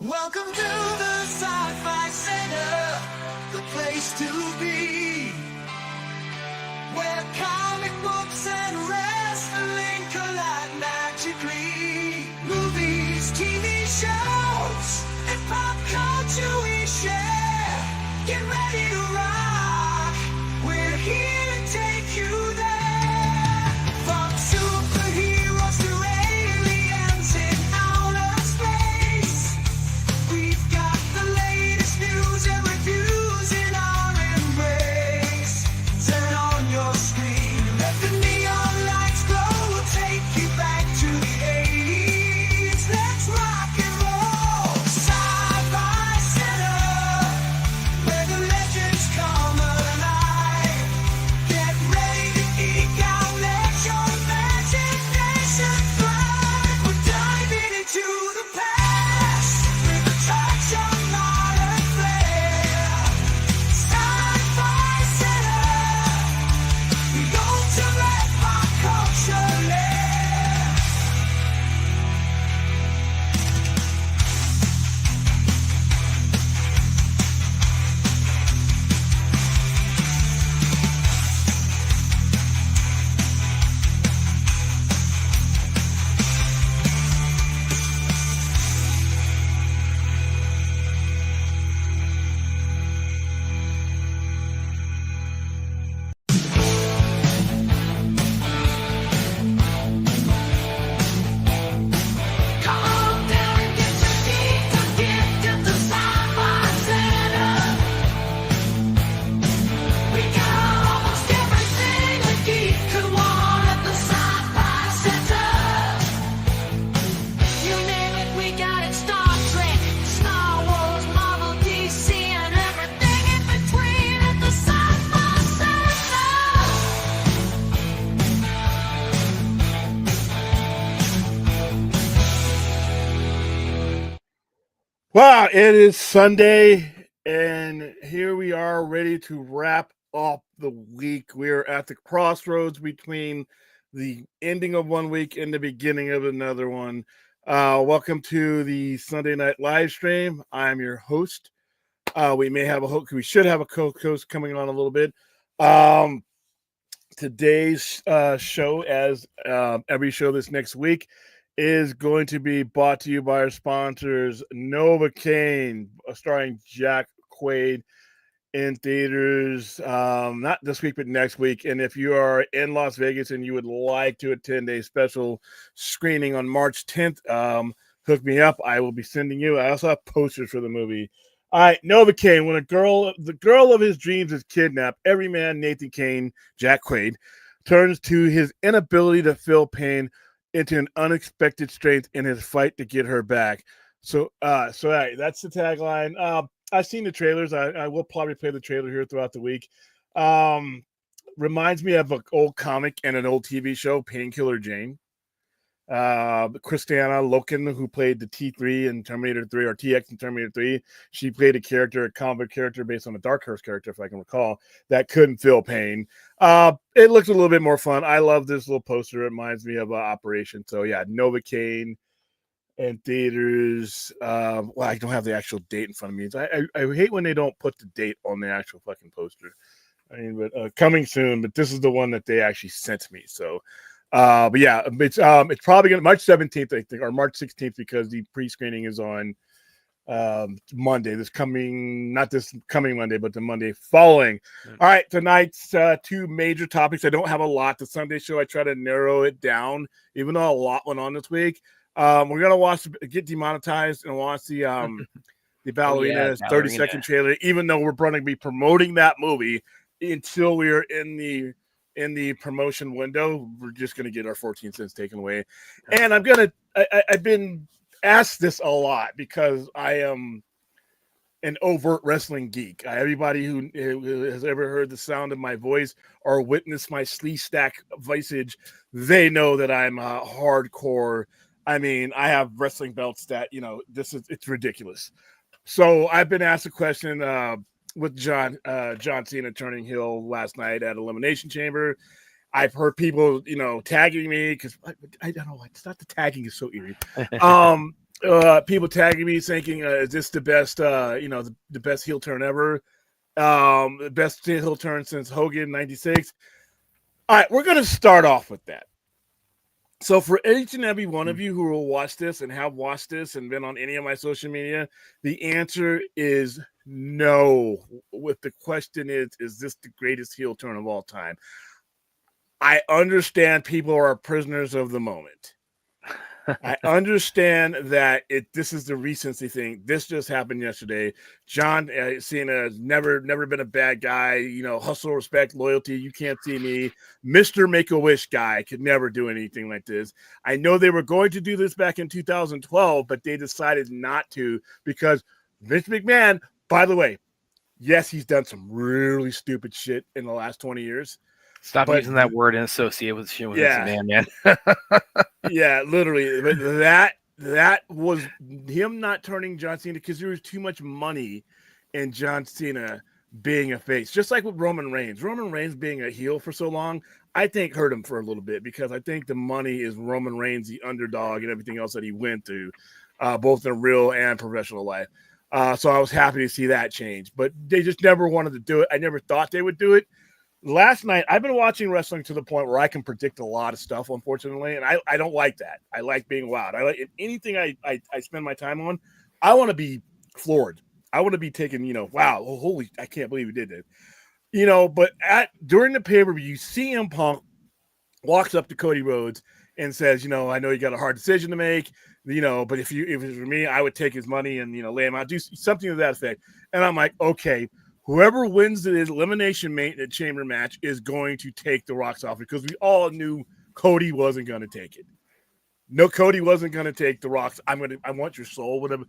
Welcome to the Sci-Fi Center, the place to be, where comic books and wrestling collide magically. Movies, TV shows, and pop culture we share. Get ready to rock, we're here to take you there. From superheroes to aliens in outer space, we've got the latest news and reviews in our embrace. Turn on your screen, let the neon lights glow. We'll take you back to the 80s. Let's rock and roll. Sci-Fi Center, where the legends come alive. Get ready to geek out, let your imagination thrive. We're diving into the past with a touch of modern flair. Sci-Fi Center, the ultimate pop culture lair. Calm down and get your geek to gift at the Sci-Fi Center. We got almost everything a geek could want at the Sci-Fi Center. You name it, we got it. Star Trek, Star Wars, Marvel, DC, and everything in between at the Sci-Fi Center. Wow, it is Sunday, and here we are ready to wrap up the week. We're at the crossroads between the ending of one week and the beginning of another one. Welcome to the Sunday night live stream. I'm your host. We should have a co-host coming on a little bit. Today's show, as every show this next week, is going to be brought to you by our sponsors, Novocaine, starring Jack Quaid, in theaters, not this week, but next week. And if you are in Las Vegas and you would like to attend a special screening on March 10th, hook me up. I will be sending you. I also have posters for the movie. All right, Novocaine. When the girl of his dreams is kidnapped, every man, Nathan Kane, Jack Quaid, turns to his inability to feel pain into an unexpected strength in his fight to get her back. So all right, that's the tagline. I've seen the trailers. I will probably play the trailer here throughout the week. Reminds me of an old comic and an old TV show, Painkiller Jane. Christiana Loken, who played the T3 in Terminator 3 or TX in Terminator 3, she played a comic character based on a Dark Horse character, if I can recall, that couldn't feel pain. It looked a little bit more fun. I love this little poster. It reminds me of Operation. So yeah, Novocaine in theaters. Well, I don't have the actual date in front of me. I hate when they don't put the date on the actual fucking poster. I mean, but coming soon. But this is the one that they actually sent me. So. But yeah, it's probably gonna March 17th, I think, or March 16th, because the pre-screening is on Monday. Not this coming Monday, but the Monday following. All right, tonight's two major topics. I don't have a lot. The Sunday show, I try to narrow it down, even though a lot went on this week. We're gonna get demonetized and watch the Ballerina 30-second trailer, even though we're going to be promoting that movie until we are in the promotion window. We're just going to get our 14 cents taken away. And I've been asked this a lot because I am an overt wrestling geek. Everybody who has ever heard the sound of my voice or witnessed my sleeve stack visage, they know that I'm a hardcore. I mean, I have wrestling belts that, it's ridiculous. So I've been asked a question, with John Cena turning heel last night at Elimination Chamber. I've heard people, tagging me because I don't know. It's not the tagging is so eerie. People tagging me thinking, is this the best, the best heel turn ever? The best heel turn since Hogan 96. All right, we're going to start off with that. So for each and every one of you who will watch this and have watched this and been on any of my social media, the answer is no. With the question is this the greatest heel turn of all time? I understand people are prisoners of the moment. I understand that this is the recency thing. This just happened yesterday. John Cena has never been a bad guy. Hustle, respect, loyalty. You can't see me. Mr. Make-A-Wish guy could never do anything like this. I know they were going to do this back in 2012, but they decided not to because Vince McMahon, by the way, yes, he's done some really stupid shit in the last 20 years. Stop using that word and associate with shit with yeah, man. Yeah, literally. But that was him not turning John Cena because there was too much money in John Cena being a face. Just like with Roman Reigns. Roman Reigns being a heel for so long, I think hurt him for a little bit because I think the money is Roman Reigns, the underdog, and everything else that he went through, both in real and professional life. So I was happy to see that change. But they just never wanted to do it. I never thought they would do it. Last night, I've been watching wrestling to the point where I can predict a lot of stuff, unfortunately, and I don't like that. I like being wild. I like anything I spend my time on. I want to be floored. I want to be taken, wow, holy, I can't believe we did it. But during the pay-per-view, CM Punk walks up to Cody Rhodes and says, I know you got a hard decision to make, but if it was for me, I would take his money and, lay him out, do something to that effect. And I'm like, okay, whoever wins the elimination chamber match is going to take the Rock's offer because we all knew Cody wasn't going to take it. No, Cody wasn't going to take the Rock's. I want your soul. Whatever.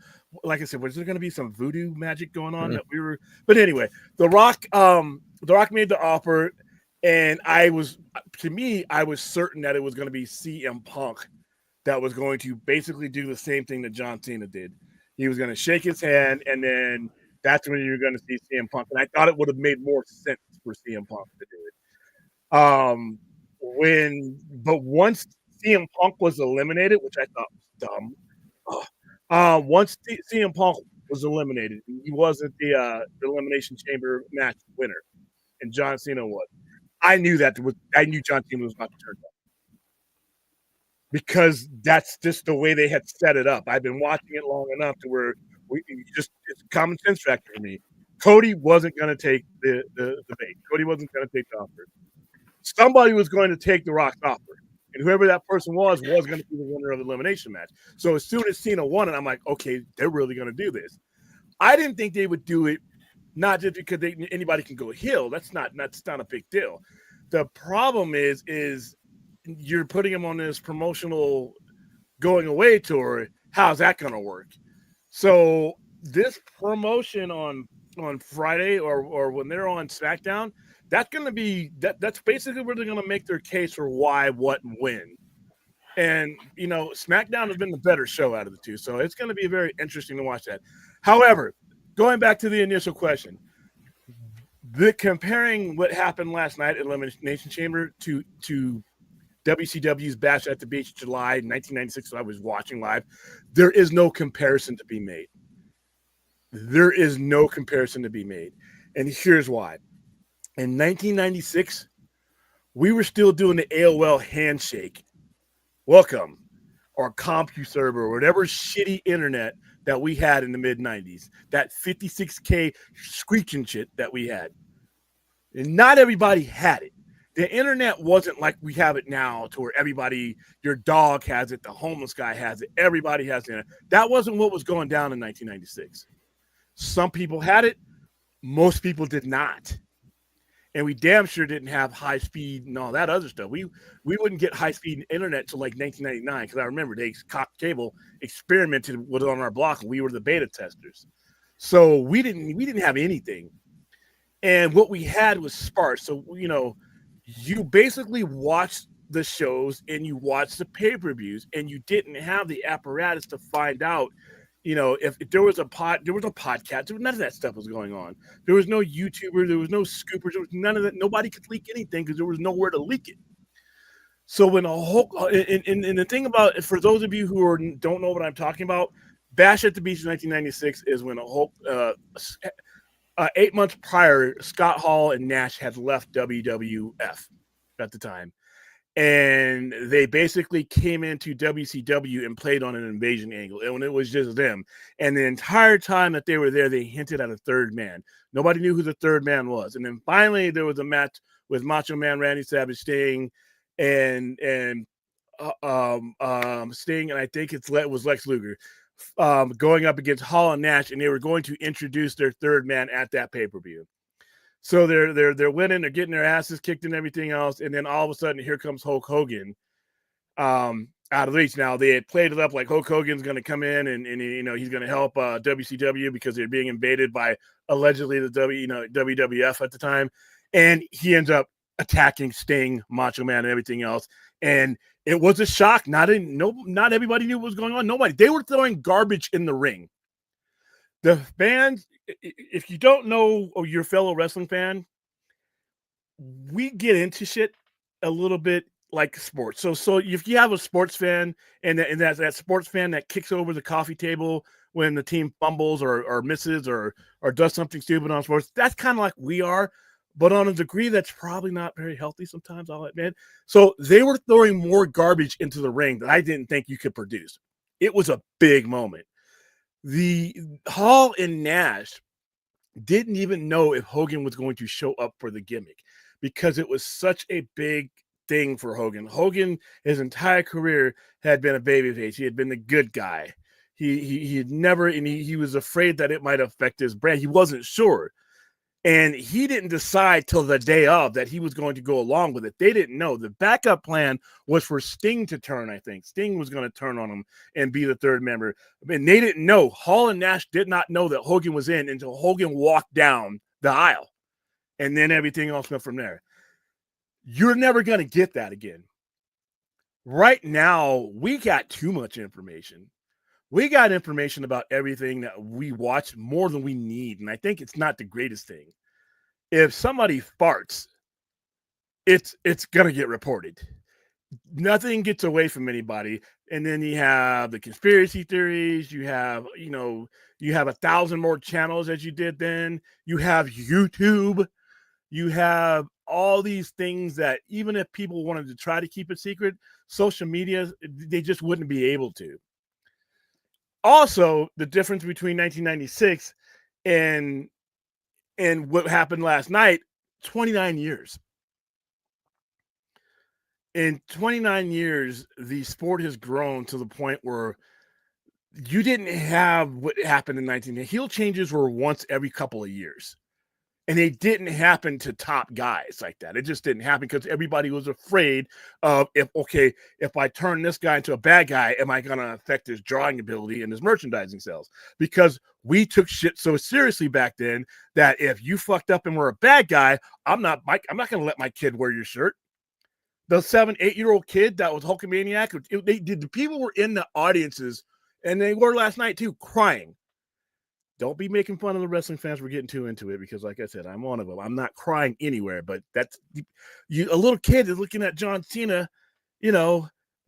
Like I said, was there going to be some voodoo magic going on that we were? But anyway, the Rock made the offer, and I was certain that it was going to be CM Punk that was going to basically do the same thing that John Cena did. He was going to shake his hand, and then that's when you're going to see CM Punk. And I thought it would have made more sense for CM Punk to do it. But once CM Punk was eliminated, which I thought was dumb, once CM Punk was eliminated, he wasn't the Elimination Chamber match winner, and John Cena was. I knew John Cena was about to turn up because that's just the way they had set it up. I've been watching it long enough to where it's a common sense factor for me. Cody wasn't going to take the bait. Cody wasn't going to take the offer. Somebody was going to take the Rock's offer, and whoever that person was going to be the winner of the elimination match. So as soon as Cena won it, I'm like, okay, they're really going to do this. I didn't think they would do it, not just because anybody can go heel. That's not a big deal. The problem is you're putting him on this promotional going away tour. How's that going to work? So this promotion on Friday or when they're on SmackDown, that's going to be that's basically where they're going to make their case for why, what, and when. And SmackDown has been the better show out of the two, so it's going to be very interesting to watch that. However, going back to the initial question, comparing what happened last night at Elimination Chamber to WCW's Bash at the Beach, July 1996, I was watching live. There is no comparison to be made. There is no comparison to be made. And here's why. In 1996, we were still doing the AOL handshake. Welcome. Or CompuServe or whatever shitty internet that we had in the mid-90s. That 56K screeching shit that we had. And not everybody had it. The internet wasn't like we have it now to where everybody, your dog has it, the homeless guy has it, everybody has it. That wasn't what was going down in 1996. Some people had it, most people did not. And we damn sure didn't have high speed and all that other stuff. We wouldn't get high speed internet till like 1999 because I remember Cox Cable experimented with it on our block and we were the beta testers. So we didn't have anything. And what we had was sparse. So, you basically watched the shows and you watched the pay-per-views and you didn't have the apparatus to find out, if there was a podcast, none of that stuff was going on. There was no YouTuber, there was no scoopers, there was none of that. Nobody could leak anything because there was nowhere to leak it. So when a Hulk, and the thing about, for those of you who don't know what I'm talking about, Bash at the Beach in 1996 is when a Hulk, 8 months prior, Scott Hall and Nash had left WWF at the time. And they basically came into WCW and played on an invasion angle. And when it was just them. And the entire time that they were there, they hinted at a third man. Nobody knew who the third man was. And then finally there was a match with Macho Man Randy Savage, Sting, and Sting, and I think it was Lex Luger, going up against Hall and Nash, and they were going to introduce their third man at that pay-per-view. So they're winning, they're getting their asses kicked and everything else, and then all of a sudden here comes Hulk Hogan out of the reach. Now they had played it up like Hulk Hogan's going to come in and he's going to help WCW because they're being invaded by allegedly the WWF at the time, and he ends up attacking Sting, Macho Man, and everything else. And it was a shock. Not everybody knew what was going on. Nobody. They were throwing garbage in the ring. The fans, if you don't know, or your fellow wrestling fan, we get into shit a little bit like sports. So if you have a sports fan and that's that sports fan that kicks over the coffee table when the team fumbles or misses or does something stupid on sports, that's kind of like we are, but on a degree that's probably not very healthy sometimes, I'll admit. So they were throwing more garbage into the ring that I didn't think you could produce. It was a big moment. The Hall and Nash didn't even know if Hogan was going to show up for the gimmick because it was such a big thing for Hogan. Hogan, his entire career, had been a babyface. He had been the good guy. He had never, and he was afraid that it might affect his brand. He wasn't sure. And he didn't decide till the day of that he was going to go along with it. They didn't know. The backup plan was for Sting to turn, I think. Sting was going to turn on him and be the third member. And they didn't know. Hall and Nash did not know that Hogan was in until Hogan walked down the aisle. And then everything else went from there. You're never going to get that again. Right now, we got too much information. We got information about everything that we watch more than we need. And I think it's not the greatest thing. If somebody farts, it's going to get reported. Nothing gets away from anybody. And then you have the conspiracy theories. You have 1,000 more channels as you did then. You have YouTube. You have all these things that even if people wanted to try to keep it secret, social media, they just wouldn't be able to. Also, the difference between 1996 and what happened last night, 29 years. In 29 years, the sport has grown to the point where you didn't have what happened in 1990. Heel changes were once every couple of years. And they didn't happen to top guys like that. It just didn't happen because everybody was afraid of if I turn this guy into a bad guy, am I going to affect his drawing ability and his merchandising sales? Because we took shit so seriously back then that if you fucked up and were a bad guy, I'm not going to let my kid wear your shirt. The 7-8-year-old kid that was Hulkamaniac, the people were in the audiences, and they were last night too, crying. Don't be making fun of the wrestling fans. We're getting too into it because, like I said, I'm one of them. I'm not crying anywhere, but that's a little kid is looking at John Cena,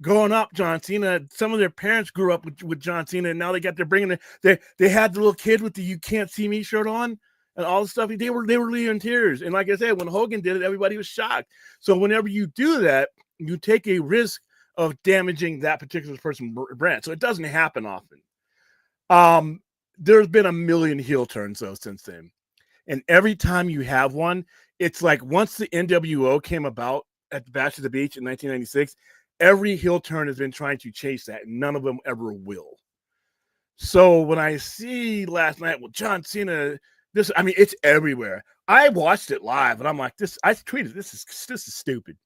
growing up. John Cena. Some of their parents grew up with John Cena, and now they bringing they had the little kid with the "You Can't See Me" shirt on and all the stuff. They were really in tears. And like I said, when Hogan did it, everybody was shocked. So whenever you do that, you take a risk of damaging that particular person's brand. So it doesn't happen often. There's been a million heel turns though since then. And every time you have one, it's like once the NWO came about at the Bash at the Beach in 1996, every heel turn has been trying to chase that, and none of them ever will. So when I see last night, John Cena, it's everywhere. I watched it live, and I'm like, I tweeted, this is stupid.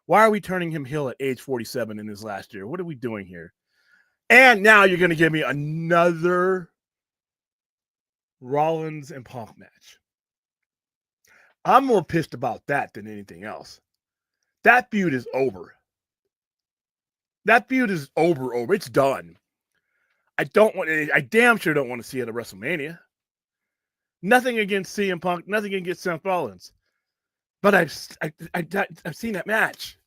Why are we turning him heel at age 47 in his last year? What are we doing here? And now you're going to give me another Rollins and Punk match. I'm more pissed about that than anything else. That feud is over. Over. It's done. I damn sure don't want to see it at WrestleMania. Nothing against CM Punk, nothing against Seth Rollins. But I've seen that match.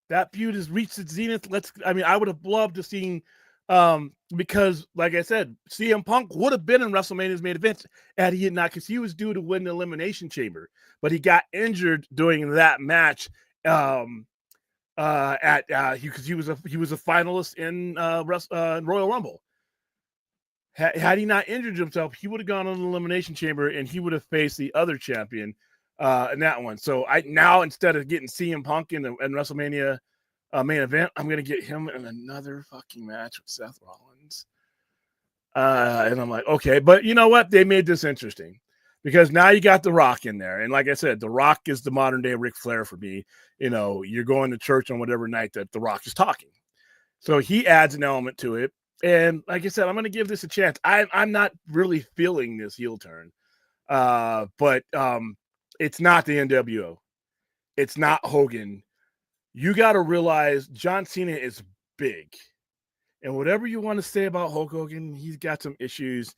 That feud has reached its zenith. I would have loved to see, because, like I said, CM Punk would have been in WrestleMania's main event had he not, because he was due to win the Elimination Chamber, but he got injured during that match. Because he was a finalist in Royal Rumble. Had he not injured himself, he would have gone on the Elimination Chamber and he would have faced the other champion in that one. So now instead of getting CM Punk in WrestleMania main event, I'm gonna get him in another fucking match with Seth Rollins. And I'm like, okay, but you know what? They made this interesting because now you got The Rock in there, and like I said, The Rock is the modern day Ric Flair for me. You know, you're going to church on whatever night that The Rock is talking, so he adds an element to it. And like I said, I'm going to give this a chance. I'm not really feeling this heel turn, but it's not the NWO. It's not Hogan. You got to realize John Cena is big. And whatever you want to say about Hulk Hogan, he's got some issues.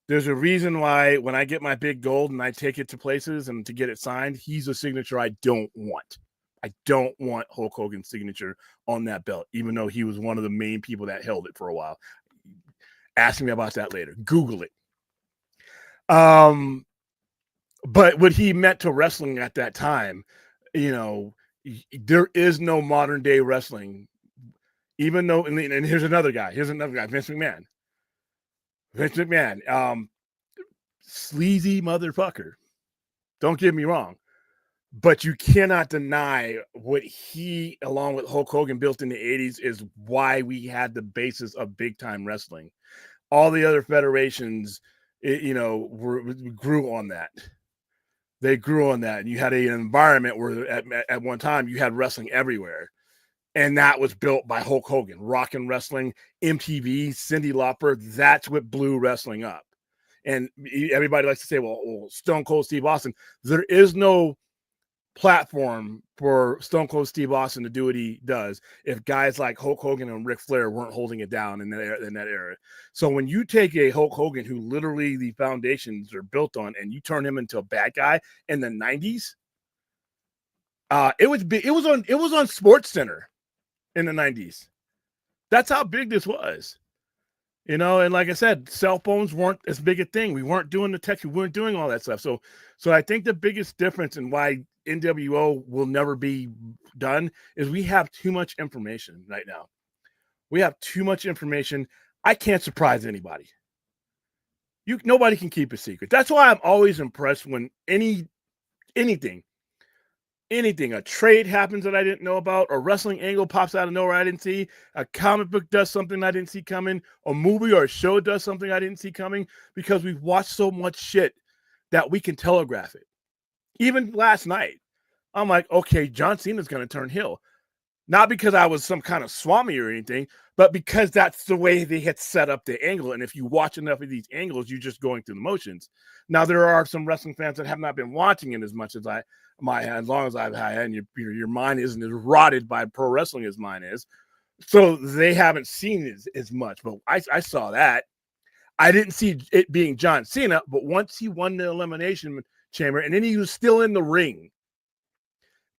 There's a reason why when I get my big gold and I take it to places and to get it signed, he's a signature I don't want. I don't want Hulk Hogan's signature on that belt, even though he was one of the main people that held it for a while. Ask me about that later. Google it. But what he meant to wrestling at that time, you know, there is no modern day wrestling. Even though, and here's another guy, Vince McMahon. Sleazy motherfucker. Don't get me wrong. But you cannot deny what he, along with Hulk Hogan, built in the 80s is why we had the basis of big time wrestling. All the other federations, grew on that. They grew on that. And you had an environment where at one time you had wrestling everywhere. And that was built by Hulk Hogan, rock and wrestling, MTV, Cyndi Lauper. That's what blew wrestling up. And everybody likes to say, well, Stone Cold Steve Austin. There is no platform for Stone Cold Steve Austin to do what he does if guys like Hulk Hogan and Ric Flair weren't holding it down in that era. So when you take a Hulk Hogan who literally the foundations are built on and you turn him into a bad guy in the 90s, it was on Sports Center in the 90s. That's how big this was. And like I said, cell phones weren't as big a thing. We weren't doing the text. We weren't doing all that stuff. So I think the biggest difference in why NWO will never be done is we have too much information right now. We have too much information. I can't surprise anybody. Nobody can keep a secret. That's why I'm always impressed when anything, a trade happens that I didn't know about, a wrestling angle pops out of nowhere I didn't see, a comic book does something I didn't see coming, a movie or a show does something I didn't see coming, because we've watched so much shit that we can telegraph it. Even last night, I'm like, okay, John Cena's going to turn heel. Not because I was some kind of swami or anything, but because that's the way they had set up the angle. And if you watch enough of these angles, you're just going through the motions. Now, there are some wrestling fans that have not been watching it as much as as long as I've had, and your mind isn't as rotted by pro wrestling as mine is. So they haven't seen it as much. But I saw that. I didn't see it being John Cena, but once he won the Elimination Chamber and then he was still in the ring,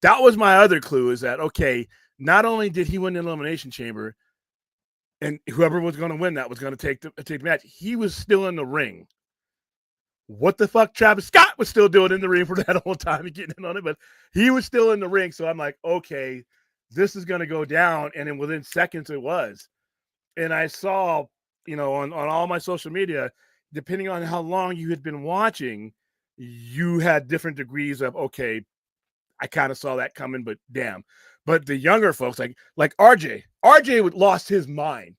that was my other clue, is that, okay, not only did he win the Elimination Chamber and whoever was going to win that was going to take the match, he was still in the ring. What the fuck Travis Scott was still doing in the ring for that whole time and getting in on it, but he was still in the ring. So I'm like, okay, this is going to go down. And then within seconds it was. And I saw, on all my social media, depending on how long you had been watching, you had different degrees of, okay, I kind of saw that coming, but damn. But the younger folks, like RJ lost his mind.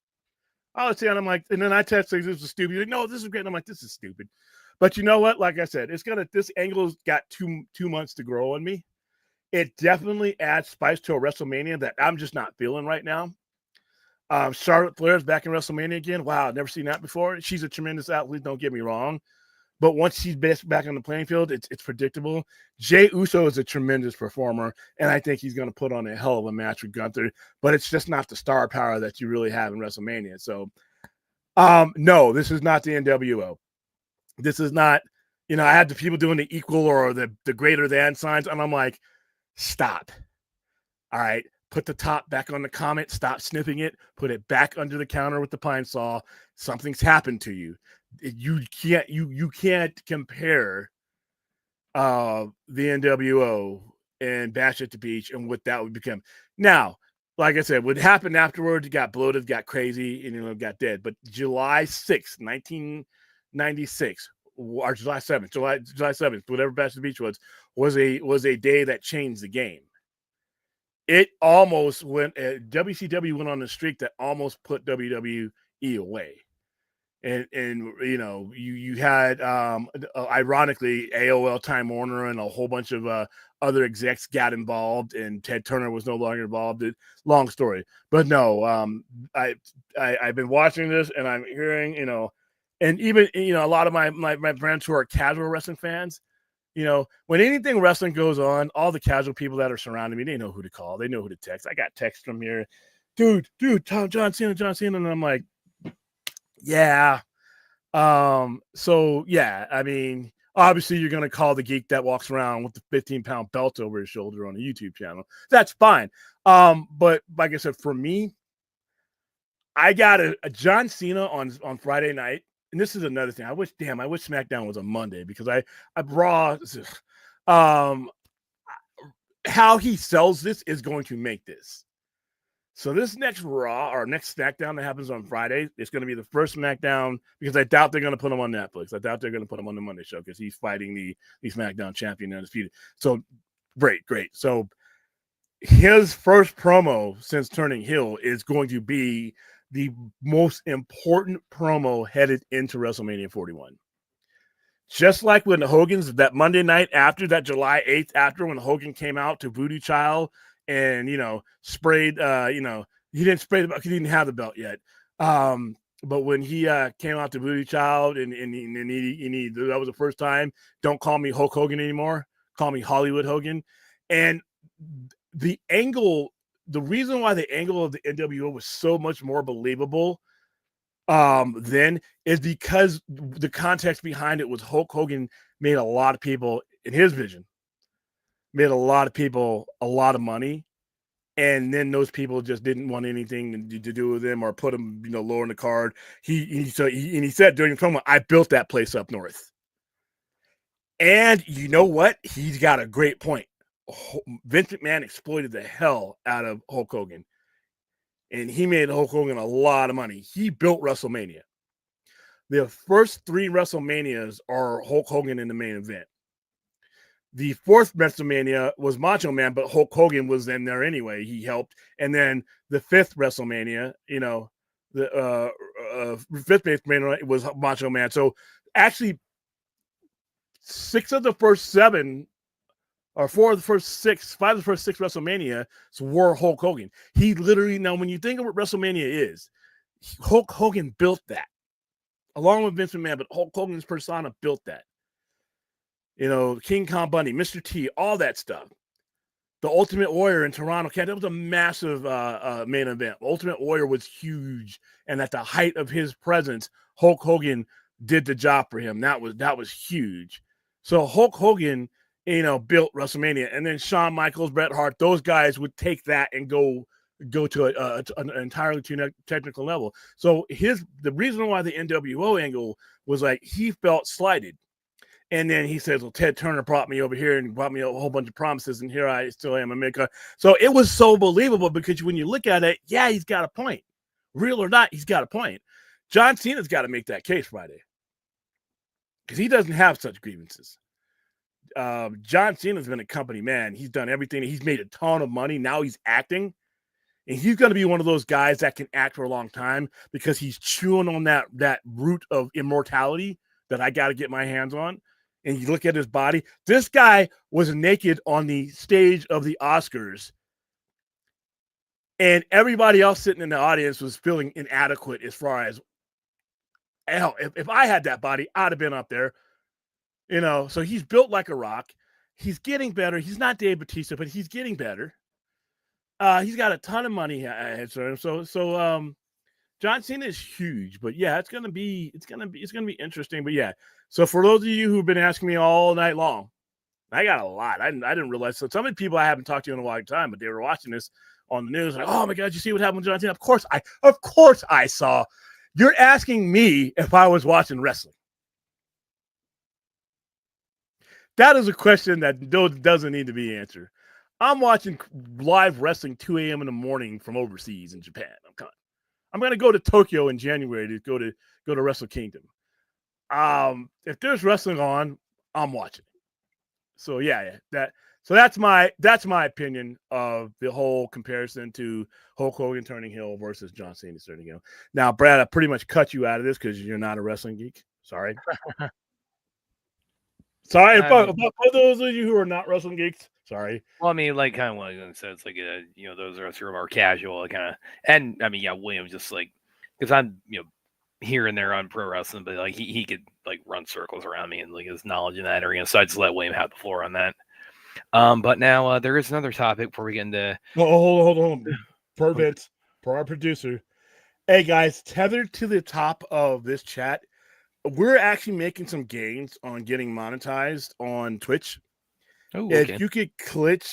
I was saying, I'm like, and then I texted, this is stupid. He's like, no, this is great. And I'm like, this is stupid. But you know what? Like I said, this angle's got 2 months to grow on me. It definitely adds spice to a WrestleMania that I'm just not feeling right now. Charlotte Flair's back in WrestleMania again. Wow, I've never seen that before. She's a tremendous athlete, don't get me wrong. But once she's back on the playing field, it's predictable. Jey Uso is a tremendous performer, and I think he's going to put on a hell of a match with Gunther. But it's just not the star power that you really have in WrestleMania. So, no, this is not the NWO. This is not, I had the people doing the equal or the greater than signs, and I'm like, stop. All right. put the top back on the comet, stop snipping it, put it back under the counter with the pine saw. Something's happened to you. You can't compare the NWO and Bash at the Beach and what that would become. Now, like I said, what happened afterwards, it got bloated, got crazy, and got dead. But July 6th, 1996, or July 7th, whatever Bash at the Beach was a day that changed the game. It almost went. WCW went on a streak that almost put WWE away. And you had ironically AOL Time Warner and a whole bunch of other execs got involved, and Ted Turner was no longer involved. Long story, but no, I've been watching this and I'm hearing, and even a lot of my friends who are casual wrestling fans, when anything wrestling goes on, all the casual people that are surrounding me, they know who to call, they know who to text. I got texts from here, dude, John Cena, and I'm like, yeah. So yeah, I mean, obviously you're going to call the geek that walks around with the 15-pound belt over his shoulder on a YouTube channel. That's fine. But like I said, for me, I got a John Cena on Friday night. And this is another thing. I wish SmackDown was a Monday, because I Raw, how he sells this is going to make this. So this next Raw or next SmackDown that happens on Friday, it's going to be the first SmackDown, because I doubt they're going to put him on Netflix. I doubt they're going to put him on the Monday show, because he's fighting the SmackDown champion undisputed. So great. So his first promo since turning heel is going to be the most important promo headed into WrestleMania 41. Just like when the Hogans, that Monday night after, that July 8th after, when Hogan came out to Voodoo Child and sprayed, he didn't spray the belt because he didn't have the belt yet. But when he came out to Voodoo Child and he that was the first time, don't call me Hulk Hogan anymore, call me Hollywood Hogan. And the reason why the angle of the NWO was so much more believable then is because the context behind it was Hulk Hogan made a lot of people, in his vision, made a lot of people a lot of money, and then those people just didn't want anything to do with him or put him lower in the card. He said during the promo, I built that place up north. And you know what? He's got a great point. Vince McMahon exploited the hell out of Hulk Hogan, and he made Hulk Hogan a lot of money. He built WrestleMania. The first 3 WrestleManias are Hulk Hogan in the main event. The 4th WrestleMania was Macho Man, but Hulk Hogan was in there anyway. He helped. And then the 5th WrestleMania, the 5th WrestleMania was Macho Man. So actually 6 of the first 7, or 4 of the first 6, 5 of the first 6 WrestleMania were Hulk Hogan. He literally, now when you think of what WrestleMania is, Hulk Hogan built that, along with Vince McMahon, but Hulk Hogan's persona built that. King Kong Bundy, Mr. T, all that stuff. The Ultimate Warrior in Toronto, that was a massive main event. Ultimate Warrior was huge, and at the height of his presence, Hulk Hogan did the job for him. That was huge. So Hulk Hogan, built WrestleMania, and then Shawn Michaels, Bret Hart, those guys would take that and go to an entirely too technical level. So the reason why the NWO angle was like, he felt slighted. And then he says, well, Ted Turner brought me over here and brought me a whole bunch of promises, and here I still am a maker. So it was so believable, because when you look at it, yeah, he's got a point. Real or not, he's got a point. John Cena's got to make that case Friday, because he doesn't have such grievances. John Cena's been a company man. He's done everything. He's made a ton of money. Now he's acting. And he's going to be one of those guys that can act for a long time, because he's chewing on that root of immortality that I got to get my hands on. And you look at his body. This guy was naked on the stage of the Oscars, and everybody else sitting in the audience was feeling inadequate as far as, hell, if I had that body, I'd have been up there. So he's built like a rock. He's getting better. He's not Dave Bautista, but he's getting better. He's got a ton of money. So John Cena is huge, but yeah, it's gonna be interesting. But yeah, so for those of you who've been asking me all night long, I got a lot. I didn't realize. So some of the people I haven't talked to in a long time, but they were watching this on the news. Like, oh my God, you see what happened with John Cena? Of course I saw. You're asking me if I was watching wrestling. That is a question that doesn't need to be answered. I'm watching live wrestling 2 a.m. in the morning from overseas in Japan. I'm going to go to Tokyo in January to go to Wrestle Kingdom. If there's wrestling on, I'm watching. So that's my opinion of the whole comparison to Hulk Hogan turning heel versus John Cena turning heel. Now, Brad, I pretty much cut you out of this because you're not a wrestling geek. Sorry. Sorry, for those of you who are not wrestling geeks. Sorry. Well, I mean, like kind of what I said, it's like those are sort of more casual kind of, and I mean, yeah, William just like because I'm here and there on pro wrestling, but like he could like run circles around me and like his knowledge in that area, so I just let William have the floor on that. But now there is another topic before we get into. Hold on. Per Vince, per our producer. Hey guys, tethered to the top of this chat, we're actually making some gains on getting monetized on Twitch. Oh, okay. If you could if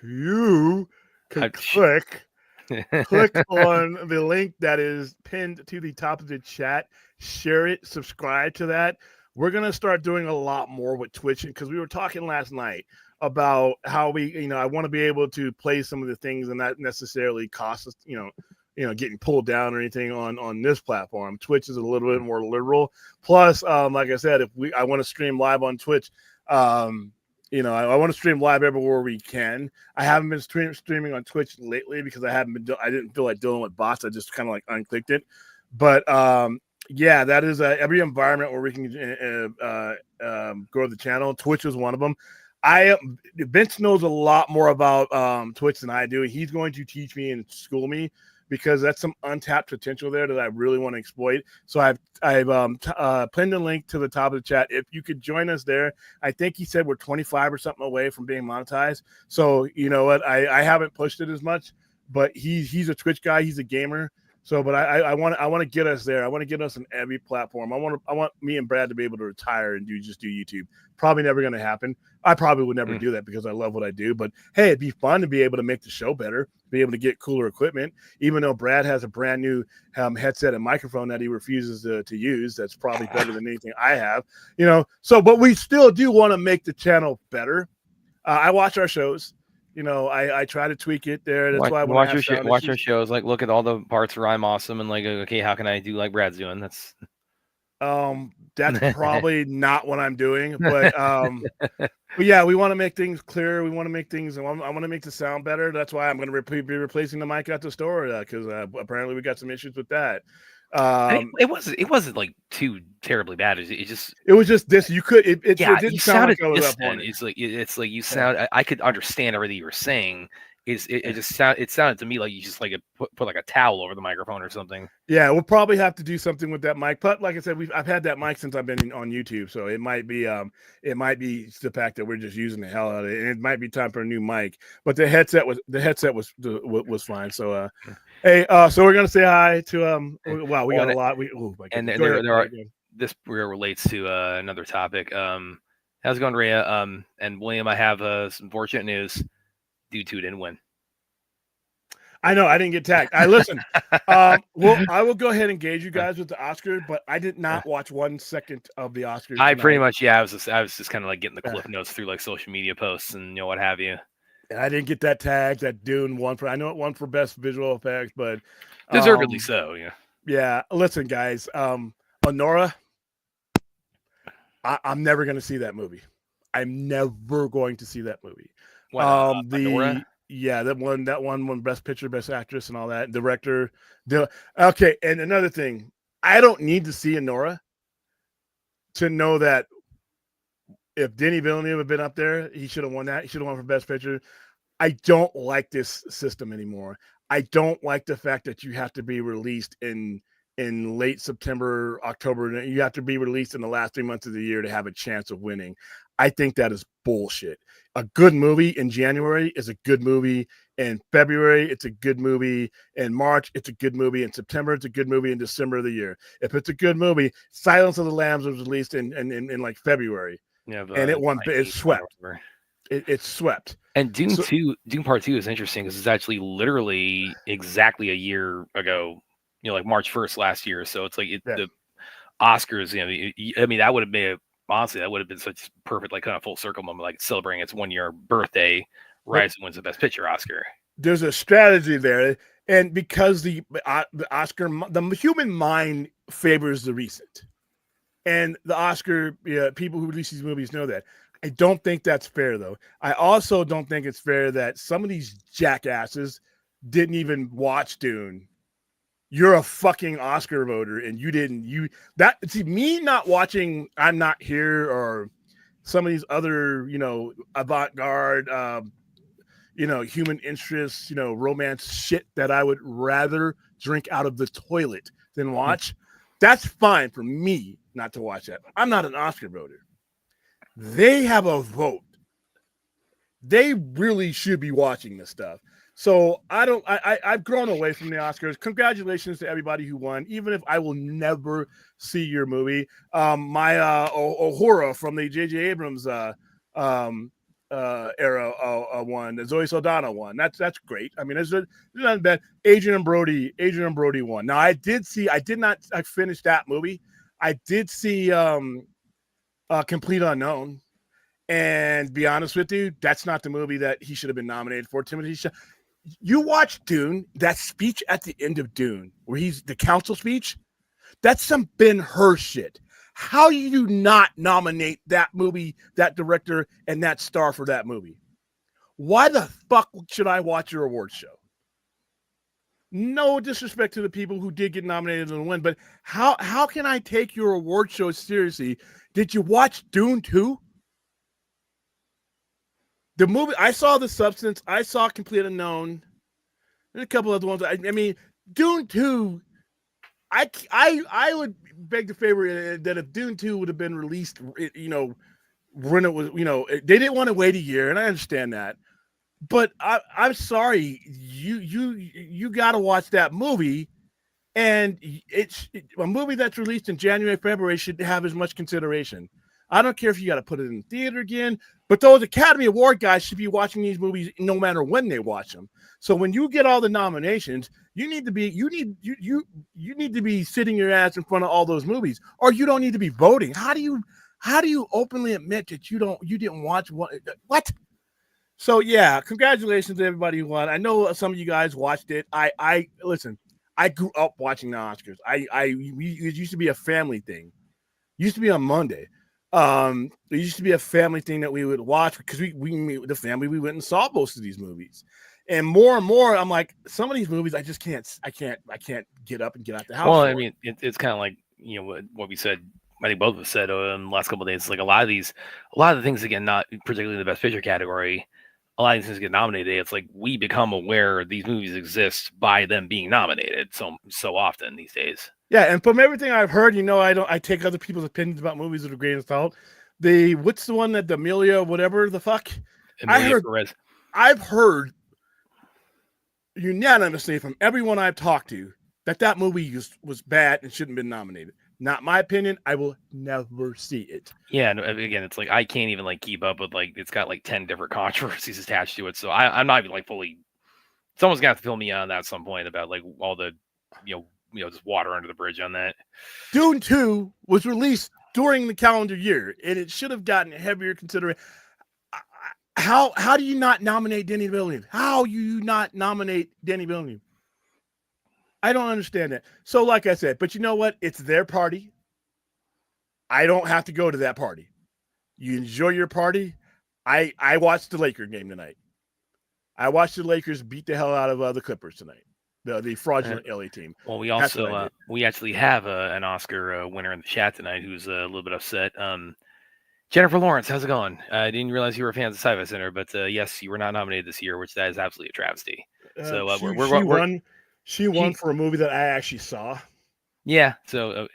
you could click on the link that is pinned to the top of the chat, share it, subscribe to that. We're going to start doing a lot more with Twitch because we were talking last night about how I want to be able to play some of the things and not necessarily cost us, getting pulled down or anything on this platform. Twitch is a little bit more liberal. Plus, like I said, I want to stream live on Twitch, I want to stream live everywhere we can. I haven't been streaming on Twitch lately because I didn't feel like dealing with bots. I just kind of like unclicked it. But that is every environment where we can grow the channel. Twitch is one of them. Vince knows a lot more about Twitch than I do. He's going to teach me and school me because that's some untapped potential there that I really want to exploit. So I've pinned a link to the top of the chat. If you could join us there, I think he said we're 25 or something away from being monetized. So you know what? I haven't pushed it as much, but he's a Twitch guy. He's a gamer. So, but I want to get us there. I want to get us on every platform. I want me and Brad to be able to retire and do YouTube. Probably never going to happen. I probably would never do that because I love what I do. But hey, it'd be fun to be able to make the show better, be able to get cooler equipment. Even though Brad has a brand new headset and microphone that he refuses to use, that's probably better than anything I have. So but we still do want to make the channel better. I watch our shows. I try to tweak it there. That's why watch your shows. Like, look at all the parts where I'm awesome, and like, okay, how can I do like Brad's doing? That's probably not what I'm doing, but yeah, we want to make things clear. We want to make things. I want to make the sound better. That's why I'm going to be replacing the mic at the store because apparently we got some issues with that. It wasn't like too terribly bad. It was just this. You could. It didn't you sound sounded like I was distant. up on it. It's like you sound. I could understand everything you were saying. It sounded to me like you just like put like a towel over the microphone or something. Yeah, we'll probably have to do something with that mic. But like I said, I've had that mic since I've been on YouTube, so it might be the fact that we're just using the hell out of it, and it might be time for a new mic. But the headset was fine. So hey, so we're gonna say hi to wow, we got a lot. And there are this relates to another topic. How's it going, Rhea? And William, I have some unfortunate news. You two didn't win. I know I didn't get tagged. I listen. Well, I will go ahead and engage you guys with the Oscar, but I did not watch 1 second of the Oscars. I pretty much I was just kind of like getting the cliff notes through like social media posts and what have you. And I didn't get that tag. That Dune won for. I know it won for best visual effects, but deservedly so. Yeah. Yeah. Listen, guys. Honora. I'm never going to see that movie. I'm never going to see that movie. What, that one won best picture, best actress, and all that. Director. Okay, and another thing, I don't need to see Honora to know that if Denis Villeneuve had been up there, he should have won that. He should have won for best picture. I don't like this system anymore. I don't like the fact that you have to be released in late September, October. You have to be released in the last 3 months of the year to have a chance of winning. I think that is bullshit. A good movie in January is a good movie. In February, it's a good movie. In March, it's a good movie. In September, it's a good movie. In December of the year, if it's a good movie, Silence of the Lambs was released in like February, yeah, and it won. It swept. It swept. And Dune Part 2 is interesting because it's actually literally exactly a year ago, like March 1st last year. So it's like the Oscars, I mean, that would have been, honestly, that would have been such perfect, like kind of full circle moment, like celebrating its 1 year birthday. Rise wins the Best Picture Oscar. There's a strategy there. And because the Oscar, the human mind favors the recent. And the Oscar people who release these movies know that. I don't think that's fair, though. I also don't think it's fair that some of these jackasses didn't even watch Dune. You're a fucking Oscar voter, and you didn't. Me not watching I'm Not Here or some of these other, avant-garde, human interests, romance shit that I would rather drink out of the toilet than watch. That's fine for me not to watch that. I'm not an Oscar voter. They have a vote. They really should be watching this stuff. So I've grown away from the Oscars. Congratulations to everybody who won, even if I will never see your movie. My Uhura from the J.J. Abrams era won. Zoe Saldana won. That's great. I mean, it's not bad. Adrian Brody won. Now I finished that movie. I did see Complete Unknown, and be honest with you, that's not the movie that he should have been nominated for. You watch Dune, that speech at the end of Dune, where he's the council speech, that's some Ben-Hur shit. How do you not nominate that movie, that director, and that star for that movie? Why the fuck should I watch your awards show? No disrespect to the people who did get nominated and win, but how can I take your award show seriously? Did you watch Dune 2? The movie, I saw The Substance, I saw Complete Unknown, and a couple other ones. I mean, Dune 2, I would beg the favor that if Dune 2 would have been released, when it was, they didn't want to wait a year, and I understand that. But I'm sorry, you got to watch that movie, and it's a movie that's released in January, February should have as much consideration. I don't care if you got to put it in theater again, but those Academy Award guys should be watching these movies no matter when they watch them. So when you get all the nominations, you need to be sitting your ass in front of all those movies, or you don't need to be voting. How do you openly admit that you didn't watch what? So yeah, congratulations to everybody who won. I know some of you guys watched it. I listen. I grew up watching the Oscars. It used to be a family thing. It used to be on Monday. It used to be a family thing that we would watch because we the family, we went and saw most of these movies. And more, I'm like, some of these movies I just can't get up and get out the house. Well, I mean, it's kind of like, what we said, I think both of us said in the last couple of days, like a lot of the things, again, not particularly in the Best Picture category, a lot of these things get nominated. It's like we become aware these movies exist by them being nominated so often these days. Yeah, and from everything I've heard, I take other people's opinions about movies with a grain of salt. What's the one that the Amelia, whatever the fuck? I've heard unanimously from everyone I've talked to that movie was bad and shouldn't have been nominated. Not my opinion. I will never see it. Yeah, no, again, it's like I can't even keep up with it's got 10 different controversies attached to it. So I'm not even fully. Someone's gonna have to fill me on that at some point about all the just water under the bridge on that. Dune 2 was released during the calendar year, and it should have gotten heavier consideration. How do you not nominate Denny Villeneuve? How you not nominate Denny Villeneuve? I don't understand that. So, like I said, but you know what? It's their party. I don't have to go to that party. You enjoy your party. I watched the Laker game tonight. I watched the Lakers beat the hell out of the Clippers tonight. The fraudulent LA team. Well, we also we actually have an Oscar winner in the chat tonight who's a little bit upset. Jennifer Lawrence, how's it going? I didn't realize you were a fan of the Sci-Fi Center, but yes, you were not nominated this year, which that is absolutely a travesty. So she won for a movie that I actually saw. Yeah, so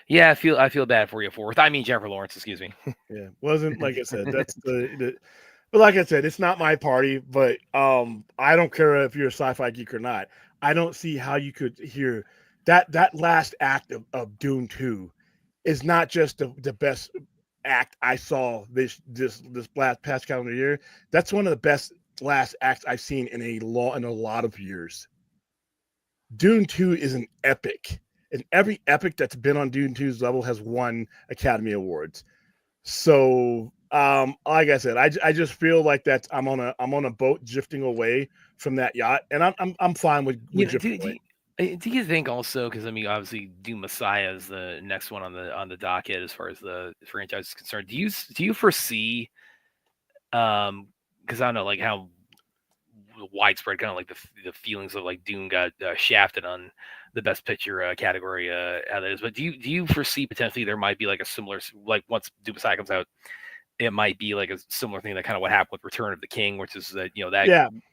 I feel bad for you Jennifer Lawrence, excuse me. Yeah, wasn't like I said. That's but like I said, it's not my party. But I don't care if you're a sci-fi geek or not. I don't see how you could hear that last act of Dune 2 is not just the best act I saw this past calendar year. That's one of the best last act I've seen in a lot of years. Dune 2 is an epic, and every epic that's been on Dune 2's level has won Academy Awards. So, like I said, I just feel like I'm on a boat drifting away from that yacht, and I'm fine with drifting away. Do you think also, because I mean, obviously, Doom Messiah is the next one on the docket as far as the franchise is concerned. Do you foresee, because I don't know like how widespread kind of like the feelings of like Doom got shafted on the best picture category how that is, but do you foresee potentially there might be like a similar, like once Doom Messiah comes out, it might be like a similar thing that kind of what happened with Return of the King, which is that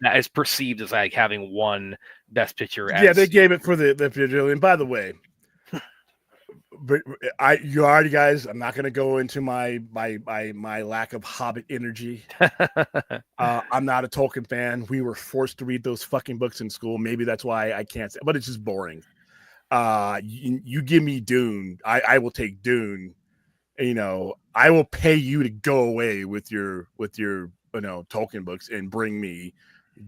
that is perceived as like having one best picture. Yeah, they gave it for the picture. And by the way, you already guys, I'm not going to go into my lack of Hobbit energy. I'm not a Tolkien fan. We were forced to read those fucking books in school. Maybe that's why I can't say, but it's just boring. You give me Dune, I will take Dune. You know, I will pay you to go away with your Tolkien books and bring me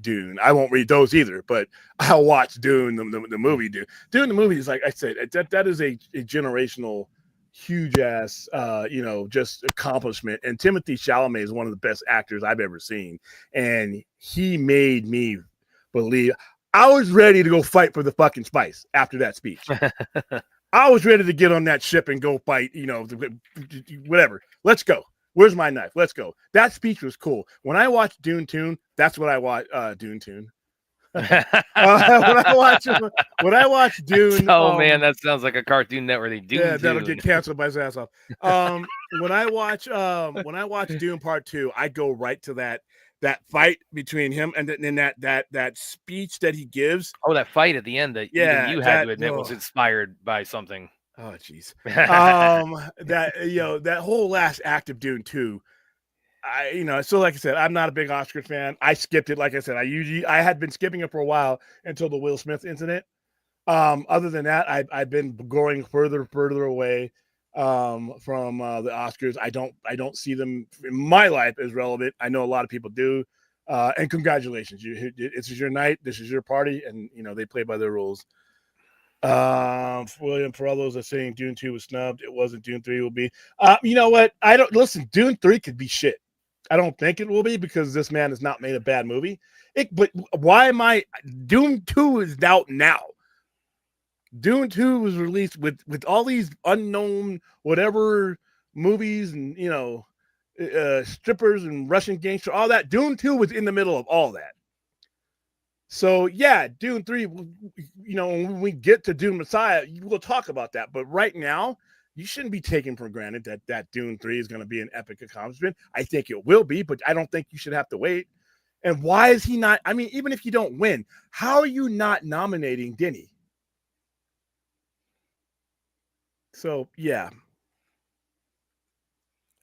Dune. I won't read those either, but I'll watch Dune, the movie. Dune the movie is, like I said, that is a generational, huge ass, just accomplishment. And Timothée Chalamet is one of the best actors I've ever seen, and he made me believe. I was ready to go fight for the fucking spice after that speech. I was ready to get on that ship and go fight, whatever. Let's go. Where's my knife? Let's go. That speech was cool. When I watched Dune Tune, that's what I watch. Dune Tune. When I watch Dune. Man, that sounds like a Cartoon Network. That'll get canceled by his ass off. When I watch Dune Part 2, I go right to that fight between him and then that speech that he gives. Oh, that fight at the end that even you had to admit was inspired by something. Oh, jeez. That whole last act of Dune 2, so like I said, I'm not a big Oscar fan. I skipped it. Like I said, I had been skipping it for a while until the Will Smith incident. Other than that, I've been going further away from the Oscars. I don't see them in my life as relevant. I know a lot of people do. And congratulations, this is your night, this is your party, and they play by their rules. William, for all those that are saying Dune 2 was snubbed, it wasn't. Dune 3 will be. You know what? I don't listen. Dune 3 could be shit. I don't think it will be because this man has not made a bad movie. But why am I? Dune 2 is out now. Dune 2 was released with all these unknown whatever movies and strippers and Russian gangster, all that. Dune 2 was in the middle of all that. So yeah, Dune 3, when we get to Dune Messiah, we'll talk about that. But right now, you shouldn't be taking for granted that Dune 3 is going to be an epic accomplishment. I think it will be, but I don't think you should have to wait. And why is he not? I mean, even if you don't win, how are you not nominating Denny? So yeah.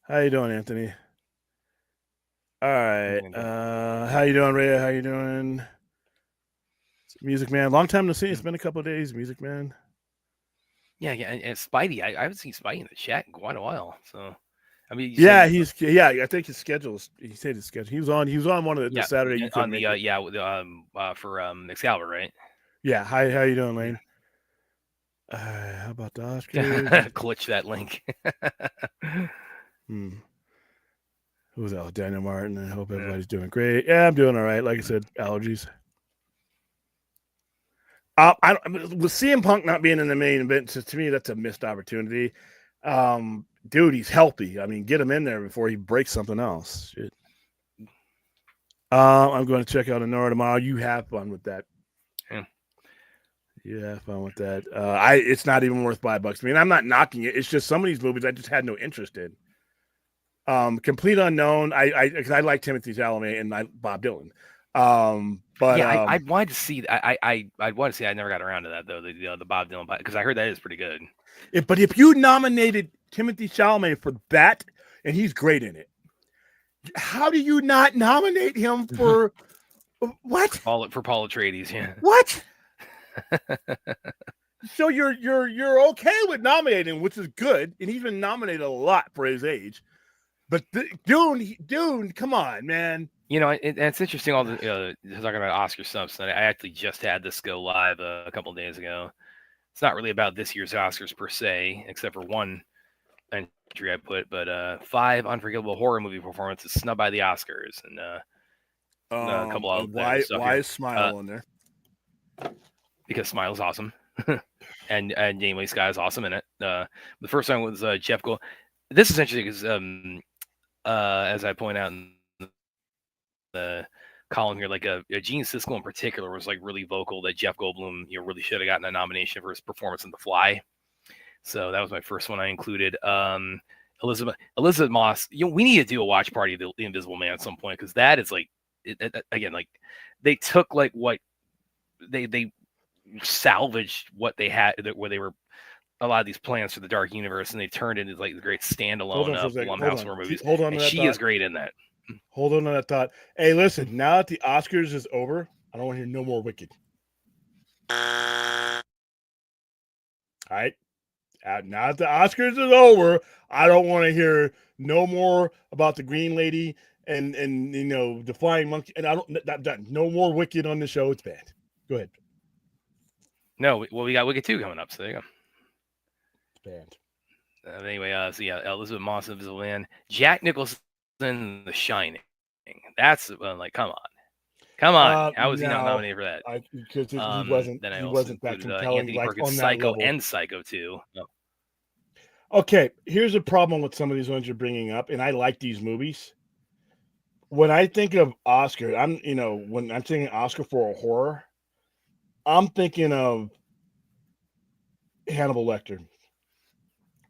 How you doing, Anthony? All right. How you doing, Rhea? How you doing? Music Man, long time to see. It's been a couple of days, Music Man. Yeah, and Spidey, I haven't seen Spidey in the chat in quite a while. So, I mean, I think his schedule's. He said his schedule. He was on one of the Saturday. On the for Excalibur, right? Yeah. Hi, how you doing, Lane? How about the Oscars? Glitch that link. Who's out? Daniel Martin. I hope everybody's doing great. Yeah, I'm doing all right. Like I said, allergies. With CM Punk not being in the main event, to me, that's a missed opportunity. Dude, he's healthy. I mean, get him in there before he breaks something else. Shit. I'm going to check out Honora tomorrow. You have fun with that. Yeah. You have fun with that. It's not even worth $5. I mean, I'm not knocking it. It's just some of these movies I just had no interest in. Complete Unknown. Because I like Timothée Chalamet and Bob Dylan. But yeah, I wanted to see. I wanted to see. I never got around to that though. The Bob Dylan, because I heard that is pretty good. But if you nominated Timothée Chalamet for that, and he's great in it, how do you not nominate him for what? For Paul Atreides, yeah. What? So you're okay with nominating, which is good, and he's been nominated a lot for his age. But Dune, come on, man. You know, it's interesting. All the talking about Oscar stuff. I actually just had this go live a couple of days ago. It's not really about this year's Oscars per se, except for one entry I put. But 5 unforgettable horror movie performances snubbed by the Oscars, and a couple of why stuff why here. is Smile on there? Because Smile's awesome, and Janeway Sky is awesome in it. The first one was Jeff Gold. This is interesting because as I point out in the column here, like Gene Siskel in particular was like really vocal that Jeff Goldblum really should have gotten a nomination for his performance in The Fly. So that was my first one I included. Elizabeth Moss. We need to do a watch party of The Invisible Man at some point, because that is like again, like they took like what they salvaged what they had, where they were a lot of these plans for the Dark Universe, and they turned into like the great standalone Blumhouse horror movies. Hold on, and she is great in that. Hold on to that thought. Hey, listen, now that the Oscars is over, I don't want to hear no more Wicked. All right. Now that the Oscars is over, I don't want to hear no more about the Green Lady and the Flying Monkey. And not done. No more Wicked on the show. It's bad. Go ahead. No, well, we got Wicked 2 coming up, so there you go. It's bad. Anyway, so yeah, Elizabeth Moss, Invisible Man, Jack Nicholson, The Shining. That's like, come on. How was he not nominated for that? Because he wasn't. Then I he also wasn't that included, compelling. Anthony Like Perkins' on that Psycho level. and Psycho 2. No. Okay, here's a problem with some of these ones you're bringing up, and I like these movies. When I think of Oscar, when I'm thinking Oscar for a horror, I'm thinking of Hannibal Lecter.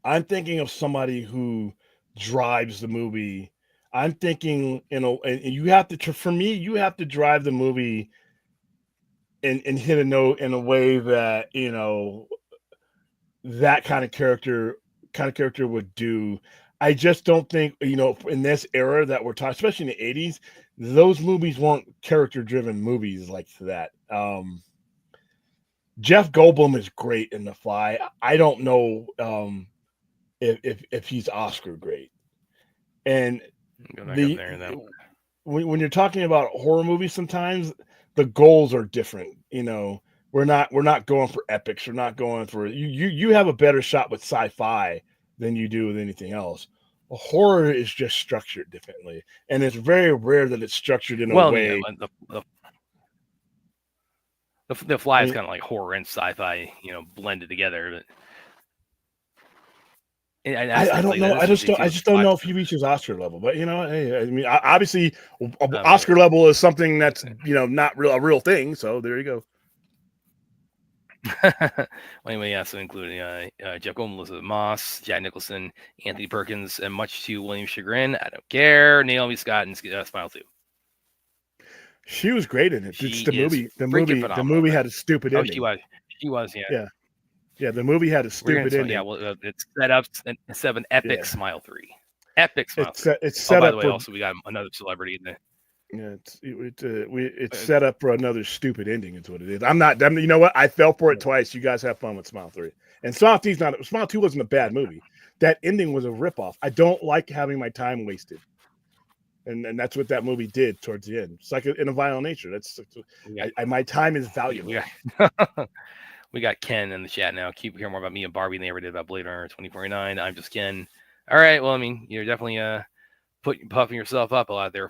I'm thinking of somebody who drives the movie. I'm thinking, and you have to, for me, you have to drive the movie and hit a note in a way that, that kind of character would do. I just don't think, in this era that we're talking, especially in the 80s, those movies weren't character-driven movies like that. Jeff Goldblum is great in The Fly. I don't know if he's Oscar great. And when you're talking about horror movies, sometimes the goals are different. We're not going for epics. We're not going for you have a better shot with sci-fi than you do with anything else. Horror is just structured differently, and it's very rare that it's structured in a way. The Fly is kind of like horror and sci-fi, blended together. But I don't know. I just don't know if he reaches Oscar level. But hey, I mean, obviously, Oscar level is something that's not a real thing. So there you go. Well, anyway, yeah. So including Jeff Goldblum, Elizabeth Moss, Jack Nicholson, Anthony Perkins, and much to William's chagrin, I don't care, Naomi Scott and Smile 2. She was great in it. The movie had a stupid ending. She was, yeah. Yeah, the movie had a stupid ending. Yeah, well, it's set up instead of an epic Smile 3. Epic Smile 3. It's set by up the way, for, also we got another celebrity in there. Yeah, it's set up for another stupid ending. Is what it is. You know what? I fell for it twice. You guys have fun with Smile 3. And Smile 2 wasn't a bad movie. That ending was a ripoff. I don't like having my time wasted. And that's what that movie did towards the end. It's like in a violent nature. My time is valuable. We got Ken in the chat now. Keep hearing more about me and Barbie than they ever did about Blade Runner 2049. I'm just Ken. All right. Well, I mean, you're definitely puffing yourself up a lot there,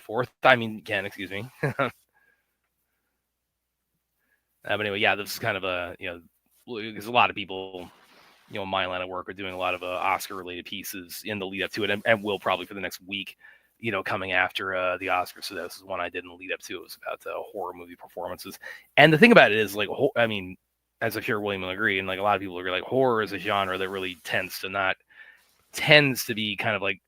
Ken, excuse me. But anyway, yeah, this is kind of there's a lot of people, my line of work are doing a lot of Oscar-related pieces in the lead up to it, and will probably for the next week, coming after the Oscars. So this is one I did in the lead up to. It was about horror movie performances. And the thing about it is, like, I mean, as I'm sure William will agree, and like a lot of people agree, like horror is a genre that really tends to be kind of like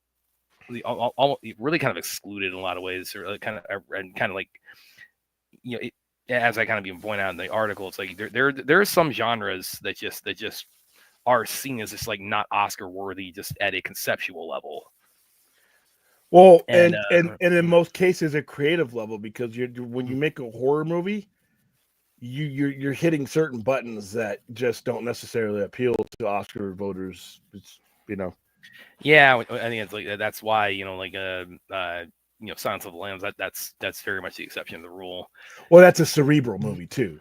really kind of excluded in a lot of ways, or kind of like, as I kind of even point out in the article, it's like there are some genres that just are seen as just like not Oscar worthy, just at a conceptual level. Well, and in most cases a creative level, because when you make a horror movie, you're hitting certain buttons that just don't necessarily appeal to Oscar voters. It's Yeah, I think it's like that's why Silence of the Lambs. That's very much the exception to the rule. Well, that's a cerebral movie too.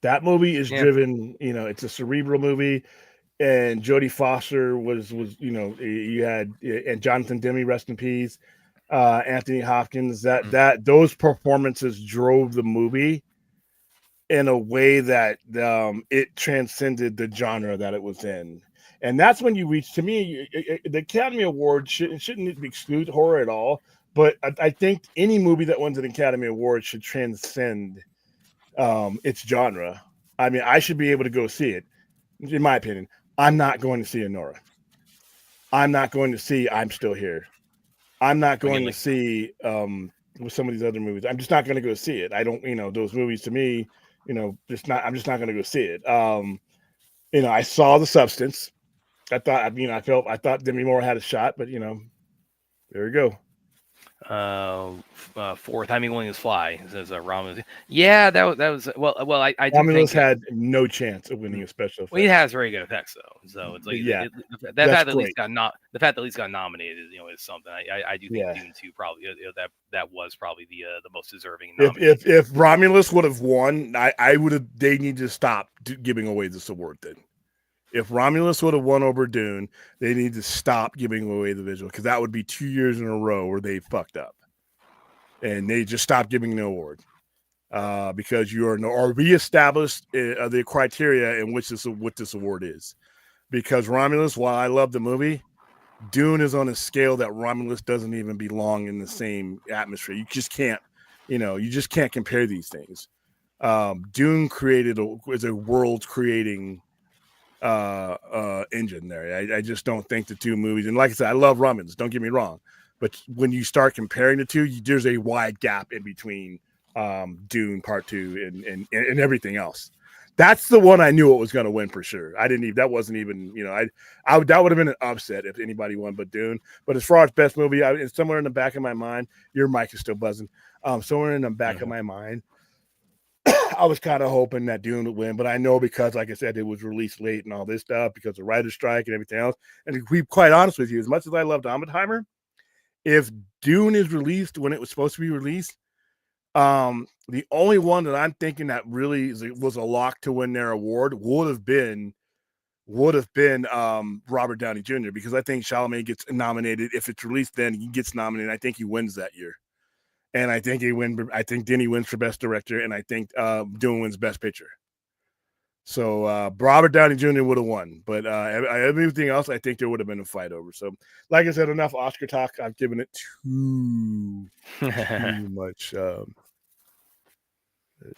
That movie is Yeah. driven, it's a cerebral movie, and Jodie Foster was, you had, and Jonathan Demme, rest in peace, Anthony Hopkins. Those performances drove the movie in a way that it transcended the genre that it was in. And that's when you reach, to me, the Academy Award shouldn't exclude horror at all. But I think any movie that wins an Academy Award should transcend its genre. I mean, I should be able to go see it. In my opinion, I'm not going to see Anora. I'm not going to see I'm Still Here. I'm not going to see with some of these other movies. I'm just not going to go see it. I don't, those movies to me, just not. I'm just not going to go see it. I saw The Substance. I thought, I thought Demi Moore had a shot, but there you go. Fourth, Hemingway's Fly says Romulus. Yeah, that was well. I do Romulus think had no chance of winning a special effects. well, he has very good effects though. So it's like yeah, the fact that at least got nominated, is something. I do think Dune 2 probably that was probably the most deserving. If Romulus would have won, I would have. They need to stop giving away this award then. If Romulus would have won over Dune, they need to stop giving away the visual, because that would be 2 years in a row where they fucked up, and they just stopped giving the award because you are reestablished the criteria in which what this award is. Because Romulus, while I love the movie, Dune is on a scale that Romulus doesn't even belong in the same atmosphere. You just can't, you just can't compare these things. Dune is a world creating engine there. I just don't think the two movies, and like I said, I love Romulus, don't get me wrong, but when you start comparing the two, there's a wide gap in between Dune Part 2 and everything else. That's the one I knew it was going to win for sure. That wasn't even, that would have been an upset if anybody won but Dune. But as far as best movie, it's somewhere in the back of my mind. Your mic is still buzzing. Somewhere in the back of my mind, I was kind of hoping that Dune would win, but I know, because, like I said, it was released late and all this stuff because of writer's strike and everything else. And to be quite honest with you, as much as I loved Oppenheimer, if Dune is released when it was supposed to be released, the only one that I'm thinking that really was a lock to win their award would have been Robert Downey Jr., because I think Chalamet gets nominated. If it's released, then he gets nominated. I think he wins that year. And I think Denny wins for Best Director, and I think Dune wins Best Picture. So Robert Downey Jr. would have won, but everything else, I think there would have been a fight over. So, like I said, enough Oscar talk. I've given it too much.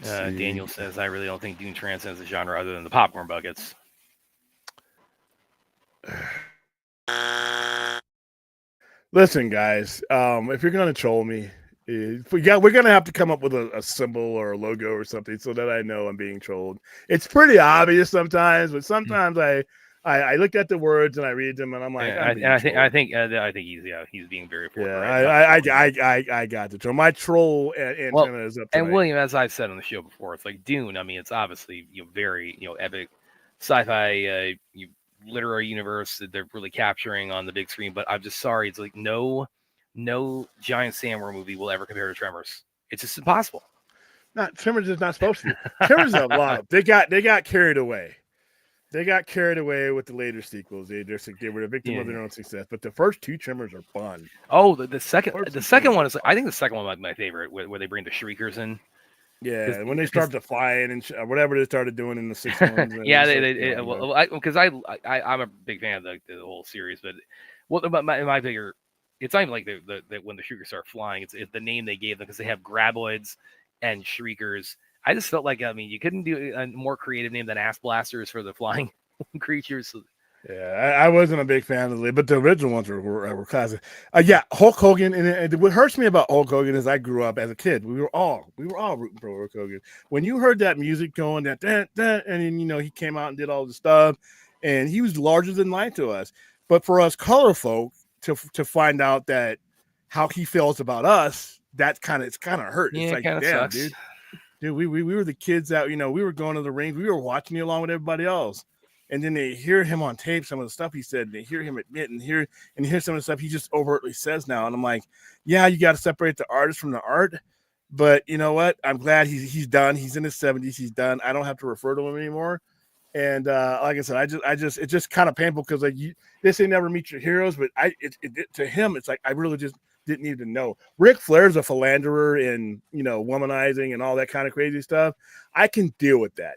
Daniel says, I really don't think Dune transcends the genre other than the popcorn buckets. Listen, guys, if you're going to troll me, we're going to have to come up with a symbol or a logo or something so that I know I'm being trolled. It's pretty obvious sometimes, but sometimes I look at the words and I read them and I'm like, I think he's being very forthright. I got the troll. My troll antenna is up tonight. And William, as I've said on the show before, it's like Dune. I mean, it's obviously very epic sci-fi literary universe that they're really capturing on the big screen. But I'm just sorry, it's like no giant samurai movie will ever compare to Tremors. It's just impossible. Tremors is not supposed to. Tremors is a lot. They got carried away. They got carried away with the later sequels. They were a victim of their own success. But the first two Tremors are fun. Oh, the second one is. I think the second one was my favorite, where they bring the Shriekers in. Yeah, when they started to fly in and whatever they started doing in the sixth ones. Yeah, because I'm a big fan of the whole series, but my bigger. It's not even like the when the Shriekers start flying. It's the name they gave them, because they have graboids and Shriekers. I just felt like, you couldn't do a more creative name than Ass Blasters for the flying creatures. Yeah, I wasn't a big fan of it, but the original ones were classic. Hulk Hogan, and what hurts me about Hulk Hogan is I grew up as a kid. We were all rooting for Hulk Hogan. When you heard that music going, and then he came out and did all the stuff, and he was larger than life to us. But for us color folk to find out that how he feels about us, it's kind of hurt. Yeah, it's like, damn, sucks. dude, we were the kids that we were going to the rings. We were watching you along with everybody else. and then they hear him on tape, some of the stuff he said, and they hear him admit and hear some of the stuff he just overtly says now. And I'm like, yeah, you got to separate the artist from the art. But you know what? I'm glad he's done. He's in his 70s. He's done. I don't have to refer to him anymore. And like I said, it's just kind of painful because like they say never meet your heroes, but to him, it's like I really just didn't need to know. Ric Flair's a philanderer and womanizing and all that kind of crazy stuff. I can deal with that.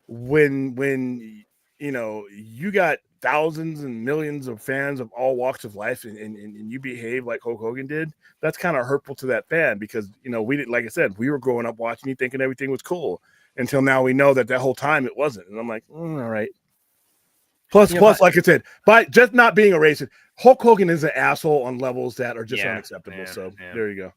When you got thousands and millions of fans of all walks of life and you behave like Hulk Hogan did, that's kind of hurtful to that fan because we didn't, like I said, we were growing up watching you thinking everything was cool until now we know that whole time it wasn't. And I'm like, all right. Plus, like I said, by just not being a racist, Hulk Hogan is an asshole on levels that are just unacceptable. There you go.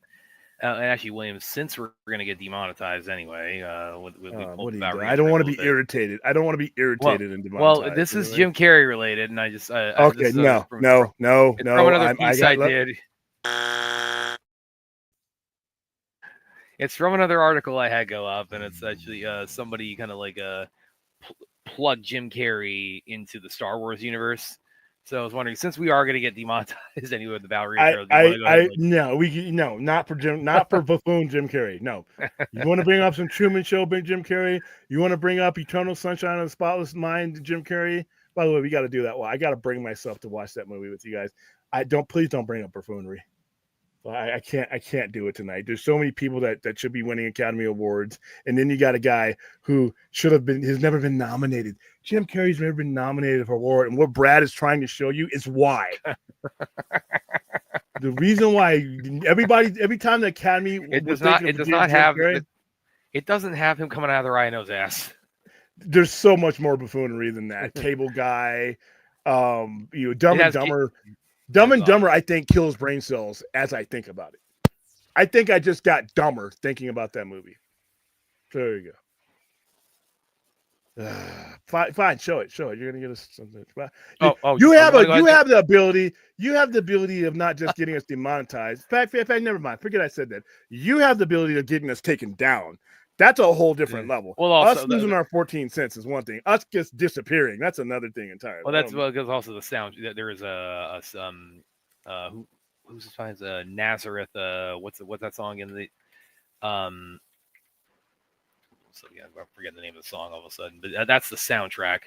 And actually, Williams, since we're going to get demonetized anyway, what do you do? I don't want to be irritated. I don't want to be irritated and demonetized. Well, this is Jim Carrey related, and I just okay. It's No. from another piece I did. It's from another article I had go up, and it's actually somebody kind of like plugged Jim Carrey into the Star Wars universe. So I was wondering, since we are going to get demonetized anyway with the Ballerina, not for buffoon Jim Carrey. No, you want to bring up some Truman Show, big Jim Carrey. You want to bring up Eternal Sunshine of the Spotless Mind, Jim Carrey. By the way, we got to do that. Well, I got to bring myself to watch that movie with you guys. Please don't bring up buffoonery. I can't do it tonight. There's so many people that should be winning Academy Awards, and then you got a guy who has never been nominated. Jim Carrey's never been nominated for an award, and what Brad is trying to show you is why. The reason why every time the Academy it doesn't have him coming out of the rhino's ass. There's so much more buffoonery than that. Cable Guy, Dumb and Dumber. Dumb and Dumber, I think, kills brain cells as I think about it. I think I just got dumber thinking about that movie. So there you go. Fine, show it. You're gonna get us something. You have the ability of not just getting us demonetized. In fact, never mind. Forget I said that. You have the ability of getting us taken down. That's a whole different level. Well, also, us losing our 14 cents is one thing. Us just disappearing, that's another thing entirely. Well, that's because also the sound. There is who's this finds Nazareth. What's that song in the So yeah, I forget the name of the song all of a sudden. But that's the soundtrack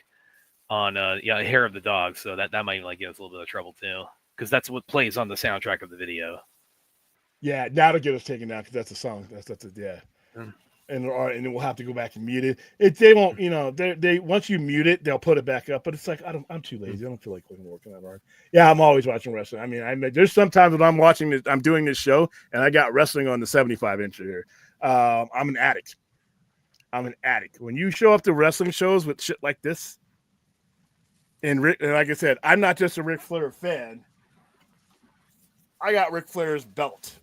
on Hair of the Dog. So that might like give us a little bit of trouble too, because that's what plays on the soundtrack of the video. Yeah, that'll get us taken down because that's a song. That's yeah. And then we'll have to go back and mute it. They won't, they once you mute it, they'll put it back up. But it's like I'm too lazy. I don't feel like working that hard. Yeah, I'm always watching wrestling. I mean, there's sometimes when I'm watching this, I'm doing this show, and I got wrestling on the 75-inch here. I'm an addict. When you show up to wrestling shows with shit like this, and like I said, I'm not just a Ric Flair fan. I got Ric Flair's belt.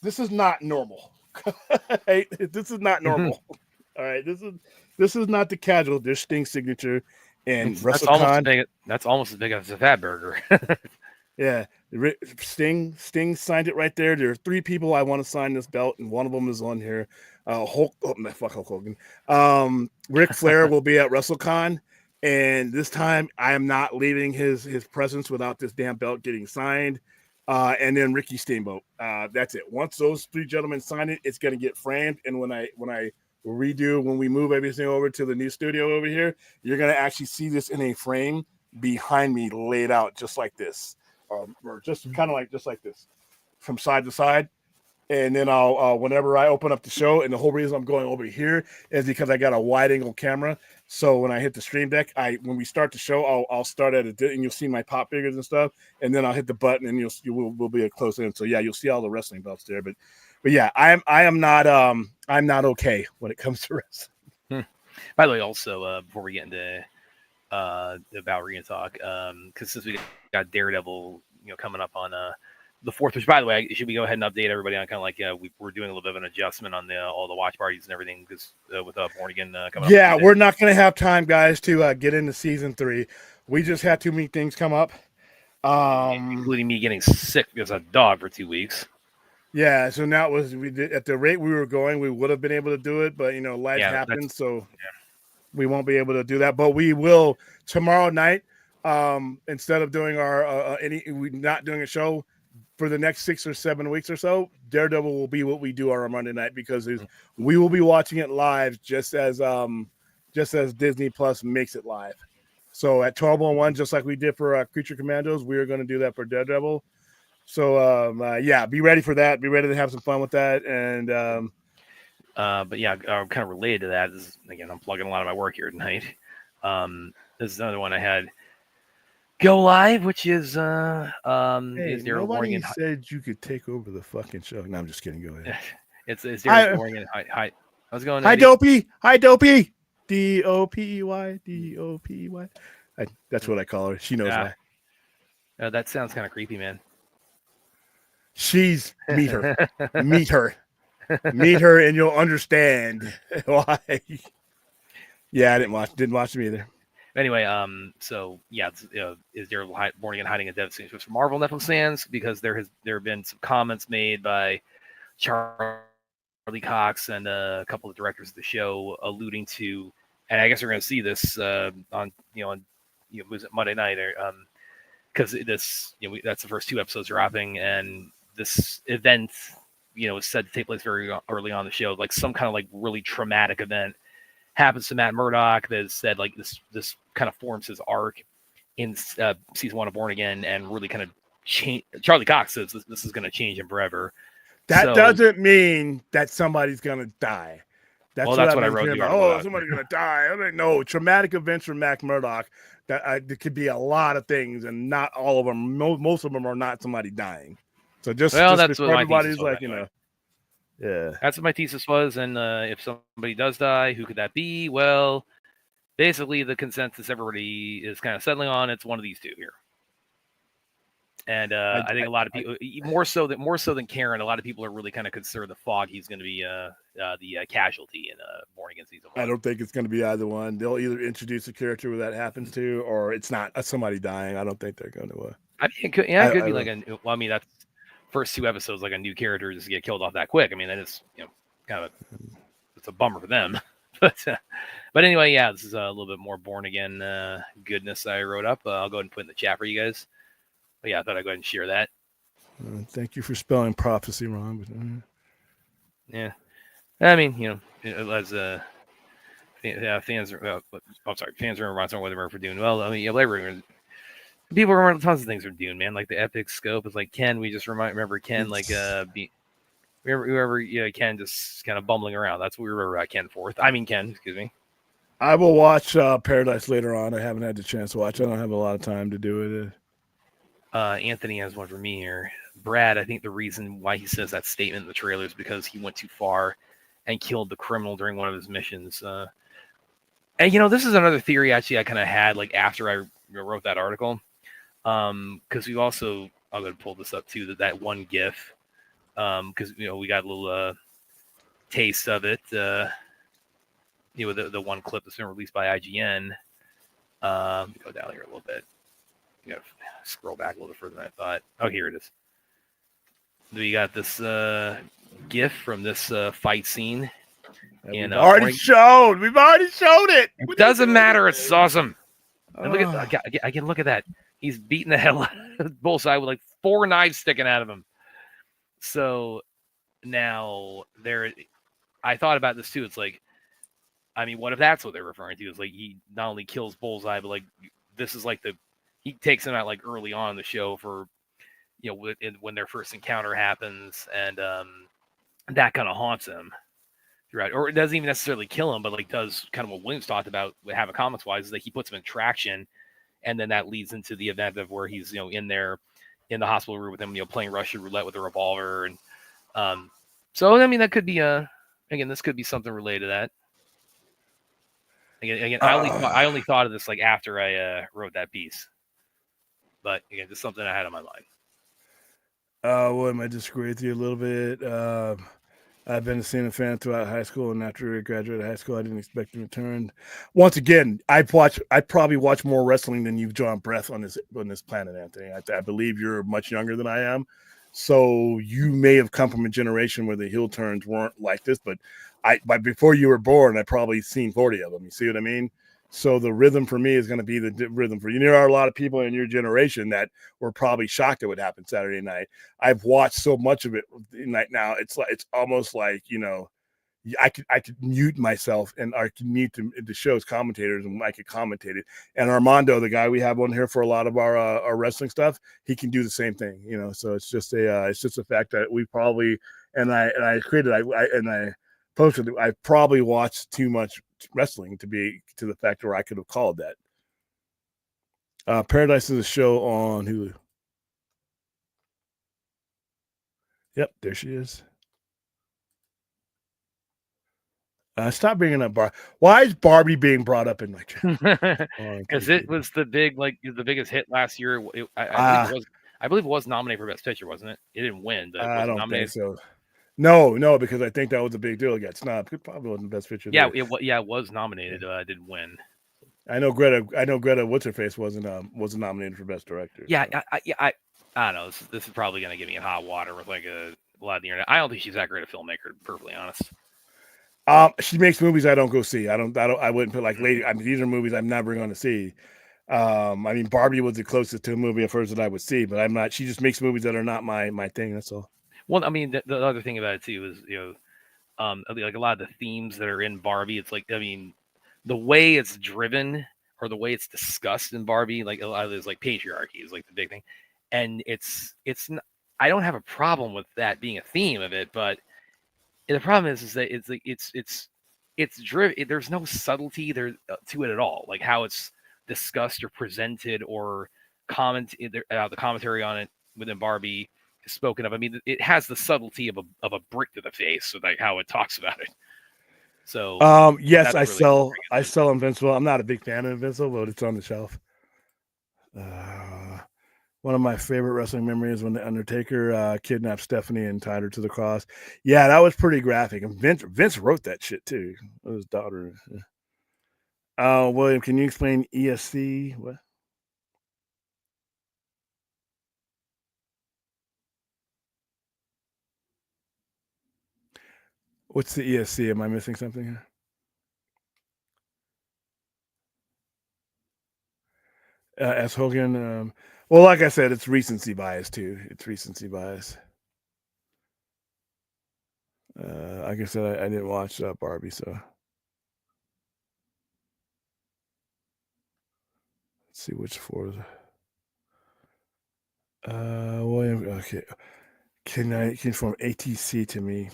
This is not normal. Hey, this is not normal. All right, this is not the casual dish Sting signature and WrestleCon. That's almost as big as a Fat Burger. Yeah, Sting signed it right there. There are 3 people I want to sign this belt, and one of them is on here. Hulk Hogan. Ric Flair will be at WrestleCon, and this time I am not leaving his presence without this damn belt getting signed. And then Ricky Steamboat. That's it. Once those 3 gentlemen sign it, it's going to get framed. And when we move everything over to the new studio over here, you're going to actually see this in a frame behind me, laid out just like this, or just kind of like this, from side to side. And then I'll whenever I open up the show, and the whole reason I'm going over here is because I got a wide angle camera. So when I hit the stream deck, when we start the show, I'll start at and you'll see my pop figures and stuff, and then I'll hit the button and we'll be a close in. So yeah, you'll see all the wrestling belts there. But yeah, I'm not okay when it comes to wrestling. By the way, also before we get into the Ballerina talk, because since we got Daredevil, coming up on the 4th, which by the way, should we go ahead and update everybody on kind of like we're doing a little bit of an adjustment on all the watch parties and everything because with Born Again coming up. Yeah, we're not going to have time, guys, to get into season 3. We just had too many things come up, including me getting sick because of a dog for 2 weeks. Yeah, so now we did at the rate we were going, we would have been able to do it, but life Yeah, happens, so yeah. we won't be able to do that. But we will tomorrow night. Instead of doing our we not doing a show for the next 6 or 7 weeks or so, Daredevil will be what we do on our Monday night because we will be watching it live just as Disney Plus makes it live. So at 12:01, just like we did for Creature Commandos, we are going to do that for Daredevil. So yeah, be ready for that. Be ready to have some fun with that. And but yeah, kind of related to that is, again, I'm plugging a lot of my work here tonight. This is another one I had go live, which is hey, is Daredevil nobody Morning. said you could take over the fucking show. No, I'm just kidding. Go ahead. It's Daredevil Morning. Hi. How's it going, Hi, Eddie? Dopey. Hi, Dopey. Dopey. Dopey. That's what I call her. She knows why. That sounds kind of creepy, man. She's meet her, meet her, and you'll understand why. Yeah, I didn't watch them either. Anyway, so yeah, is Daredevil Born Again hiding a devastating twist for Marvel Netflix fans? Because there have been some comments made by Charlie Cox and a couple of directors of the show alluding to, and I guess we're going to see this on was it Monday night or because this that's the first 2 episodes dropping, and this event is said to take place very early on the show, like some kind of like really traumatic event happens to Matt Murdock that said like this kind of forms his arc in season 1 of Born Again and really kind of change. Charlie Cox says this is going to change him forever. That doesn't mean that somebody's going to die. That's what I wrote. Somebody's going to die. I don't know. Traumatic events from Matt Murdock. That there could be a lot of things, and not all of them. Most of them are not somebody dying. So that's what everybody's like, Yeah, that's what my thesis was. And if somebody does die, who could that be? Well, basically, the consensus everybody is kind of settling on, it's one of these two here. And I think a lot of people, more so than Karen, a lot of people are really kind of concerned that Foggy's going to be the casualty in Born Again season 1. I don't think it's going to be either one. They'll either introduce a character where that happens to, or it's not somebody dying. I don't think they're going to. I mean, it could be like well, I mean, that's first 2 episodes, like a new character just get killed off that quick. I mean, that is kind of it's a bummer for them. But anyway, yeah, this is a little bit more Born Again goodness I wrote up. I'll go ahead and put in the chat for you guys. But yeah, I thought I'd go ahead and share that. Thank you for spelling prophecy wrong. But, yeah, I mean, as fans are. Fans are on whether we're doing well. I mean, people remember tons of things are doing, man. Like the epic scope is like Ken. We just remember Ken remember Ken just kind of bumbling around. That's what we remember about Ken Forth. I mean Ken, excuse me. I will watch Paradise later on. I haven't had the chance to watch. I don't have a lot of time to do it. Anthony has one for me here. Brad, I think the reason why he says that statement in the trailer is because he went too far and killed the criminal during one of his missions. And this is another theory actually I kind of had like after I wrote that article. Because we've also, I'm going to pull this up too, that one GIF. Because we got a little taste of it. The one clip that's been released by IGN. Let me go down here a little bit. Scroll back a little further than I thought. Oh, here it is. We got this GIF from this fight scene. We've already showed it. It doesn't matter. It's awesome. And look at I can look at that. He's beating the hell out of Bullseye with like 4 knives sticking out of him. So now I thought about this too. It's like, I mean, what if that's what they're referring to? It's like he not only kills Bullseye, but like this is like he takes him out like early on in the show for, when their first encounter happens, and that kind of haunts him throughout. Or it doesn't even necessarily kill him, but like does kind of what Williams talked about with Havoc Comics wise, is that he puts him in traction, and then that leads into the event of where he's in there in the hospital room with him, playing Russian roulette with a revolver, and so I mean that could be this could be something related to that. Again, I only thought of this like after I wrote that piece. But again, just something I had on my mind. William, I disagree with you a little bit. I've been a Cena fan throughout high school, and after I graduated high school, I didn't expect to return. Once again, I probably watch more wrestling than you've drawn breath on this planet, Anthony. I believe you're much younger than I am. So you may have come from a generation where the heel turns weren't like this, but before you were born, I probably seen 40 of them. You see what I mean? So the rhythm for me is going to be the rhythm for you. There are a lot of people in your generation that were probably shocked at what happened Saturday night. I've watched so much of it now. It's almost like, I could mute myself and I could mute the show's commentators and I could commentate it. And Armando, the guy we have on here for a lot of our wrestling stuff, he can do the same thing. So it's just a fact that we probably I posted I probably watched too much wrestling to the fact where I could have called that. Paradise is a show on Hulu. Yep, there she is. Stop bringing up Barbie. Why is Barbie being brought up in my chat? Because it was the biggest hit last year. I believe it was nominated for Best Picture, wasn't it? It didn't win, but I was don't nominated. think so. No, because I think that was a big deal. It got snubbed. It probably wasn't the Best Picture. Yeah, it was nominated. Didn't win. I know Greta. What's her face wasn't nominated for Best Director. Yeah, so. I don't know. This is probably going to get me in hot water with like a lot of the internet. I don't think she's that great a filmmaker, to be perfectly honest. She makes movies I don't go see. I wouldn't put like Lady. I mean, these are movies I'm never going to see. I mean, Barbie was the closest to a movie of hers that I would see, but I'm not. She just makes movies that are not my thing. That's all. Well, I mean, the other thing about it too is like a lot of the themes that are in Barbie. It's like, I mean, the way it's driven or the way it's discussed in Barbie, like a lot of this, like patriarchy is like the big thing, and it's I don't have a problem with that being a theme of it, but the problem is that it's like it's driven. There's no subtlety there to it at all, like how it's discussed or presented or the commentary on it within Barbie is spoken of. I mean, it has the subtlety of a brick to the face, so like how it talks about it. So yes, I sell Invincible. I'm not a big fan of Invincible, but it's on the shelf. One of my favorite wrestling memories when the Undertaker kidnapped Stephanie and tied her to the cross. Yeah, that was pretty graphic. And Vince wrote that shit too. His daughter. William, can you explain ESC? What? What's the ESC? Am I missing something here? As Hogan, well, like I said, it's recency bias too. It's recency bias. Like I said, I didn't watch Barbie, so let's see which four. William, okay. Can from ATC to me?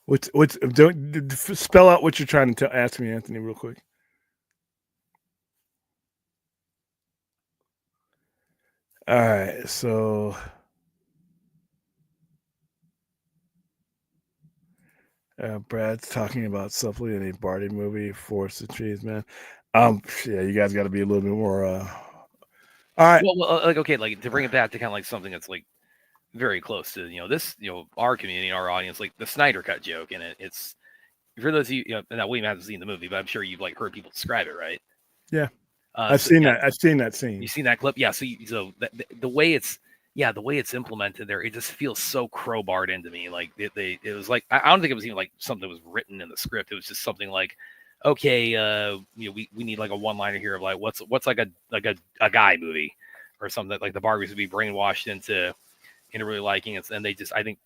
Don't spell out what you're trying to ask me, Anthony, real quick. All right, so Brad's talking about something in a Barbie movie, Forest of Trees, man. Yeah, you guys got to be a little bit more. All right. Well, like okay, like to bring it back to kind of like something that's like very close to this our community, our audience, like the Snyder Cut joke in it. It's for those of you, now William hasn't seen the movie, but I'm sure you've like heard people describe it, right? Yeah, I've seen that. I've seen that scene. You've seen that clip, yeah. So the way it's implemented there, it just feels so crowbarred into me. Like it was like I don't think it was even like something that was written in the script. It was just something like, okay, we need like a one-liner here of like what's like a guy movie or something like the Barbies would be brainwashed into really liking it, and they just I think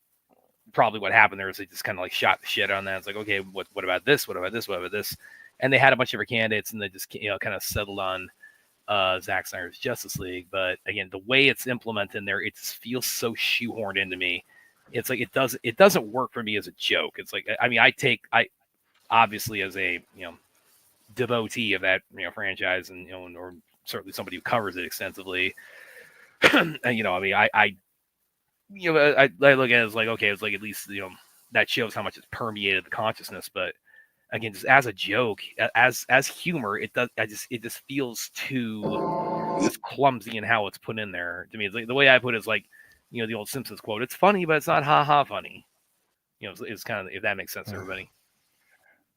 probably what happened there is they just kind of like shot the shit on that. It's like, okay, what about this? What about this? What about this? And they had a bunch of different candidates, and they just kind of settled on Zack Snyder's Justice League. But again, the way it's implemented in there, it just feels so shoehorned into me. It's like it doesn't work for me as a joke. It's like I mean, I obviously as a devotee of that franchise and or certainly somebody who covers it extensively. And I mean, I look at it as like, okay, it's like at least that shows how much it's permeated the consciousness. But again, just as a joke, as humor, it just feels too just clumsy in how it's put in there to me. It's like the way I put it is like the old Simpsons quote: "It's funny, but it's not ha ha funny." It's kind of, if that makes sense to everybody.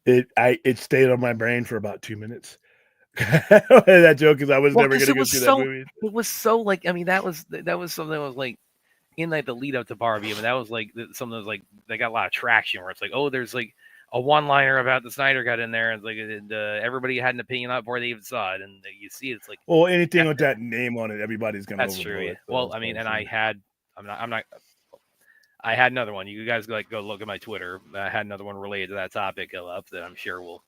It stayed on my brain for about 2 minutes. That joke, because I was Well, never because gonna it go was see that so, movie. like, I mean, that was something that was like in like the lead up to Barbie. I mean, that was like something that was like they got a lot of traction where it's like, oh, there's like a one liner about the Snyder Cut in there, and it's like everybody had an opinion on it before they even saw it, and you see it's like Well, anything with that name on it, everybody's gonna that's true. overblow Yeah. it. Well, So, I mean, and so. I'm not. I had another one. You guys go look at my Twitter. I had another one related to that topic up that I'm sure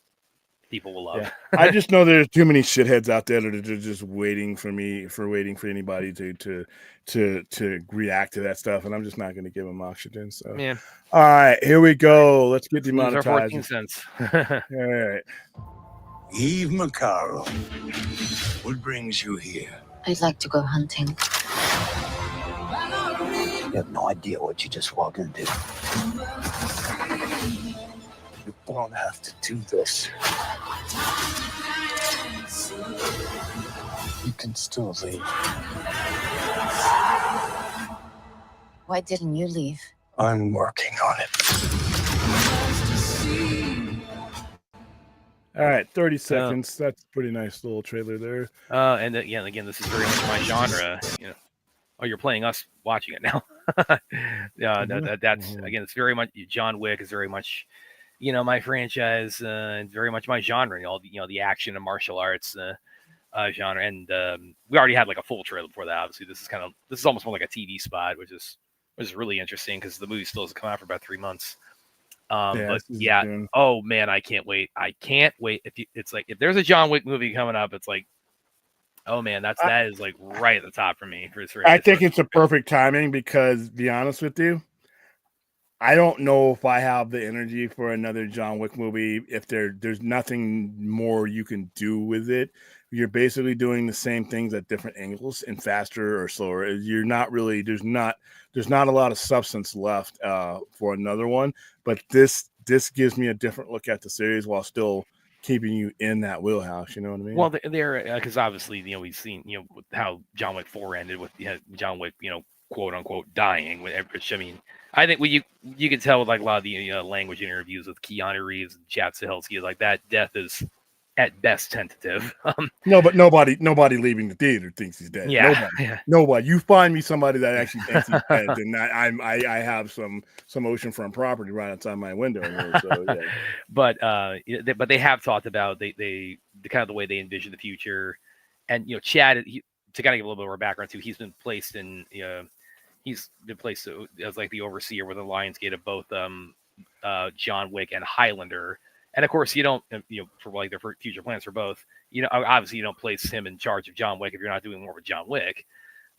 people will Yeah, love. I just know there's too many shitheads out there that are just waiting for anybody to react to that stuff, and I'm just not going to give them oxygen. So, Yeah, all right, here we go. Let's get let's lose our demonetized. 14 cents. All right, Eve McCarroll, what brings you here? I'd like to go hunting. You have no idea what you just walked into. You won't have to do this. You can still leave. Why didn't you leave? I'm working on it. all right, 30 seconds. That's a pretty nice little trailer there. And again, this is very much my genre. Oh, you're playing us watching it now. Yeah, that's again, it's very much John Wick is very much, my franchise, and very much my genre. All the action and martial arts genre, and we already had like a full trailer before that. Obviously, this is almost more like a TV spot, which is really interesting because the movie still doesn't come out for about 3 months. But yeah, oh man, I can't wait. I can't wait. If there's a John Wick movie coming up, it's like, oh man, that is like right at the top for me. I think it's a perfect timing because, to be honest with you, I don't know if I have the energy for another John Wick movie. If there's nothing more you can do with it, you're basically doing the same things at different angles and faster or slower. You're not really there's not a lot of substance left for another one. But this gives me a different look at the series while still keeping you in that wheelhouse. You know what I mean? Well, they're because obviously we've seen how John Wick 4 ended with John Wick quote unquote dying. Which I mean, I think you can tell with like a lot of the language interviews with Keanu Reeves and Chad Stahelski, like that death is at best tentative. No, but nobody leaving the theater thinks he's dead. Yeah, nobody. You find me somebody that actually thinks he's dead, and I have some oceanfront property right outside my window here. So yeah. But they have talked about the kind of the way they envision the future, and Chad. To kind of give a little bit more background too, he's been placed as like the overseer with the Lionsgate of both John Wick and Highlander. And of course, you don't, for like their future plans for both, obviously you don't place him in charge of John Wick if you're not doing more with John Wick.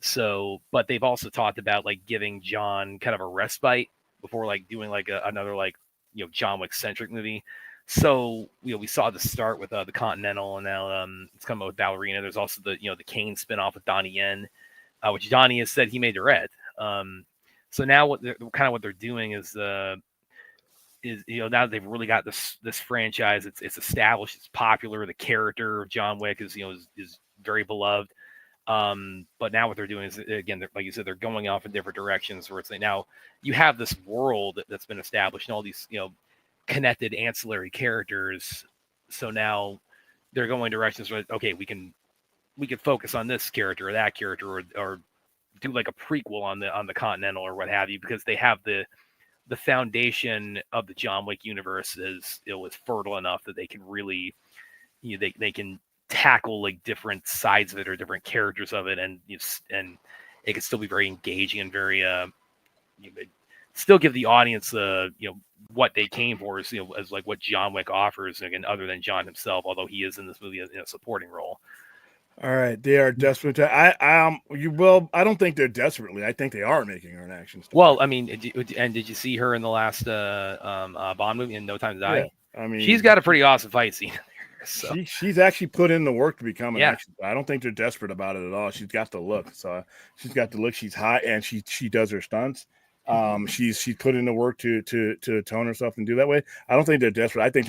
So, but they've also talked about like giving John kind of a respite before like doing like another like, John Wick centric movie. So, we saw the start with the Continental, and now it's coming with Ballerina. There's also the Kane spinoff with Donnie Yen, which Donnie has said he may direct. So now what they're doing is now that they've really got this franchise, it's established, it's popular. The character of John Wick is very beloved. But now what they're doing is, again, like you said, they're going off in different directions. Where it's like now you have this world that's been established and all these connected ancillary characters. So now they're going directions where okay, we can focus on this character or that character or do like a prequel on the Continental or what have you, because they have the foundation of the John Wick universe is fertile enough that they can really they can tackle like different sides of it or different characters of it, and it can still be very engaging and very still give the audience what they came for is as like what John Wick offers, again, other than John himself, although he is in this movie in a supporting role. All right, they are desperate. I don't think they're desperately. I think they are making her an action star. Well, I mean, did you see her in the last Bond movie in No Time to Die? Yeah, I mean, she's got a pretty awesome fight scene. So. She's actually put in the work to become an action star. I don't think they're desperate about it at all. She's got the look. So she's got the look. She's hot and she does her stunts. She's put in the work to tone herself and do that way. I don't think they're desperate. I think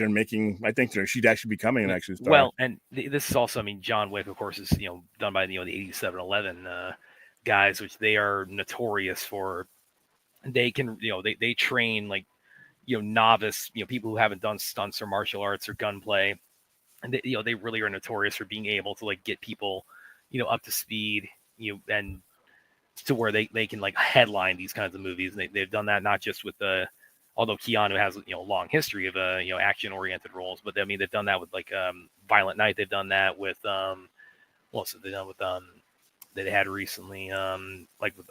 she's actually becoming an action star. Well, and this is also, I mean, John Wick, of course, is done by the 8711 guys, which they are notorious for. They can they train like novice, people who haven't done stunts or martial arts or gunplay, and they really are notorious for being able to like get people, up to speed, and to where they can like headline these kinds of movies. And they've done that not just with although Keanu has a long history of action oriented roles, but I mean they've done that with like Violent Night. They've done that with what else have they done with that they had recently like with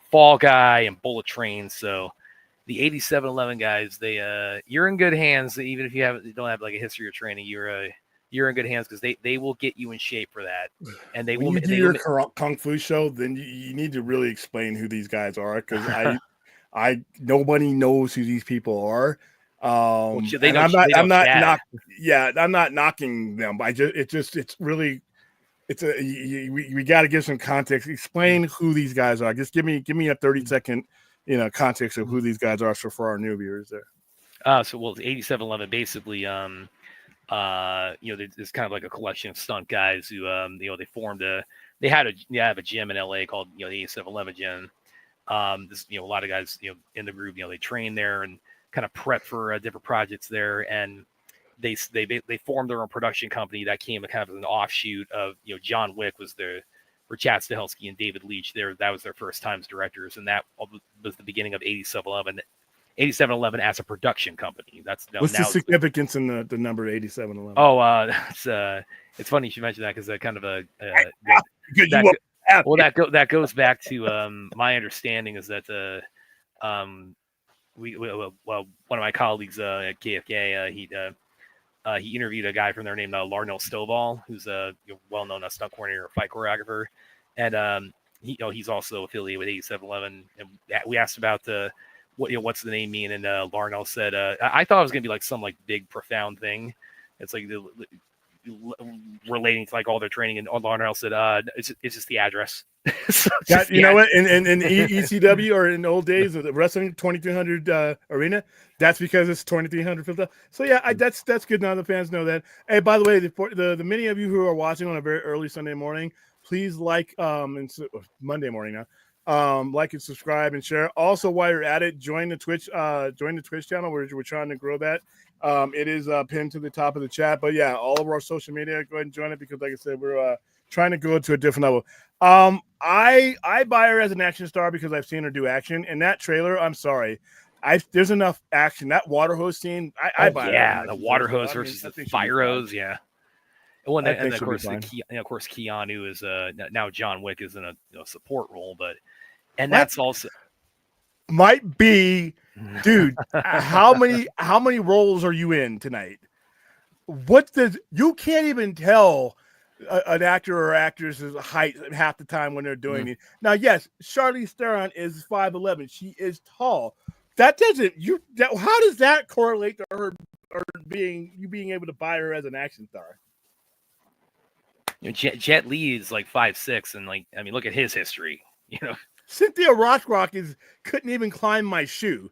Fall Guy and Bullet Train. So the 8711 guys, you're in good hands. Even if you don't have like a history of training, you're in good hands because they will get you in shape for that. And they when will you do they your will, kung fu show, then you need to really explain who these guys are, because nobody knows who these people are. they And know, I'm not Chad. I'm not knocking them. It's really we got to give some context. Explain who these guys are. Just give me a 30-second context of who these guys are, so for our new viewers there. So well, 8711 basically it's kind of like a collection of stunt guys who they formed they have a gym in LA called the 8711 gym. A lot of guys in the group they train there and kind of prep for different projects there, and they formed their own production company that came kind of as an offshoot of John Wick was for Chad Stahelski and David Leitch there. That was their first time as directors, and that was the beginning of 8711 as a production company. What's the significance in the number 8711? Oh, it's funny you should mention that because that kind of that goes back to my understanding is that one of my colleagues at KFK he interviewed a guy from there named Larnell Stovall, who's a well-known stunt coordinator or fight choreographer, and he's also affiliated with 8711. And we asked about what's the name mean, and Larnell said I thought it was gonna be like some like big profound thing. It's like relating to like all their training, and Larnell said it's just the address. So know what, in ECW or in old days of the wrestling 2300 arena, that's because it's 2300. So yeah, that's good. Now the fans know that. Hey, by the way, the many of you who are watching on a very early Sunday morning, please like Monday morning now, like and subscribe and share. Also, while you're at it, join the Twitch channel. We're trying to grow that. It is pinned to the top of the chat. But yeah, all of our social media, go ahead and join it, because like I said, we're trying to go to a different level. I buy her as an action star because I've seen her do action. And that trailer, I'm sorry, there's enough action. That water hose scene, I buy. Yeah, the water hose versus the fire hose. Yeah. Well, and of course, Keanu is now John Wick is in a support role, that's also might be, dude. how many roles are you in tonight? You can't even tell an actor or actress's height half the time when they're doing it. Now, yes, Charlize Theron is 5'11". She is tall. That doesn't how does that correlate to her or being able to buy her as an action star? Jet Li is like 5'6", and like I mean, look at his history. Cynthia Rothrock couldn't even climb my shoe.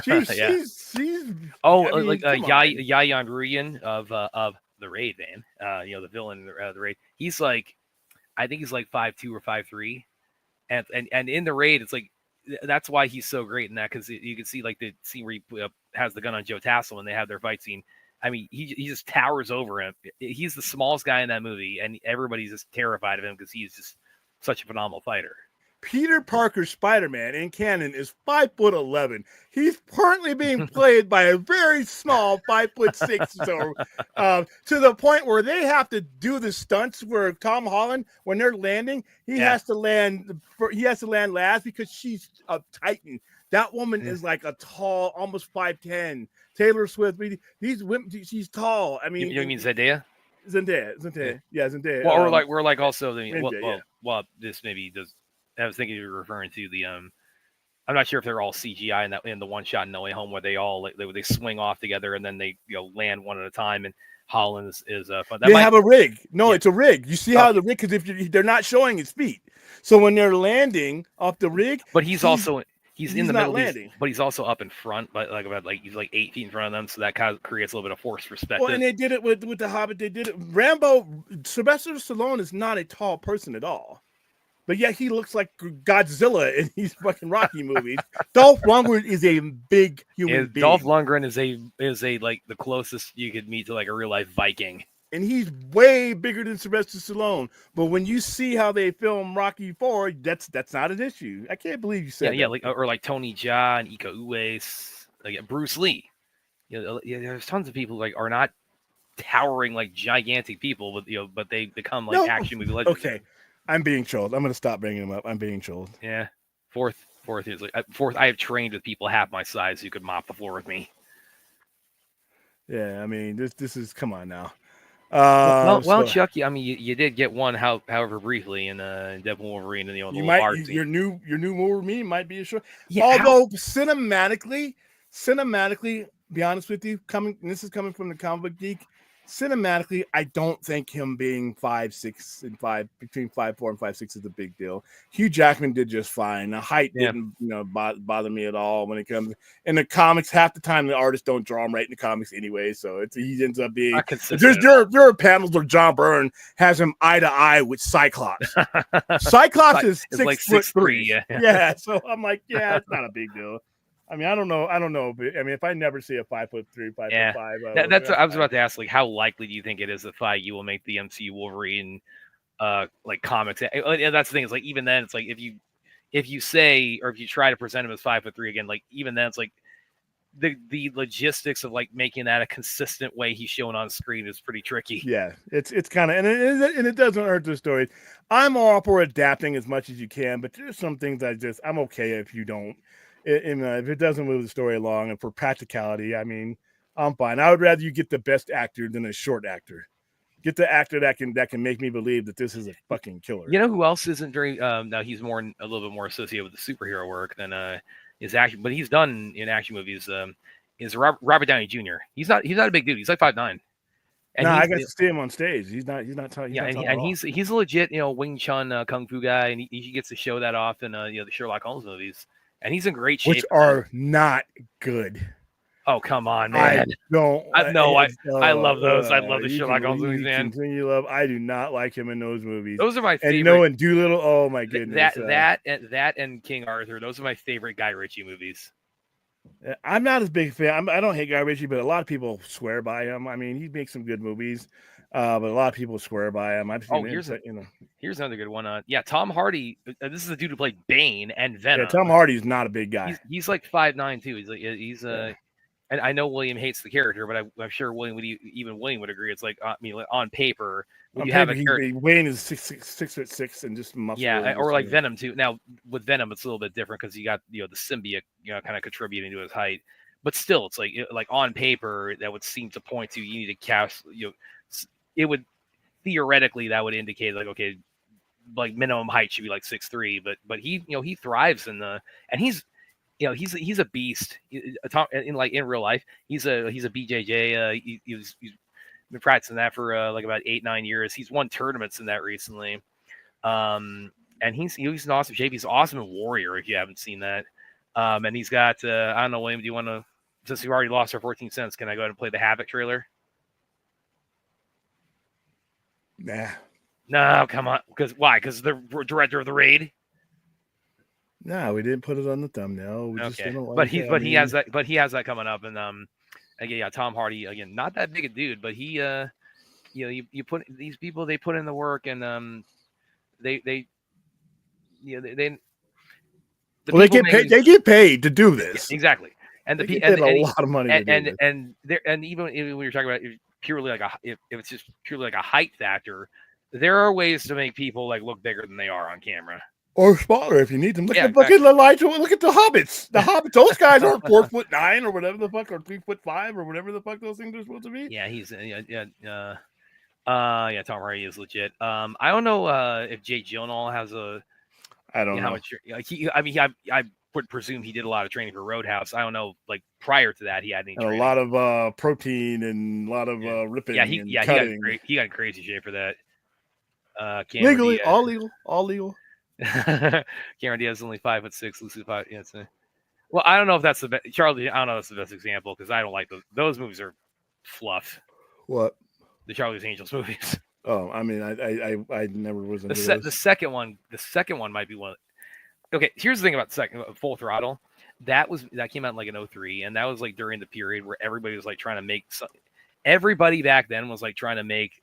She's Yaya Ruyan of the Raid, man. The villain of the Raid. He's like, I think he's like 5'2" or 5'3", and in the Raid, it's like that's why he's so great in that, because you can see like the scene where he has the gun on Joe Tassel when they have their fight scene. I mean, he just towers over him. He's the smallest guy in that movie, and everybody's just terrified of him because he's just such a phenomenal fighter. Peter Parker Spider-Man in canon is 5'11". He's currently being played by a very small 5'6". So to the point where they have to do the stunts where Tom Holland, when they're landing, he has to land last because she's a titan. That woman is like a tall, almost 5'10". Taylor Swift, she's tall. I mean, you mean Zendaya? Zendaya. Yeah, Zendaya. Well, we're like also this maybe does. I was thinking you were referring to the I'm not sure if they're all CGI in the one shot in No Way Home where they all they swing off together and then they land one at a time, and Holland is fun. They have a rig. No, it's a rig. You see how the rig, because if they're not showing his feet, so when they're landing off the rig, but he's in the middle, landing. But he's also up in front, but he's like 8 feet in front of them, so that kind of creates a little bit of forced perspective. Well, and they did it with the Hobbit. They did it. Sylvester Stallone is not a tall person at all. but yet he looks like Godzilla in these fucking Rocky movies. Dolph Lundgren is a big human being. Dolph Lundgren is a like the closest you could meet to like a real life Viking. And he's way bigger than Sylvester Stallone. But when you see how they film Rocky 4, that's not an issue. I can't believe you said that. Yeah, like Tony Jaa and Iko Uwais, like Bruce Lee. There's tons of people like are not towering like gigantic people, but they become like action movie legends. Okay, I'm being trolled. I'm gonna stop bringing them up. I'm being trolled. Yeah, fourth is like fourth. I have trained with people half my size who could mop the floor with me. Yeah, I mean this is come on now. Chuck, I mean, you did get one, however briefly, in Deadpool Wolverine and the old your new Wolverine might be a short. Yeah, although cinematically, be honest with you, this is coming from the comic book geek. Cinematically, I don't think him being 5'6" and between 5'4" and 5'6" is a big deal. Hugh Jackman did just fine. The height didn't bother me at all when it comes in the comics. Half the time the artists don't draw him right in the comics anyway, so he ends up being. There are panels where John Byrne has him eye to eye with Cyclops. Cyclops is 6'3". Yeah, so I'm like, it's not a big deal. I mean, I don't know, but I mean, if I never see a 5'3", 5'5", that's what I was about to ask. Like, how likely do you think it is that Feige will make the MCU Wolverine, like comics? And that's the thing. Is like even then, it's like if you say or if you try to present him as 5'3" again, like even then, it's like the logistics of like making that a consistent way he's shown on screen is pretty tricky. Yeah, it's kind of and it doesn't hurt the story. I'm all for adapting as much as you can, but there's some things I'm okay if you don't. If it doesn't move the story along, and for practicality, I mean, I'm fine. I would rather you get the best actor than a short actor. Get the actor that can make me believe that this is a fucking killer. You know who else isn't very? Now he's a little bit more associated with the superhero work than his action, but he's done in action movies. Is Robert Downey Jr. He's not a big dude. He's like 5'9". And I got to see him on stage. He's not. He's a legit Wing Chun kung fu guy, and he gets to show that off in the Sherlock Holmes movies. And he's in great shape. Which are not good. Oh, come on, man. I love those. I love the Sherlock Holmes movies, man. I do not like him in those movies. Those are my favorite. And and Doolittle, oh my goodness. That and King Arthur, those are my favorite Guy Ritchie movies. I'm not as big a fan. I don't hate Guy Ritchie, but a lot of people swear by him. I mean, he makes some good movies. But a lot of people swear by him. Here's another good one. Tom Hardy. This is the dude who played Bane and Venom. Yeah, Tom Hardy's not a big guy. He's like 5'9" too. And I know William hates the character, but I'm sure William would agree. It's like on paper, when you have a character, Wayne is 6'6" and just muscular. Yeah, or like Venom too. Now with Venom, it's a little bit different because you got the symbiote, kind of contributing to his height. But still, it's like on paper that would seem to point to you need to cast it would theoretically that would indicate like okay, like minimum height should be like 6'3", but he thrives in and he's a beast. In real life, he's a BJJ. He's been practicing that for like about 8-9 years. He's won tournaments in that recently, and he's in awesome shape. He's awesome in Warrior if you haven't seen that, and he's got I don't know, William. Do you want to? Since we already lost our 14 cents, can I go ahead and play the Havoc trailer? Nah. No, come on. Why? Because the director of the raid. No, we didn't put it on the thumbnail. We okay, just he has that coming up, and again, Tom Hardy again, not that big a dude, but he you put these people, they put in the work, and they get paid to do this. Yeah, exactly, and they get a lot of money to do this. And even when you're talking about purely like if it's just purely like a height factor, there are ways to make people like look bigger than they are on camera. Or smaller if you need them. Look at Elijah. Look at the Hobbits. The Hobbits. Those guys aren't 4'9" or whatever the fuck, or 3'5" or whatever the fuck those things are supposed to be. Yeah, he's Tom Hardy is legit. I don't know if Jake Gyllenhaal has a. I don't know. I would presume he did a lot of training for Roadhouse. I don't know, like prior to that, he had any training. A lot of protein and a lot of ripping. He got in crazy shape for that. Legally, all legal. Cameron Diaz is only 5'6", Lucy 5. Yeah, well, I don't know if that's the best. Charlie, I don't know if that's the best example because I don't like those. Those movies are fluff. What? The Charlie's Angels movies. Oh, I mean, I never was into The those. second one might be one. Okay, here's the thing about Full Throttle. That came out in like in 03, and that was like during the period where everybody was like trying to make everybody back then was like trying to make,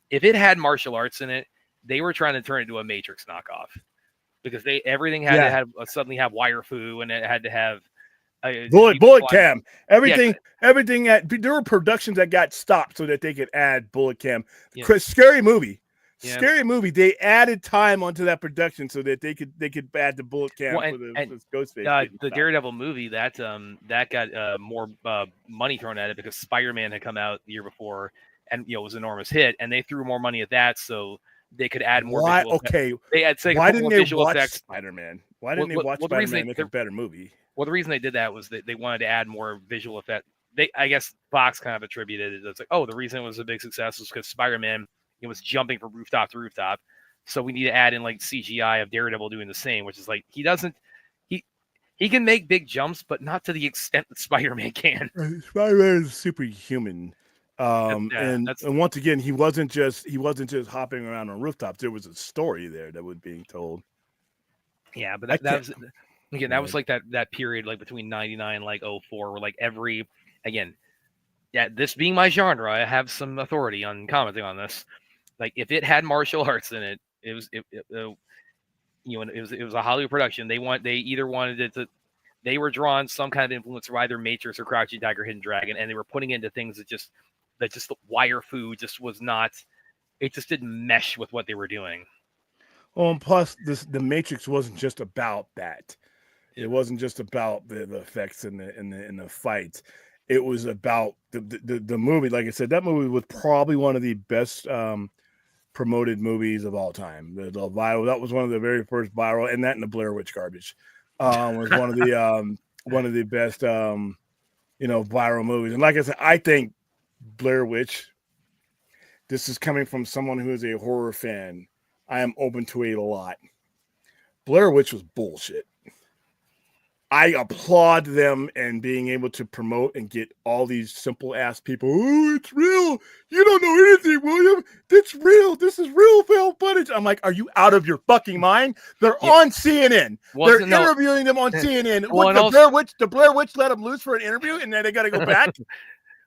if it had martial arts in it, they were trying to turn it into a Matrix knockoff, because everything had to have suddenly have wire fu, and it had to have Bullet cam, Yeah, everything. There were productions that got stopped so that they could add bullet cam. Yeah. Scary movie. Yeah. Scary movie. They added time onto that production so that they could add the bullet cam for the Ghostface. The Daredevil movie that got more money thrown at it because Spider-Man had come out the year before, and it was an enormous hit, and they threw more money at that so they could add more. Why? Visual Okay. Effects. Why didn't they watch Spider-Man? Why didn't they watch Spider-Man make a better movie? Well, the reason they did that was that they wanted to add more visual effect. I guess Fox kind of attributed it. It's like, oh, the reason it was a big success was because Spider-Man was jumping from rooftop to rooftop. So we need to add in like CGI of Daredevil doing the same, which is like he can make big jumps, but not to the extent that Spider-Man can. Spider-Man is superhuman. And once again, he wasn't just hopping around on rooftops. There was a story there that was being told. Yeah, but that was again, that was like that period like between 99 and like 04, where like this being my genre, I have some authority on commenting on this. Like if it had martial arts in it, it was a Hollywood production. They either wanted it to, they were drawing some kind of influence from either Matrix or Crouching Tiger, Hidden Dragon, and they were putting into things that just the wire fu just was not. It just didn't mesh with what they were doing. Well, and plus the Matrix wasn't just about that. It wasn't just about the effects in the fights. It was about the movie. Like I said, that movie was probably one of the best promoted movies of all time. The viral, that was one of the very first viral, and that and the Blair Witch garbage was one of the best viral movies. And like I said, I think Blair Witch. This is coming from someone who is a horror fan. I am open to it a lot. Blair Witch was bullshit. I applaud them and being able to promote and get all these simple ass people. Oh, it's real. You don't know anything, William. It's real. This is real film footage. I'm like, are you out of your fucking mind? They're on CNN. They're interviewing them on CNN. The Blair Witch let them loose for an interview, and then they got to go back.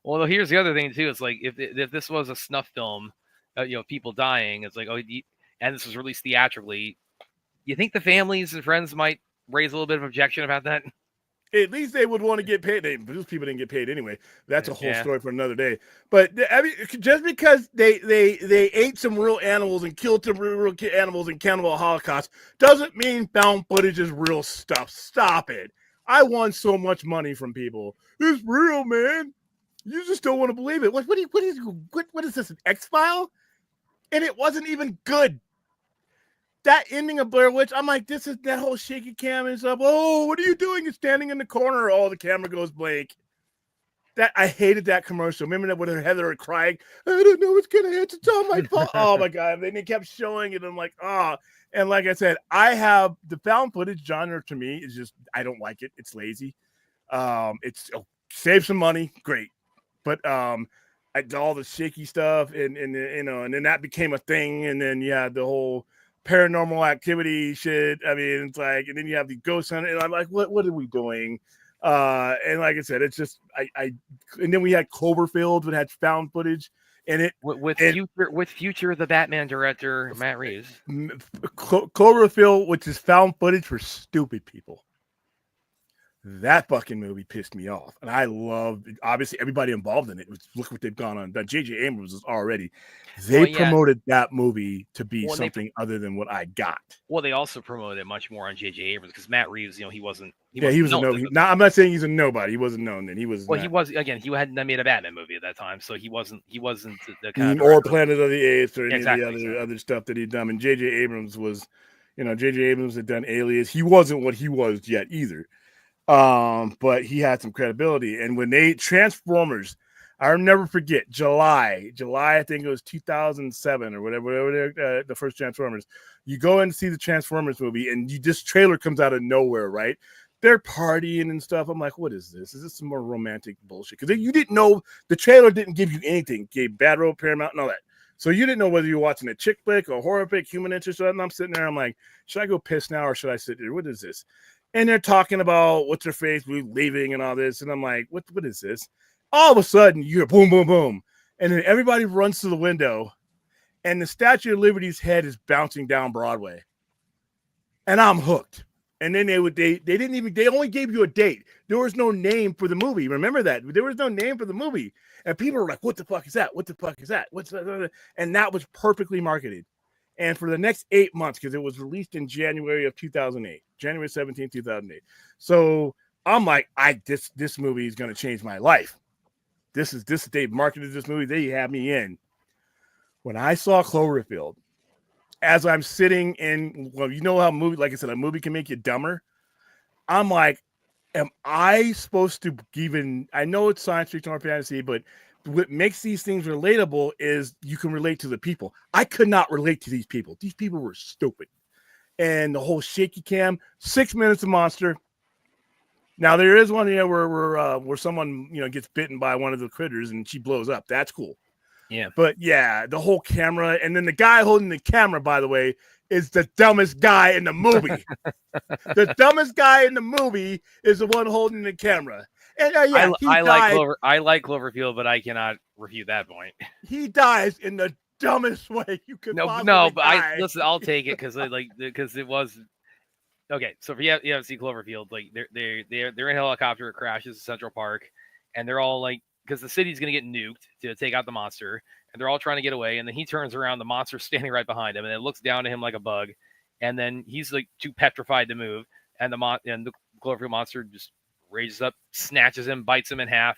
Well, here's the other thing too. It's like if this was a snuff film, people dying. It's like, and this was released theatrically. You think the families and friends might raise a little bit of objection about that? At least they would want to get paid. Those people didn't get paid anyway. That's a whole story for another day. But I mean, just because they ate some real animals and killed some real animals in Cannibal Holocaust doesn't mean found footage is real stuff. Stop it. I won so much money from people. It's real, man. You just don't want to believe it. What is this, an X-File? And it wasn't even good. That ending of Blair Witch, I'm like, this is that whole shaky cam and stuff. Oh, what are you doing? You're standing in the corner. Oh, the camera goes blank. I hated that commercial. Remember that with Heather crying? I don't know what's gonna happen. It's all my fault. Oh my god! And they kept showing it. I'm like, oh. And like I said, I have the found footage genre. To me, is just I don't like it. It's lazy. It's save some money, great, but all the shaky stuff and then that became a thing. And then the whole Paranormal Activity shit. I mean, it's like, and then you have the ghost hunter, and I'm like, what are we doing? And like I said, it's just and then we had Cloverfield that had found footage in it with future the Batman director Matt Reeves. Cloverfield, which is found footage for stupid people. That fucking movie pissed me off, and I love obviously everybody involved in it. Look what they've gone on. That J.J. Abrams is already. They promoted that movie to be something other than what I got. Well, they also promoted it much more on J.J. Abrams because Matt Reeves, he wasn't. He was a nobody. I'm not saying he's a nobody. He wasn't known then. He was. Well, he was again. He hadn't made a Batman movie at that time, so he wasn't the kind or Planet of the Apes or any of the other stuff that he'd done. And J.J. Abrams was, J.J. Abrams had done Alias. He wasn't what he was yet either. But he had some credibility. And when they Transformers, I'll never forget July, I think it was 2007 or whatever, the first Transformers. You go and see the Transformers movie, and this trailer comes out of nowhere, right? They're partying and stuff. I'm like, what is this? Is this some more romantic bullshit? Because you didn't know, the trailer didn't give you anything. It gave Bad Road, Paramount, and all that. So you didn't know whether you were watching a chick flick or a horror flick, human interest, and I'm sitting there. I'm like, should I go piss now or should I sit there? What is this? And they're talking about what's her face, we leaving and all this, and I'm like, what is this? All of a sudden, you hear boom, boom, boom, and then everybody runs to the window, and the Statue of Liberty's head is bouncing down Broadway, and I'm hooked. And then they only gave you a date. There was no name for the movie. Remember that? There was no name for the movie. And people were like, what the fuck is that? What the fuck is that? What's that? And that was perfectly marketed. And for the next 8 months, because it was released in January of 2008, January 17, 2008. So I'm like, this movie is going to change my life. They marketed this movie. They had me in. When I saw Cloverfield, as I'm sitting in, well, you know how movie, like I said, a movie can make you dumber. I'm like, am I supposed to even, I know it's science fiction or fantasy, but what makes these things relatable is you can relate to the people. I could not relate to these people. These people were stupid. And the whole shaky cam, 6 minutes of monster. Now there is one here where someone, gets bitten by one of the critters and she blows up. That's cool. Yeah. But yeah, the whole camera, and then the guy holding the camera, by the way, is the dumbest guy in the movie. The dumbest guy in the movie is the one holding the camera. And I like Cloverfield, but I cannot refute that point. He dies in the dumbest way you could possibly but die. I'll take it because it was okay. So if you haven't seen Cloverfield, like they're in a helicopter, it crashes in Central Park, and they're all like, because the city's going to get nuked to take out the monster, and they're all trying to get away. And then he turns around, the monster's standing right behind him, and it looks down at him like a bug. And then he's like too petrified to move, and the Cloverfield monster just raises up, snatches him, bites him in half,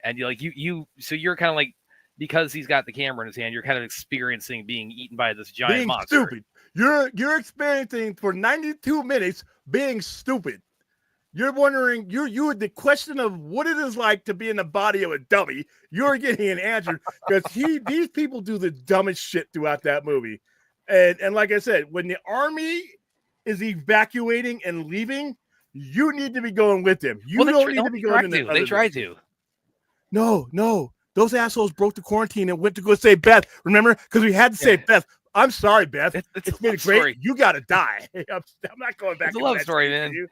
and so you're kind of like, because he's got the camera in his hand, you're kind of experiencing being eaten by this giant monster. Stupid. You're experiencing for 92 minutes being stupid. You're wondering, the question of what it is like to be in the body of a dummy, you're getting an answer, because these people do the dumbest shit throughout that movie. And like I said, when the army is evacuating and leaving, you need to be going with them. You don't need to be going in the They tried to. No. Those assholes broke the quarantine and went to go save Beth. Remember? Because we had to save Beth. I'm sorry, Beth. It's been great. Story. You got to die. I'm not going back. It's a love story, man.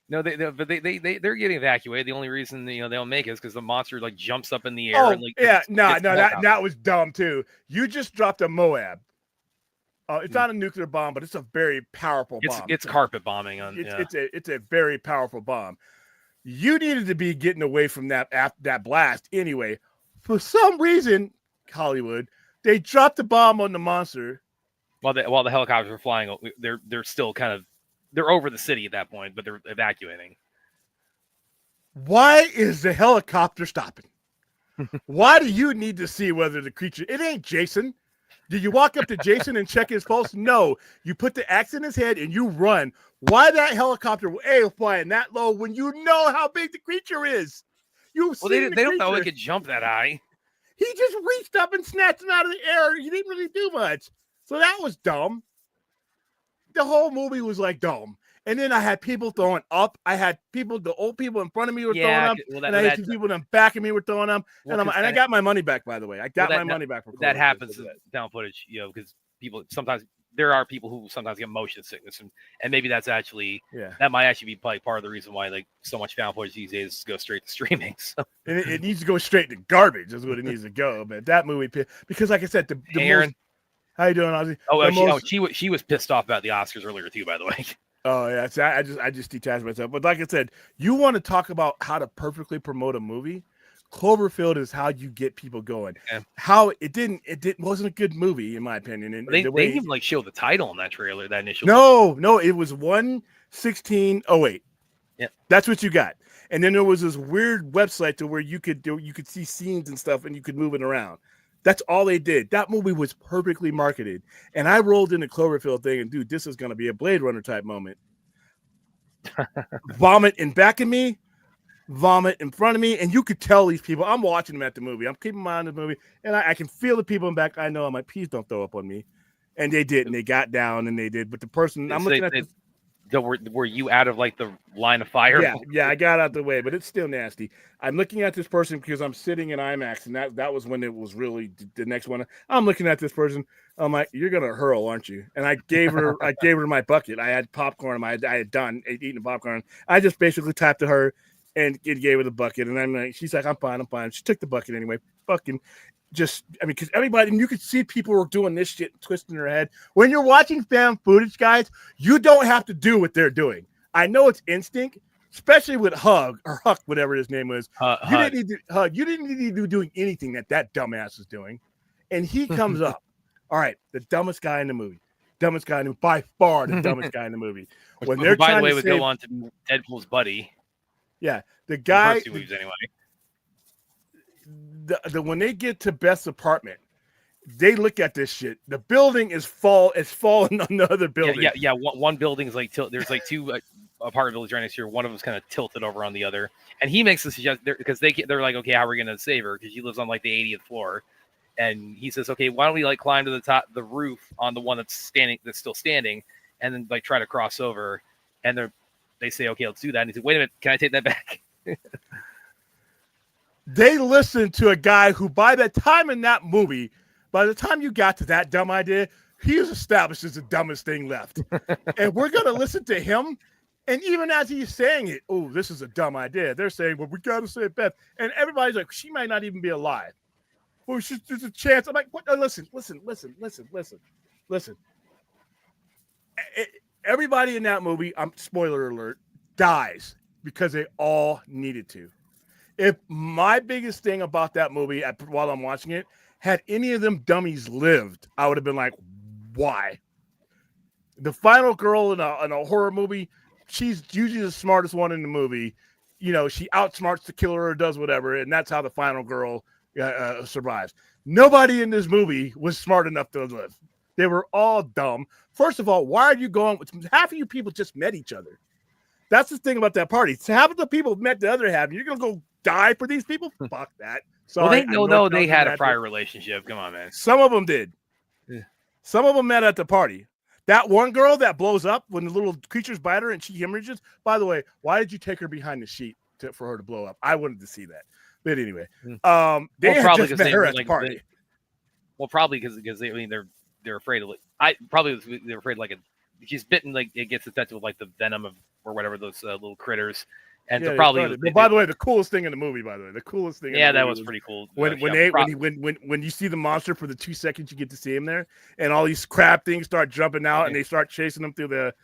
No, but they're getting evacuated. The only reason they don't make it is because the monster like jumps up in the air. That was dumb too. You just dropped a Moab. It's not a nuclear bomb, but it's a very powerful bomb. It's carpet bombing on. It's a very powerful bomb. You needed to be getting away from that blast anyway. For some reason, Hollywood, they dropped the bomb on the monster. While the helicopters are flying, they're still kind of. They're over the city at that point, but they're evacuating. Why is the helicopter stopping? Why do you need to see whether the creature... It ain't Jason. Did you walk up to Jason and check his pulse? No. You put the axe in his head and you run. Why that helicopter flying that low when you know how big the creature is? They don't know it could jump that high. He just reached up and snatched him out of the air. He didn't really do much. So that was dumb. The whole movie was like dumb. And then I had people throwing up. I had the old people in front of me were throwing up. And I had people in the back of me were throwing up. And I got my money back, by the way. I got my money back. That happens in down footage, because people sometimes, there are people who sometimes get motion sickness. And maybe that's actually, that might actually be probably part of the reason why like so much found footage these days goes straight to streaming. So. And it needs to go straight to garbage is what it needs to go. But that movie, because like I said, Aaron. How you doing, Ozzy? She was pissed off about the Oscars earlier too, by the way. Oh yeah, so I just detached myself. But like I said, you want to talk about how to perfectly promote a movie? Cloverfield is how you get people going. Yeah. How it wasn't a good movie in my opinion. And they didn't even like show the title in that trailer. That initial. No, it was 1/16/08. Yeah, that's what you got. And then there was this weird website to where you could see scenes and stuff, and you could move it around. That's all they did. That movie was perfectly marketed. And I rolled in the Cloverfield thing and, dude, this is going to be a Blade Runner type moment. Vomit in back of me, vomit in front of me. And you could tell these people, I'm watching them at the movie. I'm keeping my eye on the movie. And I can feel the people in back. I know I'm like, please don't throw up on me. And they did. And they got down and they did. But the person, I'm looking at Were you out of like the line of fire? Yeah, I got out the way, but it's still nasty. I'm looking at this person because I'm sitting in IMAX, and that was when it was really the next one. I'm looking at this person. I'm like, "You're gonna hurl, aren't you?" And I gave her my bucket. I had popcorn. I had eaten popcorn. I just basically tapped to her and it gave her the bucket. And I'm like, she's like, I'm fine. She took the bucket anyway. Fucking just, I mean, because everybody, and you could see people were doing this shit, twisting their head. When you're watching fan footage, guys, you don't have to do what they're doing. I know it's instinct, especially with Huck, whatever his name was. You didn't need to Hug. You didn't need to be doing anything that dumbass is doing. And he comes up. All right, the dumbest guy in the movie. By far the dumbest guy in the movie. When they're by the trying way, to would save, go on to be Deadpool's buddy. yeah, the The guy. first two movies, anyway. When they get to Beth's apartment, they look at this shit. The building is falling on the other building. Yeah. One building is like there's like two apartment buildings right next to here. One of them's kind of tilted over on the other, and he makes the suggestion because they're like, okay, how are we gonna save her? Because she lives on like the 80th floor, and he says, okay, why don't we like climb to the roof on the one that's still standing, and then like try to cross over, and they say, okay, let's do that. And he said, wait a minute, can I take that back? They listened to a guy who, by the time you got to that dumb idea, he was established as the dumbest thing left. And we're going to listen to him. And even as he's saying it, oh, this is a dumb idea. They're saying, well, we got to save Beth. And everybody's like, she might not even be alive. Well, there's a chance. I'm like, what? Listen. Everybody in that movie, spoiler alert, dies because they all needed to. If my biggest thing about that movie while I'm watching it, had any of them dummies lived, I would have been like, why? The final girl in a horror movie, she's usually the smartest one in the movie. You know, she outsmarts the killer or does whatever, and that's how the final girl survives. Nobody in this movie was smart enough to live. They were all dumb. First of all, why are you going with half of you people just met each other? That's the thing about that party. So half of the people met the other half. You're going to go die for these people? Fuck that. Sorry. Well, they had a prior relationship. Come on, man. Some of them did. Yeah. Some of them met at the party. That one girl that blows up when the little creatures bite her and she hemorrhages. By the way, why did you take her behind the sheet for her to blow up? I wanted to see that. But anyway, they had just met her at the party. Probably because they're afraid of they're afraid she's bitten, like it gets infected with like the venom or whatever those little critters. And so probably. By the way, the coolest thing in the movie. That was pretty cool. When you see the monster for the 2 seconds you get to see him there, and all these crab things start jumping out, and they start chasing them through the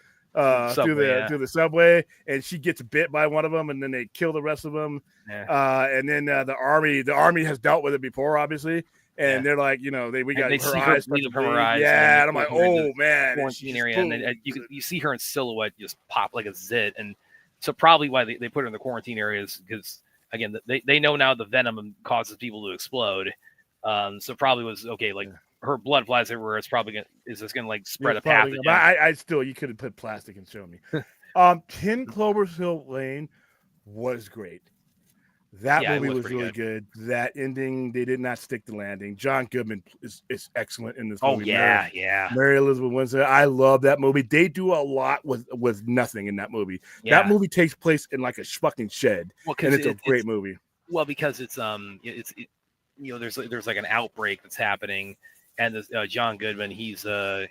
subway, and she gets bit by one of them, and then they kill the rest of them. Yeah. And then the army has dealt with it before, obviously. And they're like, we got her eyes from her eyes. Yeah, and I'm like, oh man, quarantine area, and then you see her in silhouette just pop like a zit, and so probably why they put her in the quarantine areas because again they know now the venom causes people to explode. So probably was okay, like her blood flies everywhere. It's probably gonna like spread a pathogen. I still, you could have put plastic and shown me. 10 Cloverfield Lane was great. That movie was really good. That ending, they did not stick the landing. John Goodman is excellent in this movie. Oh, yeah. Mary Elizabeth Winstead. I love that movie. They do a lot with nothing in that movie. Yeah. That movie takes place in like a fucking shed, and it's a great movie. Well, because it's there's like an outbreak that's happening, and this John Goodman, he's kind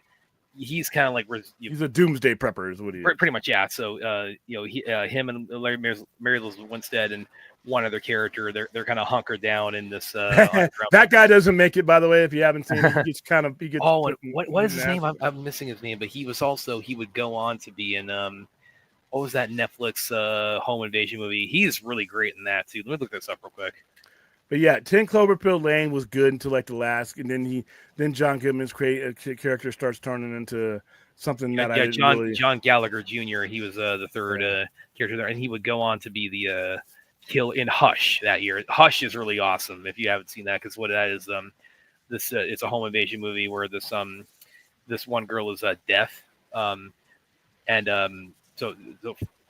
of like he's a doomsday prepper, is what he is. Pretty much, yeah. So him and Mary Elizabeth Winstead and one other character, they're kind of hunkered down in this. That guy doesn't make it, by the way. If you haven't seen it, he gets Oh, and what is his name? I'm missing his name, but he would go on to be in what was that Netflix home invasion movie? He's really great in that too. Let me look this up real quick. But yeah, 10 Cloverfield Lane was good until like the last, and then John Goodman's character starts turning into something that I didn't really... John Gallagher Jr. He was the third character there, and he would go on to be the kill in Hush that year. Hush is really awesome if you haven't seen that, because what that is, it's a home invasion movie where this one girl is deaf, so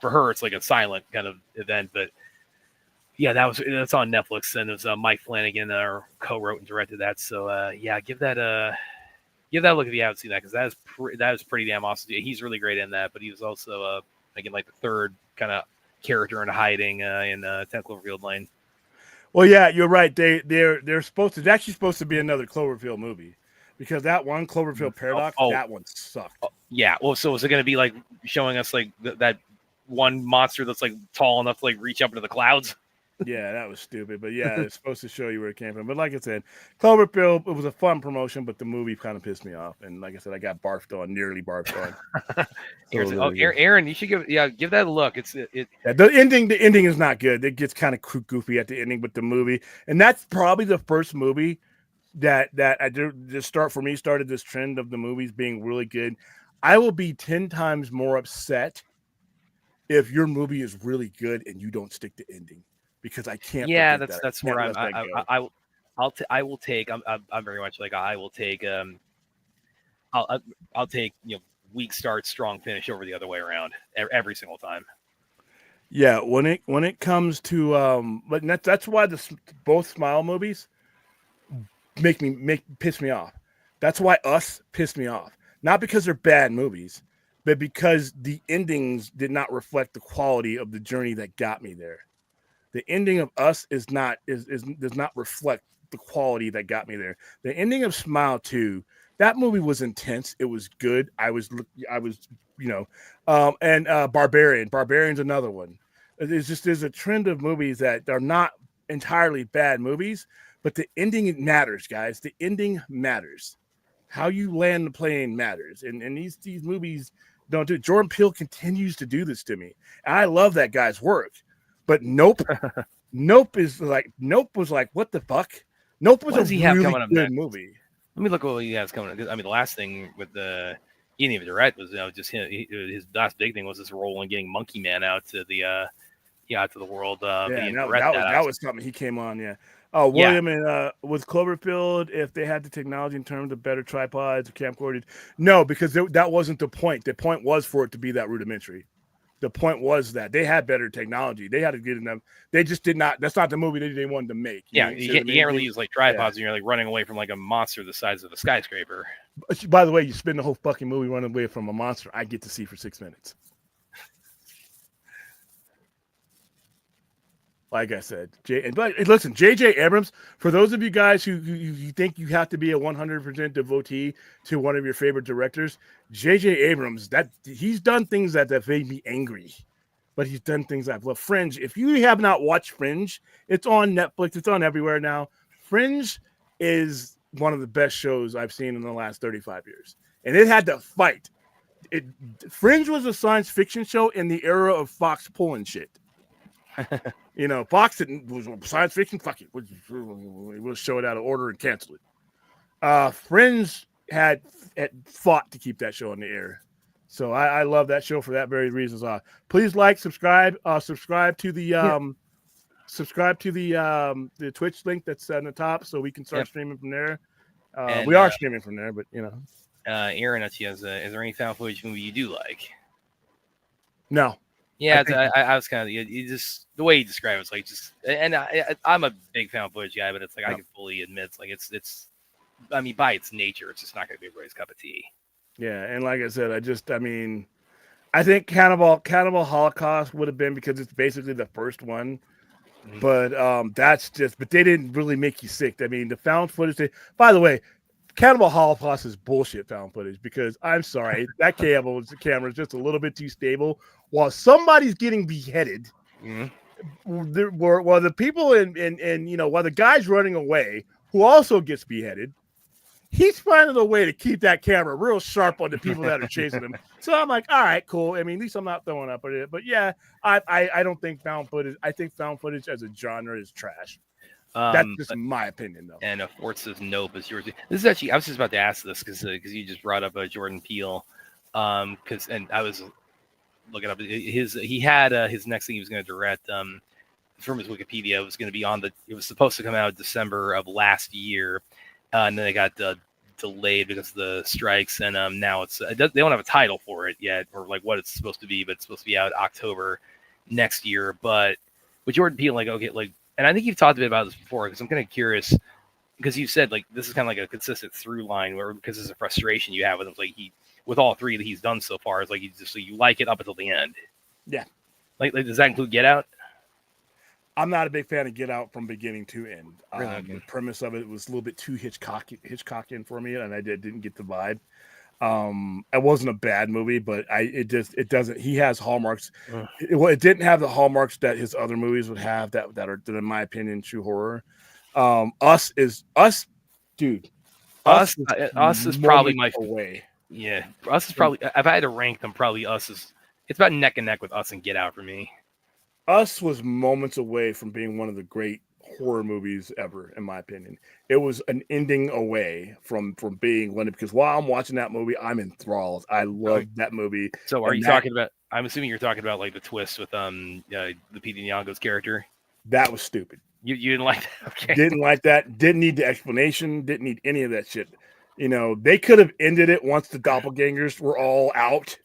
for her it's like a silent kind of event, but. Yeah, that's on Netflix, and it's Mike Flanagan co-wrote and directed that. So give that give that a look if you haven't seen that, because that is pretty damn awesome. He's really great in that, but he was also again like the third kind of character in hiding in 10 Cloverfield Lane. Well, yeah, you're right. They're supposed to. It's actually supposed to be another Cloverfield movie, because that one Cloverfield Paradox, that one sucked. Yeah. Well, so is it going to be like showing us like that one monster that's like tall enough to like reach up into the clouds? Yeah, that was stupid. But yeah, it's supposed to show you where it came from. But like I said, Cloverfield, it was a fun promotion, but the movie kind of pissed me off. And like I said, I got nearly barfed on. Aaron, you should give that a look. Yeah, the ending is not good. It gets kind of goofy at the ending with the movie, and that's probably the first movie that I did just started this trend of the movies being really good. I will be 10 times more upset if your movie is really good and you don't stick to ending, because I can't. Yeah, that's where I will take. I'm very much like I will take. I'll take weak start, strong finish over the other way around every single time. Yeah, when it comes to but that's why both Smile movies piss me off. That's why Us pissed me off. Not because they're bad movies, but because the endings did not reflect the quality of the journey that got me there. The ending of Us does not reflect the quality that got me there. The ending of Smile 2, that movie was intense. It was good. And Barbarian. Barbarian's another one. There's a trend of movies that are not entirely bad movies, but the ending matters, guys. The ending matters. How you land the plane matters. And these movies don't do it. Jordan Peele continues to do this to me. And I love that guy's work. But Nope was like, what the fuck? Nope was a really good movie. Let me look at what he has coming up. I mean, the last thing with the he didn't even direct was just his last big thing was this role in getting Monkey Man out to the world. That was something he came on. Yeah. Oh, William and with Cloverfield, if they had the technology in terms of better tripods or camcorders, no, because that wasn't the point. The point was for it to be that rudimentary. The point was that they had better technology. They had to get enough. They just did not. That's not the movie they wanted to make. You can't really use like tripods, and you're like running away from like a monster the size of a skyscraper. By the way, you spend the whole fucking movie running away from a monster I get to see for 6 minutes. Like I said, listen, J.J. Abrams, for those of you guys who you think you have to be a 100% devotee to one of your favorite directors, J.J. Abrams, that he's done things that made me angry, but he's done things that love. Fringe, if you have not watched Fringe, it's on Netflix, it's on everywhere now. Fringe is one of the best shows I've seen in the last 35 years, and it had to fight. Fringe was a science fiction show in the era of Fox pulling shit. Fox was science fiction. Fuck it, we'll show it out of order and cancel it. Fringe had fought to keep that show in the air, so I love that show for that very reasons. Please subscribe to the the Twitch link that's on the top, so we can start streaming from there. We are streaming from there, but Aaron, is there any found footage movie you do like? No. Yeah, I was kind of you just the way you describe it's like just, and I'm a big found footage guy, but it's like I can fully admit it's like it's I mean by its nature it's just not going to be everybody's cup of tea. Yeah, and like I said, I think Cannibal Holocaust would have been because it's basically the first one, but but they didn't really make you sick. I mean, the found footage. By the way, Cannibal Holocaust is bullshit found footage because I'm sorry, that camera is just a little bit too stable. While somebody's getting beheaded, while the people while the guy's running away, who also gets beheaded, he's finding a way to keep that camera real sharp on the people that are chasing him. So I'm like, all right, cool. I mean, at least I'm not throwing up at it. But yeah, I don't think found footage. I think found footage as a genre is trash. That's just my opinion, though. And Fort says nope is yours. This is actually I was just about to ask this because you just brought up Jordan Peele, and I was looking up he had his next thing he was going to direct from his Wikipedia. It was going to be it was supposed to come out December of last year, and then it got delayed because of the strikes, and now they don't have a title for it yet or like what it's supposed to be, but it's supposed to be out October next year. But with Jordan Peele, and I think you've talked a bit about this before because I'm kind of curious. because you said like this is kind of like a consistent through line where because it's a frustration you have with him, like with all three that he's done so far is like you like it up until the end. Yeah. Like does that include Get Out? I'm not a big fan of Get Out from beginning to end. Really? The premise of it was a little bit too Hitchcockian for me, and I didn't get the vibe. It wasn't a bad movie, but it doesn't. He has hallmarks. It didn't have the hallmarks that his other movies would have that are in my opinion true horror. Us, dude. Us is probably my way. Yeah, Us is probably. If I had to rank them, probably Us is. It's about neck and neck with Us and Get Out for me. Us was moments away from being one of the great horror movies ever, in my opinion. It was an ending away from being one, because while I'm watching that movie, I'm enthralled. I love that movie. So are you talking about? I'm assuming you're talking about like the twist with the Pete Nyong'o's character. That was stupid. You didn't like that? Okay. Didn't like that. Didn't need the explanation. Didn't need any of that shit. You know, they could have ended it once the doppelgangers were all out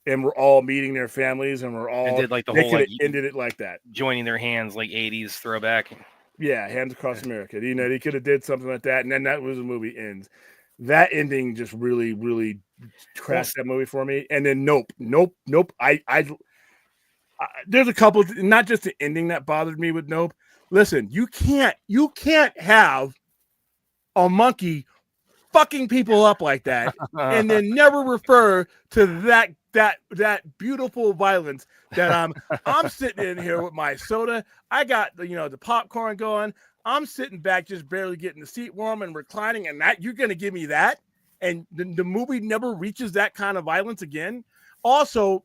and we're all meeting their families and we're all. And did like the they whole could have like, ended it like that. Joining their hands, like 80s throwback. Yeah, Hands Across America. You know, they could have did something like that, and then that was the movie ends. That ending just really, really crashed that movie for me. And then nope. There's a couple, not just the ending that bothered me with Nope. Listen, you can't have a monkey fucking people up like that and then never refer to that beautiful violence that I'm sitting in here with my soda. I got the popcorn going. I'm sitting back just barely getting the seat warm and reclining, and that you're gonna give me that, and the movie never reaches that kind of violence again. Also,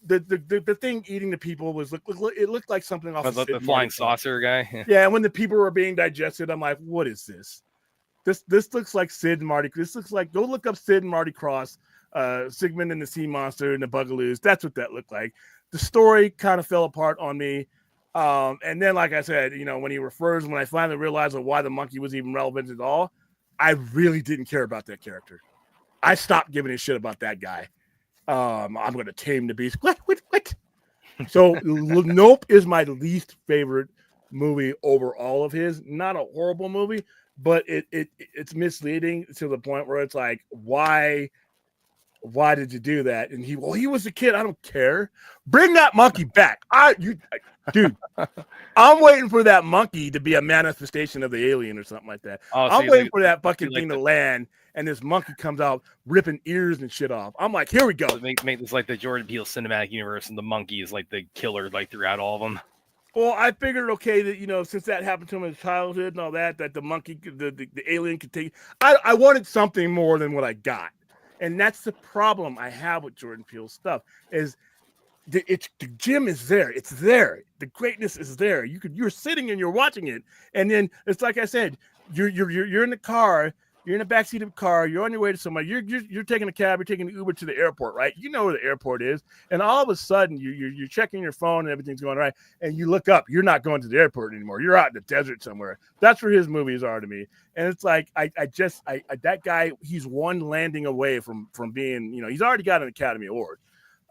the thing eating the people was it looked like something off the flying saucer guy. Yeah, and when the people were being digested, I'm like, what is this? This looks like Sid and Marty. This looks like, go look up Sid and Marty Cross, Sigmund and the Sea Monster and the Bugaloos. That's what that looked like. The story kind of fell apart on me. And then, like I said, when I finally realized why the monkey was even relevant at all, I really didn't care about that character. I stopped giving a shit about that guy. I'm going to tame the beast. What? So Nope is my least favorite movie over all of his. Not a horrible movie, but it's misleading to the point where it's like, why did you do that? And he was a kid. I don't care. Bring that monkey back. Dude, I'm waiting for that monkey to be a manifestation of the alien or something like that. Oh, so I'm waiting for that fucking thing to land, and this monkey comes out ripping ears and shit off. I'm like, here we go. Make this like the Jordan Peele cinematic universe, and the monkey is like the killer, like throughout all of them. Well, I figured, okay, that, since that happened to him in his childhood and all that the monkey, the alien could take. I wanted something more than what I got. And that's the problem I have with Jordan Peele's stuff is the gem is there. It's there. The greatness is there. You're sitting and you're watching it. And then it's like I said, you're in the car. You're in the backseat of a car. You're on your way to somebody. You're taking a cab. You're taking an Uber to the airport, right? You know where the airport is. And all of a sudden, you're checking your phone and everything's going right. And you look up. You're not going to the airport anymore. You're out in the desert somewhere. That's where his movies are to me. And it's like that guy. He's one landing away from being. He's already got an Academy Award.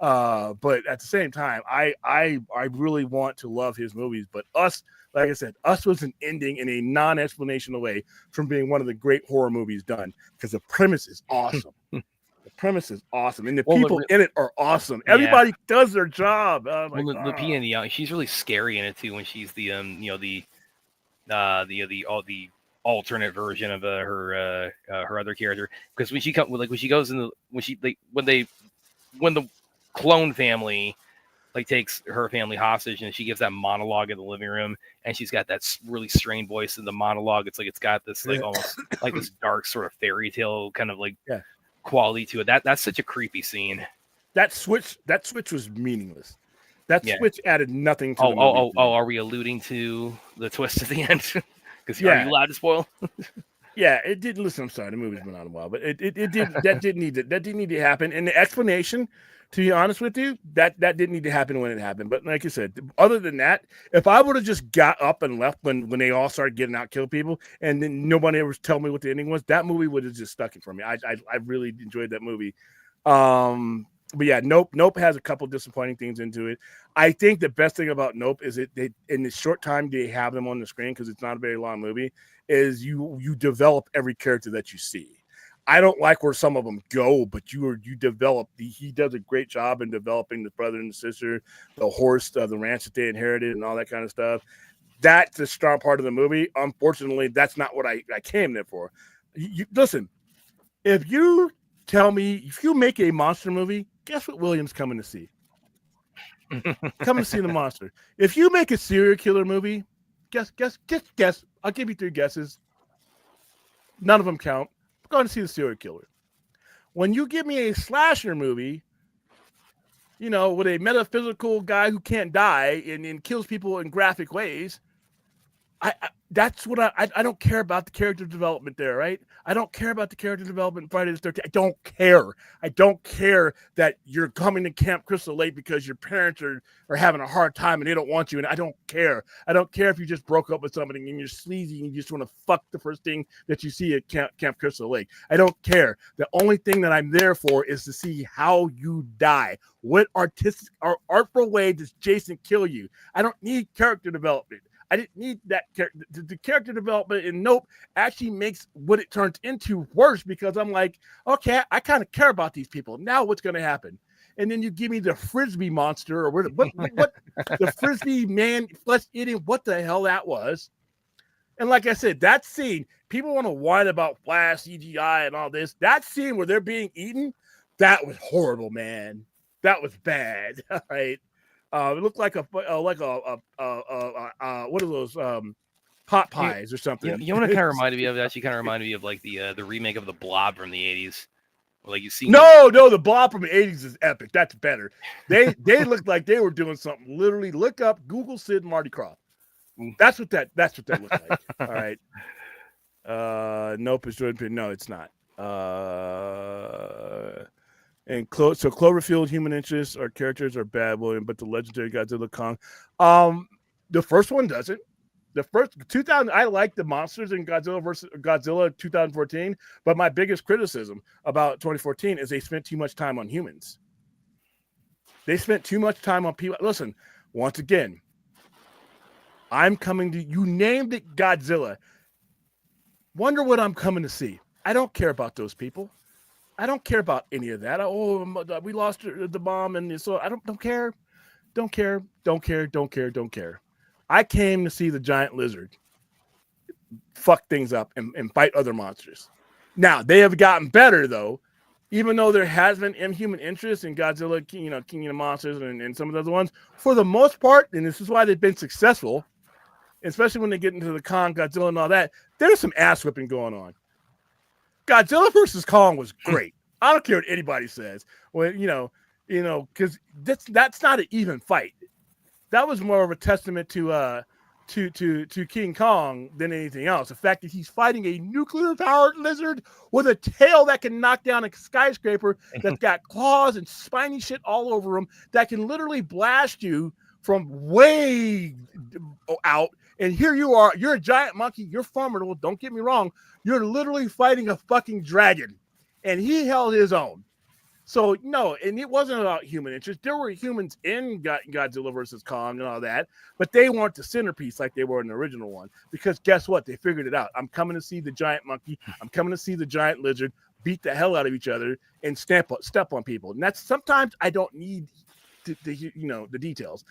But at the same time, I really want to love his movies. But Us. Like I said, Us was an ending in a non-explanation away from being one of the great horror movies done because the premise is awesome. The premise is awesome, and the people in it are awesome. Everybody does their job. Oh my God. Lupita Nyong'o, she's really scary in it too when she's the alternate version of her other character. Because when she goes in when the clone family takes her family hostage and she gives that monologue in the living room and she's got that really strained voice in the monologue. It's like it's got this almost like this dark sort of fairy tale kind of quality to it. That's such a creepy scene. That switch was meaningless. That switch added nothing to the movie. Are we alluding to the twist at the end? Because are you allowed to spoil? Yeah, it didn't. Listen, I'm sorry, the movie's been on a while, but it did that didn't need to happen. And the explanation, to be honest with you, that didn't need to happen when it happened. But like I said, other than that, if I would have just got up and left when they all started getting out, kill people, and then nobody ever tell me what the ending was, that movie would have just stuck it for me. I really enjoyed that movie. But yeah, Nope has a couple disappointing things into it. I think the best thing about Nope is they in the short time they have them on the screen, because it's not a very long movie, is you develop every character that you see. I don't like where some of them go, but you develop. He does a great job in developing the brother and the sister, the horse, the ranch that they inherited, and all that kind of stuff. That's the strong part of the movie. Unfortunately, that's not what I came there for. Listen, if you tell me, if you make a monster movie, guess what William's coming to see? Come to see the monster. If you make a serial killer movie, guess. I'll give you 3 guesses. None of them count. I'm going to see the serial killer. When you give me a slasher movie, with a metaphysical guy who can't die and kills people in graphic ways, that's what I don't care about the character development there, right? I don't care about the character development in Friday the 13th. I don't care. I don't care that you're coming to Camp Crystal Lake because your parents are having a hard time and they don't want you. And I don't care. I don't care if you just broke up with somebody and you're sleazy and you just want to fuck the first thing that you see at Camp Crystal Lake. I don't care. The only thing that I'm there for is to see how you die. What artistic or artful way does Jason kill you? I don't need character development. I didn't need that character. The character development in Nope actually makes what it turns into worse, because I'm like, okay, I kind of care about these people. Now what's going to happen? And then you give me the Frisbee monster, or what the Frisbee man flesh eating, what the hell that was. And like I said, that scene, people want to whine about Flash, CGI, and all this. That scene where they're being eaten, that was horrible, man. That was bad. All right. It looked like what are those pot pies or something? You know what it kind of reminded me of? It actually kind of reminded me of like the remake of The Blob from the 80s. Like you see. No, the Blob from the 80s is epic. That's better. They looked like they were doing something. Literally, look up Google Sid and Marty Krofft. That's what that looked like. All right. Nope, it's no, it's not. And so Cloverfield, Human Interest, our characters are bad, William, but the legendary Godzilla Kong. The first one doesn't. The first 2000, I like the monsters in Godzilla 2014, but my biggest criticism about 2014 is they spent too much time on humans. They spent too much time on people. Listen, once again, I'm coming to you. Named it Godzilla. Wonder what I'm coming to see. I don't care about those people. I don't care about any of that. We lost the bomb, and so I don't care. Don't care. I came to see the giant lizard fuck things up and fight other monsters. Now, they have gotten better, though, even though there has been human interest in Godzilla, King of the Monsters, and some of the other ones. For the most part, and this is why they've been successful, especially when they get into the Kong, Godzilla, and all that, there's some ass whipping going on. Godzilla versus Kong was great. I don't care what anybody says. Well, because that's not an even fight. That was more of a testament to King Kong than anything else. The fact that he's fighting a nuclear-powered lizard with a tail that can knock down a skyscraper, that's got claws and spiny shit all over him, that can literally blast you from way out. And here you are, you're a giant monkey, you're formidable, don't get me wrong, you're literally fighting a fucking dragon. And he held his own. So, no, and it wasn't about human interest. There were humans in Godzilla versus Kong and all that, but they weren't the centerpiece like they were in the original one. Because guess what? They figured it out. I'm coming to see the giant monkey. I'm coming to see the giant lizard beat the hell out of each other and step on people. And that's sometimes I don't need the details.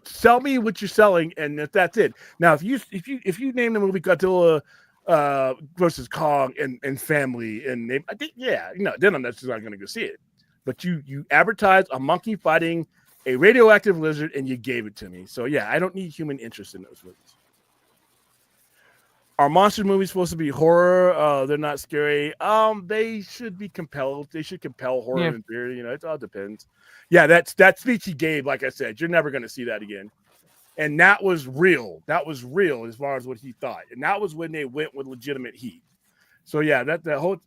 Sell me what you're selling, and that's it. Now, if you name the movie Godzilla versus Kong and family, and I think then I'm not going to go see it. But you advertised a monkey fighting a radioactive lizard, and you gave it to me. So yeah, I don't need human interest in those movies. Are monster movies supposed to be horror? They're not scary. They should be compelled. They should compel horror and fear. It all depends. Yeah, that speech he gave, like I said, you're never going to see that again. And that was real. That was real as far as what he thought. And that was when they went with legitimate heat. So yeah, that whole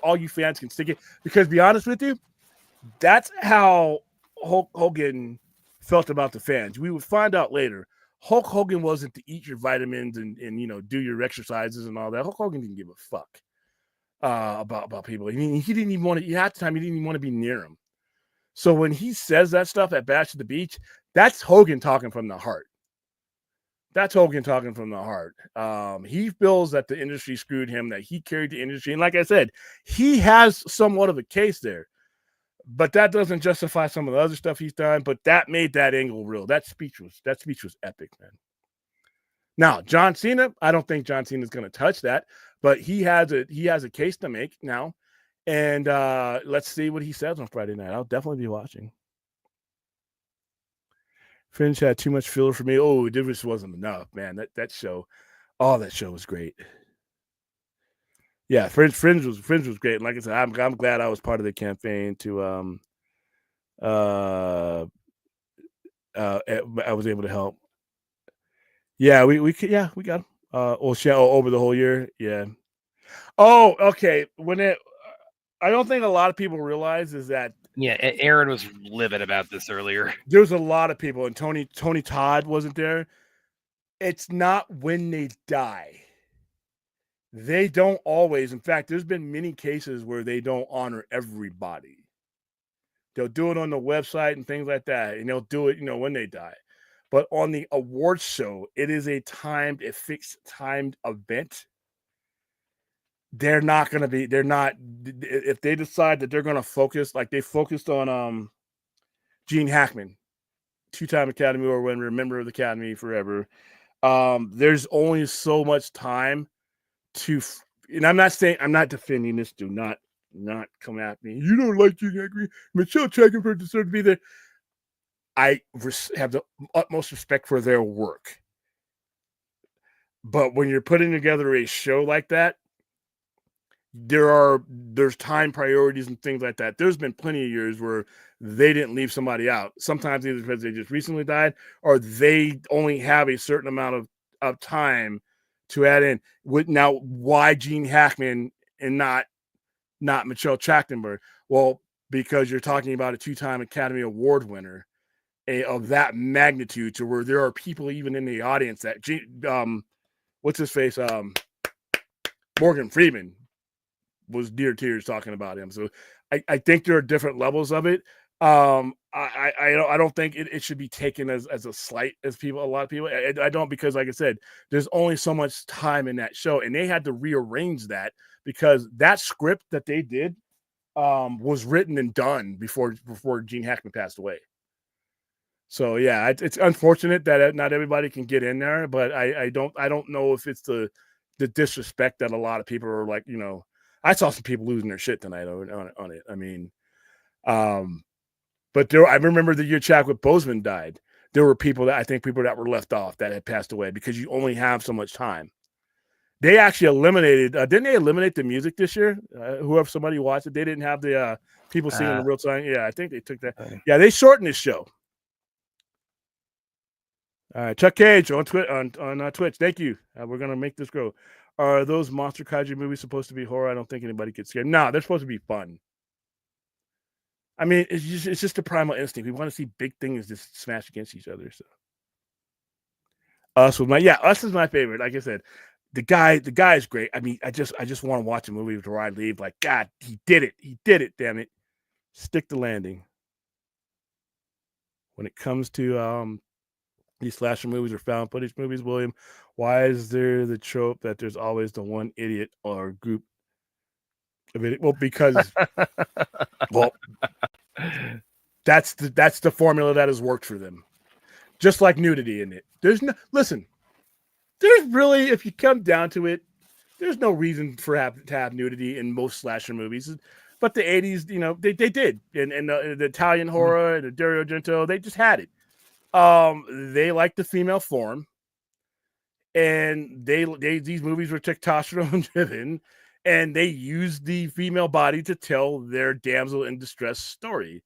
all you fans can stick it, because to be honest with you, that's how Hogan felt about the fans. We would find out later. Hulk Hogan wasn't to eat your vitamins and do your exercises and all that. Hulk Hogan didn't give a fuck. about people. I mean, he didn't even want to. Half the time, he didn't even want to be near him. So when he says that stuff at Bash at the Beach, that's Hogan talking from the heart. That's Hogan talking from the heart. He feels that the industry screwed him, that he carried the industry. And like I said, he has somewhat of a case there. But that doesn't justify some of the other stuff he's done. But that made that angle real. That speech was epic, man. Now, John Cena, I don't think John Cena is going to touch that, but he has a case to make now. And let's see what he says on Friday night. I'll definitely be watching. Fringe had too much filler for me. Oh, it just wasn't enough, man. That show, that show was great. Yeah, Fringe was great. And like I said, I'm glad I was part of the campaign to I was able to help. Yeah, we got him. Over the whole year. Yeah. Oh, okay. I don't think a lot of people realize is that. Yeah, Aaron was livid about this earlier. There's a lot of people, and Tony Todd wasn't there. It's not when they die. They don't always. In fact, there's been many cases where they don't honor everybody. They'll do it on the website and things like that, and they'll do it, when they die. But on the awards show, it is a fixed timed event. They're not going to be, if they decide that they're going to focus, like they focused on Gene Hackman, 2-time Academy Award winner, member of the Academy forever. There's only so much time and I'm not defending this. Do not come at me. You don't like Gene Hackman. Michelle Trachtenberg deserves to be there. I have the utmost respect for their work. But when you're putting together a show like that, there's time priorities and things like that. There's been plenty of years where they didn't leave somebody out. Sometimes either because they just recently died or they only have a certain amount of time to add in. Now, why Gene Hackman and not Michelle Trachtenberg? Well, because you're talking about a 2-time Academy Award winner of that magnitude, to where there are people even in the audience that what's his face? Morgan Freeman was near tears talking about him. So I think there are different levels of it. I don't think it should be taken as a slight as a lot of people. I don't, because like I said, there's only so much time in that show, and they had to rearrange that because that script that they did was written and done before Gene Hackman passed away. So yeah, it's unfortunate that not everybody can get in there, but I don't know if it's the disrespect that a lot of people are like, I saw some people losing their shit tonight on it. I mean, but I remember the year Chadwick Boseman died. There were people that were left off that had passed away because you only have so much time. They actually eliminated. Didn't they eliminate the music this year? Whoever somebody watched it, they didn't have the people singing the real song. Yeah, I think they took that. Yeah, they shortened this show. All right, Chuck Cage on Twitch. Thank you. We're gonna make this grow. Are those monster kaiju movies supposed to be horror? I don't think anybody gets scared. No, they're supposed to be fun. I mean, it's just a primal instinct. We want to see big things just smash against each other. So, Us is my favorite. Like I said, the guy is great. I mean, I just want to watch a movie where I leave like, God, he did it. Damn it, stick the landing. When it comes to these slasher movies or found footage movies, William, why is there the trope that there's always the one idiot or group of it? Well, because that's the formula that has worked for them. Just like nudity in it. There's really, if you come down to it, there's no reason to have nudity in most slasher movies. But the 80s, they did. And the Italian horror and the Dario Argento, they just had it. They like the female form, and these movies were testosterone driven, and they used the female body to tell their damsel in distress story.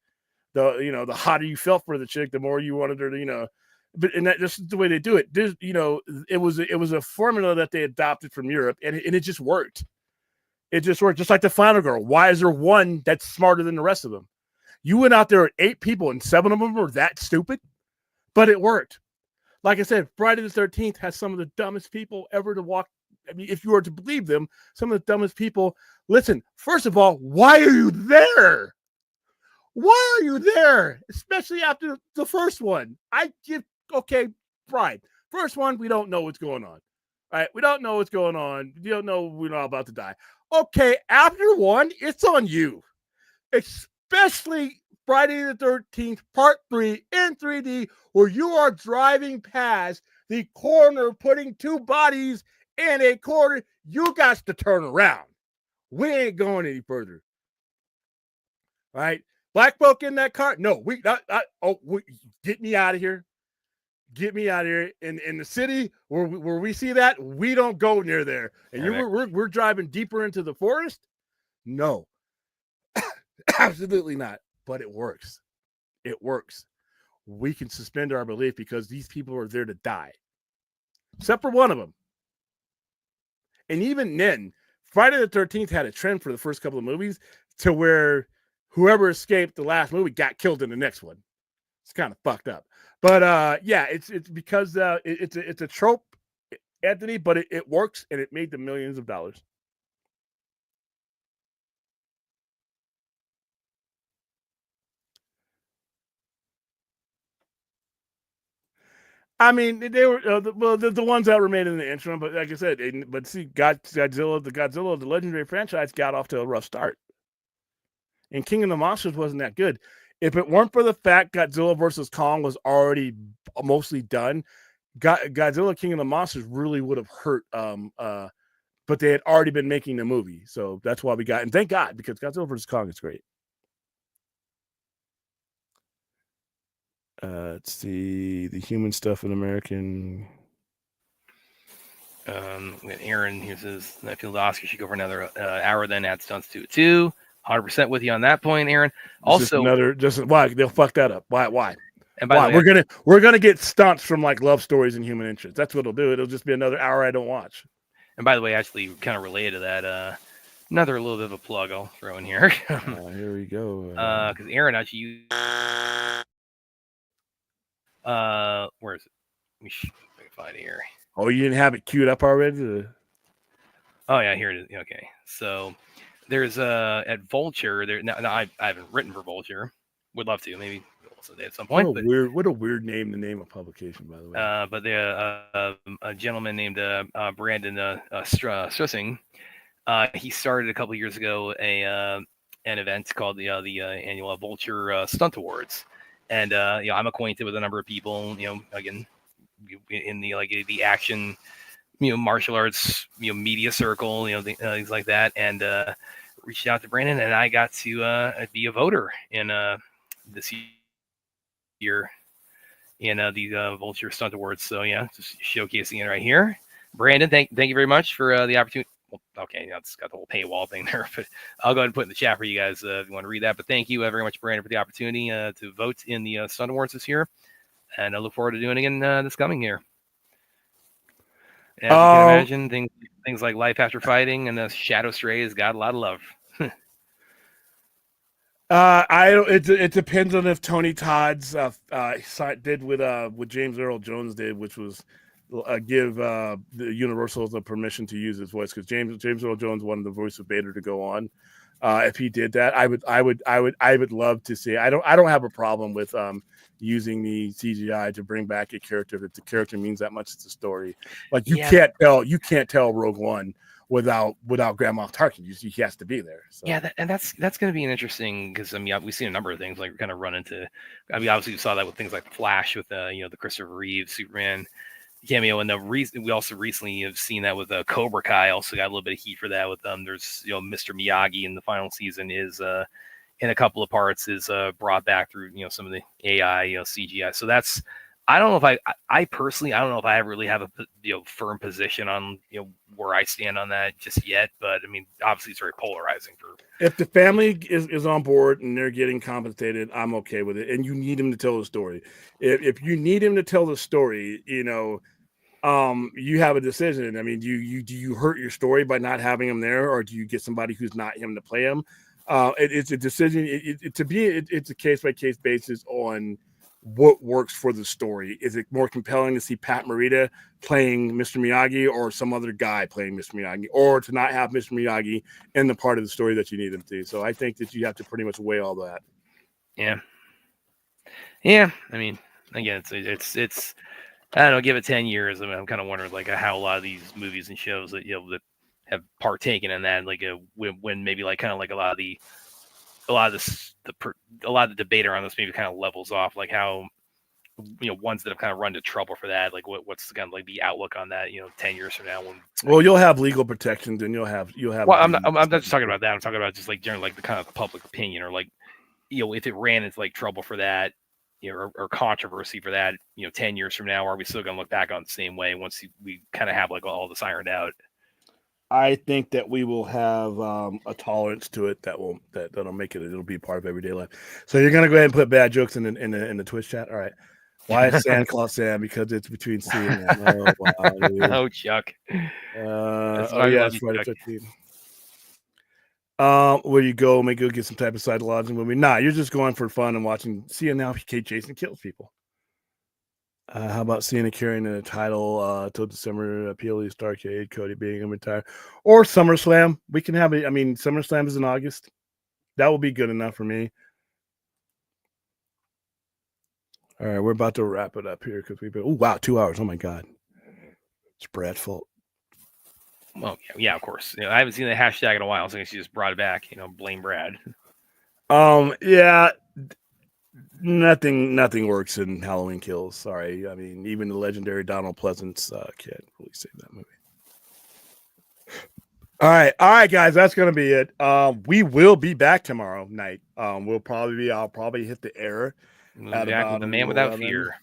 The hotter you felt for the chick, the more you wanted her to, and that's the way they do it. It was a formula that they adopted from Europe, and it just worked. It just worked, just like the Final Girl. Why is there one that's smarter than the rest of them? You went out there at 8 people, and 7 of them were that stupid. But it worked. Like I said, Friday the 13th has some of the dumbest people ever to walk I mean, if you were to believe them, some of the dumbest people. Listen, first of all, why are you there? Why are you there? Especially after the first one. Okay, right. First one, we don't know what's going on. All right, we don't know what's going on. You don't know we're not about to die. Okay, after one, it's on you. Especially Friday the 13th, Part 3 in 3D, where you are driving past the corner, putting two bodies in a corner. You got to turn around. We ain't going any further. All right? Black folk in that car? No, get me out of here. Get me out of here. In the city where we see that, we don't go near there. And we're driving deeper into the forest? No. Absolutely not. But it works. It works. We can suspend our belief because these people are there to die. Except for one of them. And even then, Friday the 13th had a trend for the first couple of movies to where whoever escaped the last movie got killed in the next one. It's kind of fucked up. But yeah, it's because it's a trope, Anthony, but it works and it made them millions of dollars. I mean, they were the ones that remained in the interim, but like I said, Godzilla, the legendary franchise, got off to a rough start. And King of the Monsters wasn't that good. If it weren't for the fact Godzilla versus Kong was already mostly done, Godzilla King of the Monsters really would have hurt. But they had already been making the movie, so that's why we got. And thank God, because Godzilla versus Kong is great. Let's see the human stuff in American. We got Aaron here says, I feel the Oscar should go for another hour, then add stunts to it too. 100% with you on that point, Aaron. Also, why they'll fuck that up? Why? And by the way, we're gonna get stunts from like Love Stories and Human Interest. That's what it'll do. It'll just be another hour I don't watch. And by the way, actually, kind of related to that, another little bit of a plug I'll throw in here. Here we go. Because Aaron actually, where is it? Let me find it here. Oh, you didn't have it queued up already? Oh yeah, here it is. Okay, so there's at Vulture. There now I haven't written for Vulture. Would love to, maybe someday at some point. What a weird name to name a publication, by the way. But a gentleman named Brandon Strussing, he started a couple years ago an event called the annual Vulture Stunt Awards, and I'm acquainted with a number of people. Again, in the action, martial arts, media circle, things like that, and reached out to Brandon, and I got to be a voter in this year in the Vulture Stunt Awards. So yeah, just showcasing it right here. Brandon, thank you very much for the opportunity. Well, okay, it's got the whole paywall thing there, but I'll go ahead and put it in the chat for you guys if you want to read that. But thank you very much, Brandon, for the opportunity to vote in the Stunt Awards this year, and I look forward to doing it again this coming year. As you can imagine, things like Life After Fighting and Shadow Stray has got a lot of love. It depends on if Tony Todd's did what James Earl Jones did, which was give the Universal the permission to use his voice, because James Earl Jones wanted the voice of Vader to go on. If he did that, I would love to see. I don't have a problem with using the CGI to bring back a character if the character means that much to the story. Like you can't tell Rogue One without Grand Moff Tarkin. He has to be there. So. Yeah, that's going to be an interesting, because we've seen a number of things like kind of run into. Obviously we saw that with things like Flash with the Christopher Reeve Superman cameo, and we also recently have seen that with Cobra Kai. Also got a little bit of heat for that with there's Mr. Miyagi in the final season is in a couple of parts is brought back through some of the AI CGI. So that's, I don't know if I personally, I don't know if I really have a firm position on where I stand on that just yet, but I mean obviously it's very polarizing. If the family is on board and they're getting compensated, I'm okay with it. And you need him to tell the story. If you need him to tell the story, you have a decision. I mean, do you hurt your story by not having him there, or do you get somebody who's not him to play him? It's a decision. It's a case by case basis on what works for the story. Is it more compelling to see Pat Morita playing Mr. Miyagi or some other guy playing Mr. Miyagi, or to not have Mr. Miyagi in the part of the story that you need him to? So I think that you have to pretty much weigh all that. Yeah. I mean, again, it's I don't know. Give it 10 years. I mean, I'm kind of wondering like how a lot of these movies and shows that that have partaken in that, like when maybe like kind of like a lot of the debate around this maybe kind of levels off, like how ones that have kind of run to trouble for that, like what's kind of like the outlook on that 10 years from now when you'll have legal protections and you'll have well I'm not just talking about that. I'm talking about just like generally like the kind of public opinion, or like if it ran into like trouble for that, or controversy for that 10 years from now, are we still going to look back on the same way once we kind of have like all this ironed out? I think that we will have a tolerance to it that'll make it. It'll be part of everyday life. So you're gonna go ahead and put bad jokes in the Twitch chat. All right. Why is Santa Claus Sam? Because it's between C and M. Oh, wow, oh, Chuck. That's right. 15. Where you go? Maybe go get some type of psychological movie. Nah, you're just going for fun and watching. Seeing now Kate Jason kills people. How about Cena carrying the title till December? PLE Starcade, Cody being retired, or SummerSlam? We can have it. I mean, SummerSlam is in August. That will be good enough for me. All right, we're about to wrap it up here because we've been. Oh wow, 2 hours. Oh my god, it's Brad's fault. Well, yeah, of course. I haven't seen the hashtag in a while, so I guess you just brought it back. Blame Brad. Yeah. Nothing works in Halloween Kills. Sorry. I mean, even the legendary Donald Pleasance can't really save that movie. All right, guys, that's gonna be it. We will be back tomorrow night. I'll probably hit the air at about the Man Without Fear.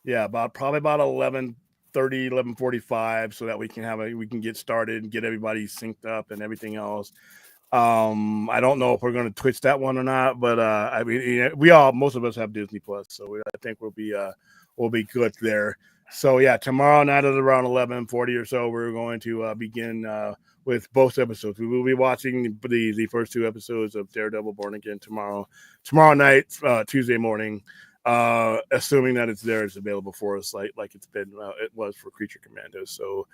Yeah, probably about 11:30, 11:45, so that we can get started and get everybody synced up and everything else. I don't know if we're going to Twitch that one or not, but I mean, most of us have Disney Plus, so I think we'll be good there. So yeah, tomorrow night at around 11:40 or so, we're going to begin with both episodes. We will be watching the first two episodes of Daredevil Born Again tomorrow night, Tuesday morning, assuming that it's available for us, like it was for Creature Commandos. So,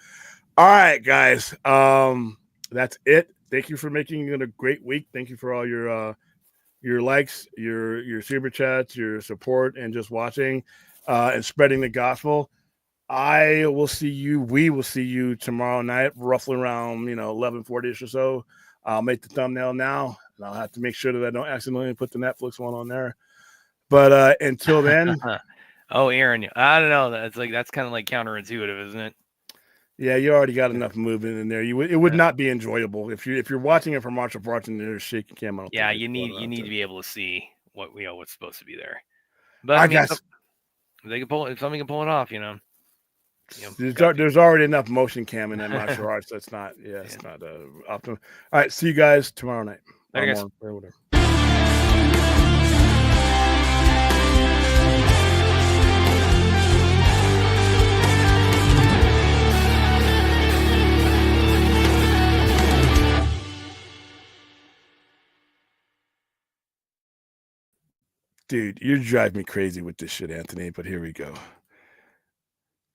all right, guys, that's it. Thank you for making it a great week. Thank you for all your likes, your super chats, your support, and just watching and spreading the gospel. We will see you tomorrow night, roughly around 11:40ish or so. I'll make the thumbnail now, and I'll have to make sure that I don't accidentally put the Netflix one on there. But until then, oh, Aaron, I don't know. That's kind of like counterintuitive, isn't it? Yeah, you already got enough movement in there. It would not be enjoyable if you're watching it from martial arts and there's shaking cam. Yeah, you need to be able to see what's supposed to be there. But I guess if somebody can pull it off, there's already enough motion cam in that martial arts. That's not it's not optimal. All right, see you guys tomorrow night. Whatever. Dude, you drive me crazy with this shit, Anthony, but here we go.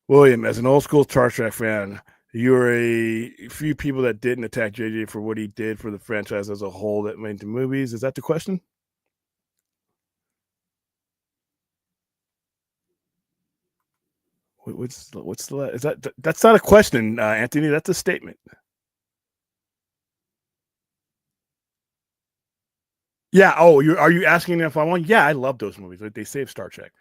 William, as an old school Star Trek fan, you're a few people that didn't attack JJ for what he did for the franchise as a whole that made the movies. Is that the question? What's the that's not a question, Anthony. That's a statement. Yeah. Oh, are you asking if I want? Yeah, I love those movies. They saved Star Trek.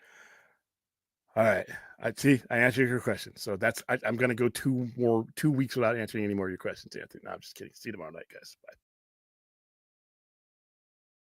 All right. I answered your question. So I'm going to go 2 weeks without answering any more of your questions, Anthony. No, I'm just kidding. See you tomorrow night, guys. Bye.